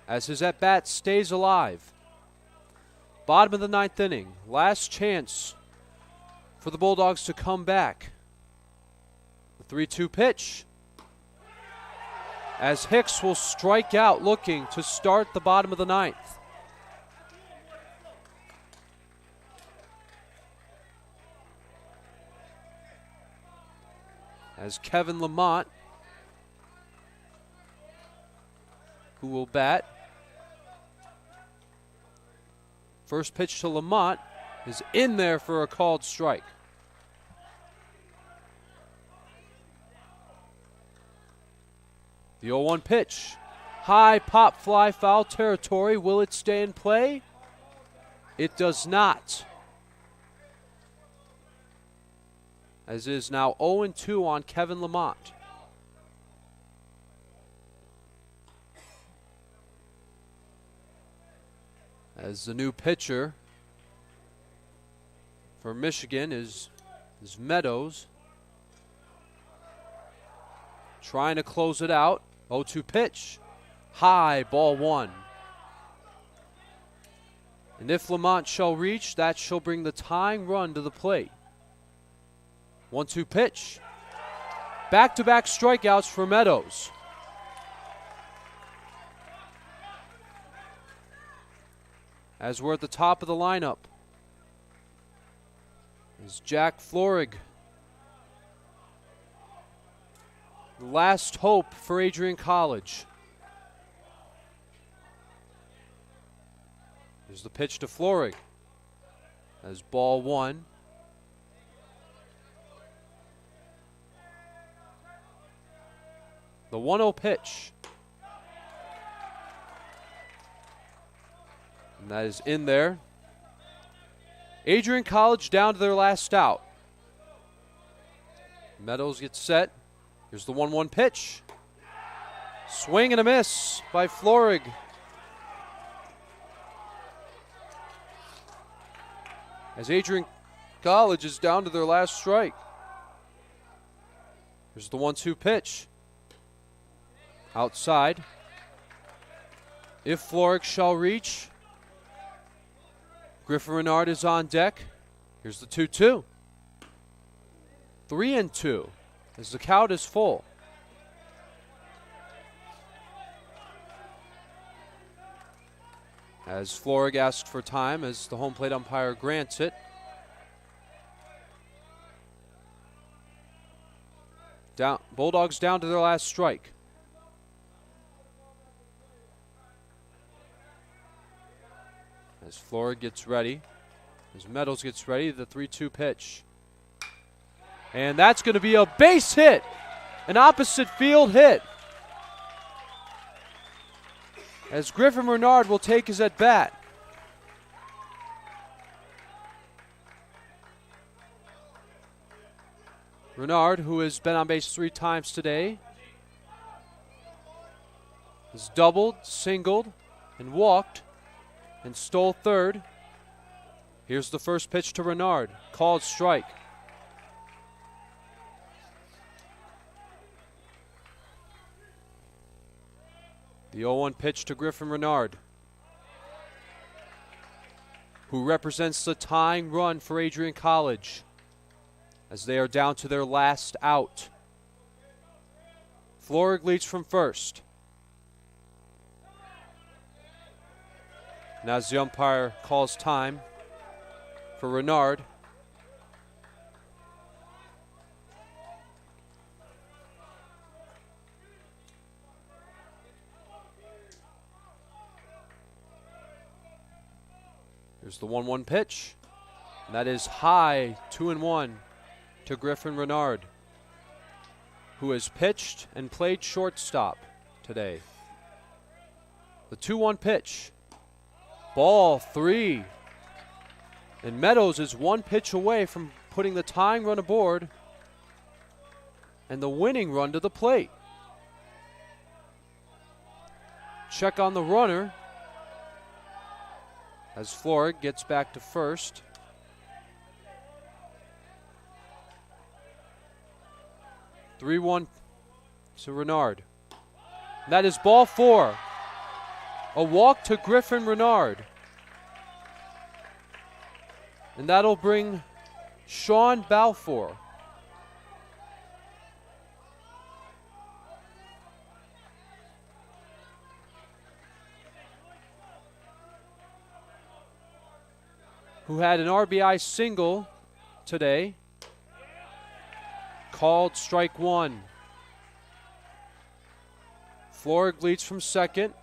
A: as his at-bat stays alive. Bottom of the ninth inning. Last chance for the Bulldogs to come back. The 3-2 pitch. As Hicks will strike out looking to start the bottom of the ninth. As Kevin Lamont, who will bat. First pitch to Lamont is in there for a called strike. The 0-1 pitch. High pop fly, foul territory. Will it stay in play? It does not. As it is now 0-2 on Kevin Lamont. As the new pitcher for Michigan is Meadows. Trying to close it out. 0-2 pitch. High, ball 1. And if Lamont shall reach, that shall bring the tying run to the plate. 1-2 pitch. Back-to-back strikeouts for Meadows. As we're at the top of the lineup is Jack Florig. Last hope for Adrian College. Here's the pitch to Florig. As ball one. The 1-0 pitch. And that is in there. Adrian College down to their last out. Meadows gets set. Here's the 1-1 pitch. Swing and a miss by Florig. As Adrian College is down to their last strike. Here's the 1-2 pitch. Outside. If Florig shall reach. Griffin Renard is on deck. Here's the 2-2. 3-2 as the count is full. As Florig asks for time as the home plate umpire grants it. Bulldogs down to their last strike. As Florig gets ready, as Meadows gets ready, the 3-2 pitch. And that's going to be a base hit, an opposite field hit. As Griffin Renard will take his at bat. Renard, who has been on base 3 times today, has doubled, singled, and walked, and stole third. Here's the first pitch to Renard. Called strike. The 0-1 pitch to Griffin Renard, who represents the tying run for Adrian College as they are down to their last out. Florig leads from first. And as the umpire calls time for Renard, here's the 1-1 pitch. And that is high, 2-1 to Griffin Renard, who has pitched and played shortstop today. The 2-1 pitch. Ball 3. And Meadows is 1 pitch away from putting the tying run aboard and the winning run to the plate. Check on the runner as Florig gets back to first. The 3-1 to Renard. That is ball 4. A walk to Griffin Renard. And that'll bring Sean Balfour. Who had an RBI single today. Called strike 1. Florig leads from second.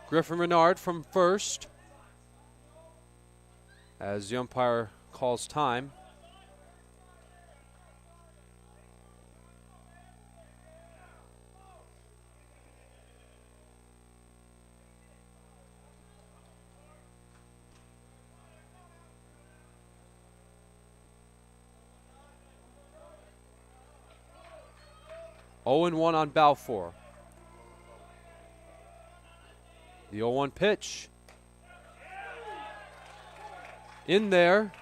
A: Griffin Renard from first. As the umpire calls time. Oh and 1 on Balfour. The 0-1 pitch. In there.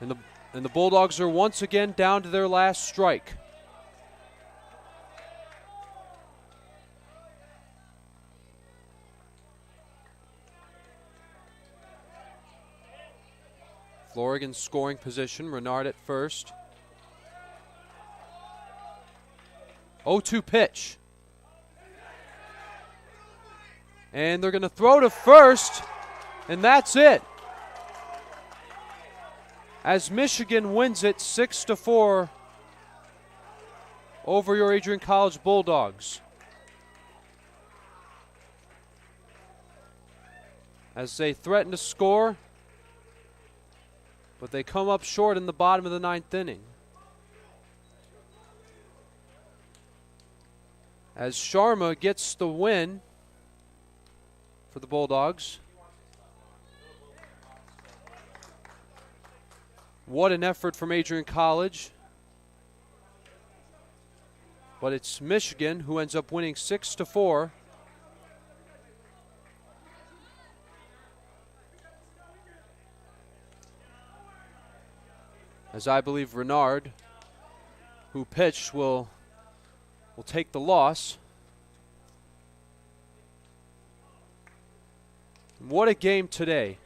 A: And the Bulldogs are once again down to their last strike. Florig in scoring position. Renard at first. 0-2 pitch. And they're going to throw to first, and that's it. As Michigan wins it 6-4 over your Adrian College Bulldogs. As they threaten to score, but they come up short in the bottom of the 9th inning. As Sharma gets the win for the Bulldogs. What an effort from Adrian College. But it's Michigan who ends up winning 6-4. As I believe Renard, who pitched, will take the loss. What a game today.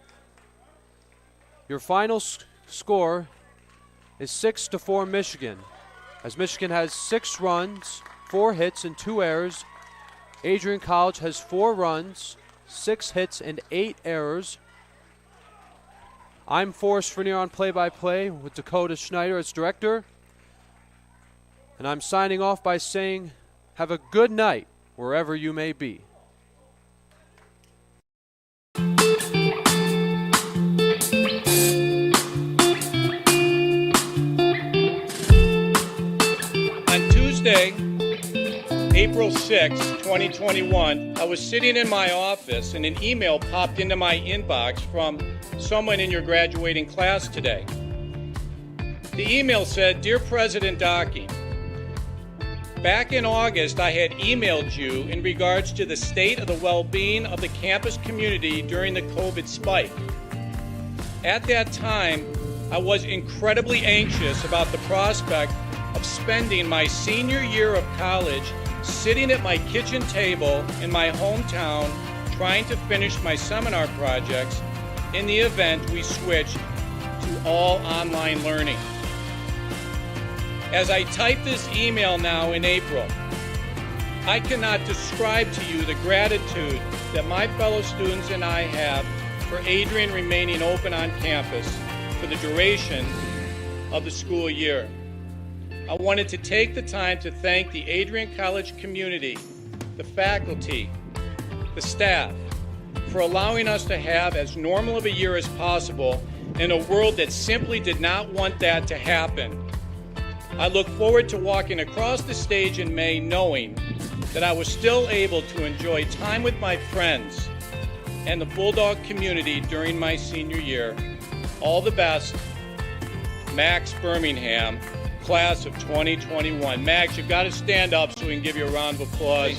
A: Your final score is 6-4 Michigan. As Michigan has 6 runs, 4 hits, and 2 errors. Adrian College has 4 runs, 6 hits, and 8 errors. I'm Forrest Renard on play-by-play with Dakota Schneider as director. And I'm signing off by saying, have a good night wherever you may be.
G: On Tuesday, April 6, 2021, I was sitting in my office and an email popped into my inbox from someone in your graduating class today. The email said, "Dear President Docking, back in August, I had emailed you in regards to the state of the well-being of the campus community during the COVID spike. At that time, I was incredibly anxious about the prospect of spending my senior year of college sitting at my kitchen table in my hometown trying to finish my seminar projects in the event we switched to all online learning. As I type this email now in April, I cannot describe to you the gratitude that my fellow students and I have for Adrian remaining open on campus for the duration of the school year. I wanted to take the time to thank the Adrian College community, the faculty, the staff, for allowing us to have as normal of a year as possible in a world that simply did not want that to happen. I look forward to walking across the stage in May knowing that I was still able to enjoy time with my friends and the Bulldog community during my senior year. All the best, Max Birmingham, class of 2021. Max, you've got to stand up so we can give you a round of applause.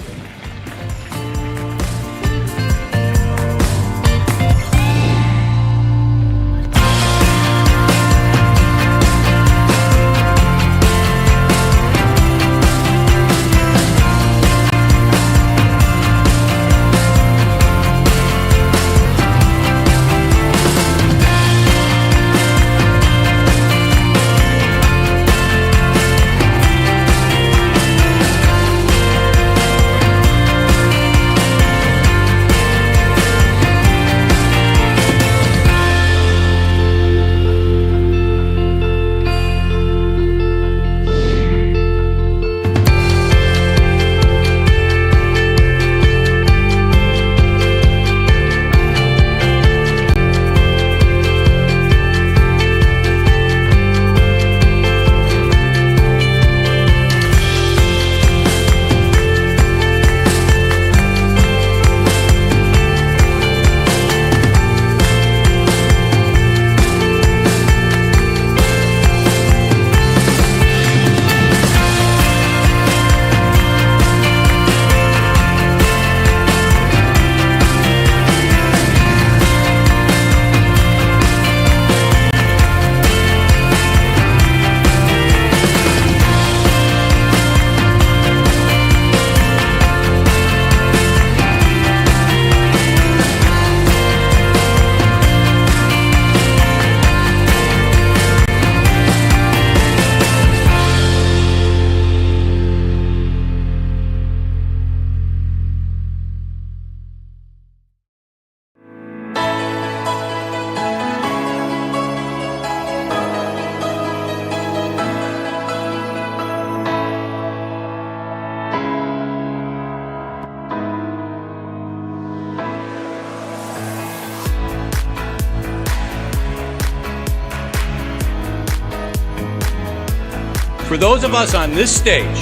G: For those of us on this stage,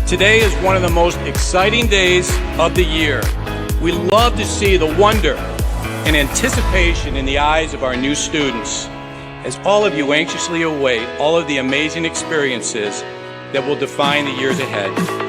G: today is one of the most exciting days of the year. We love to see the wonder and anticipation in the eyes of our new students, as all of you anxiously await all of the amazing experiences that will define the years ahead.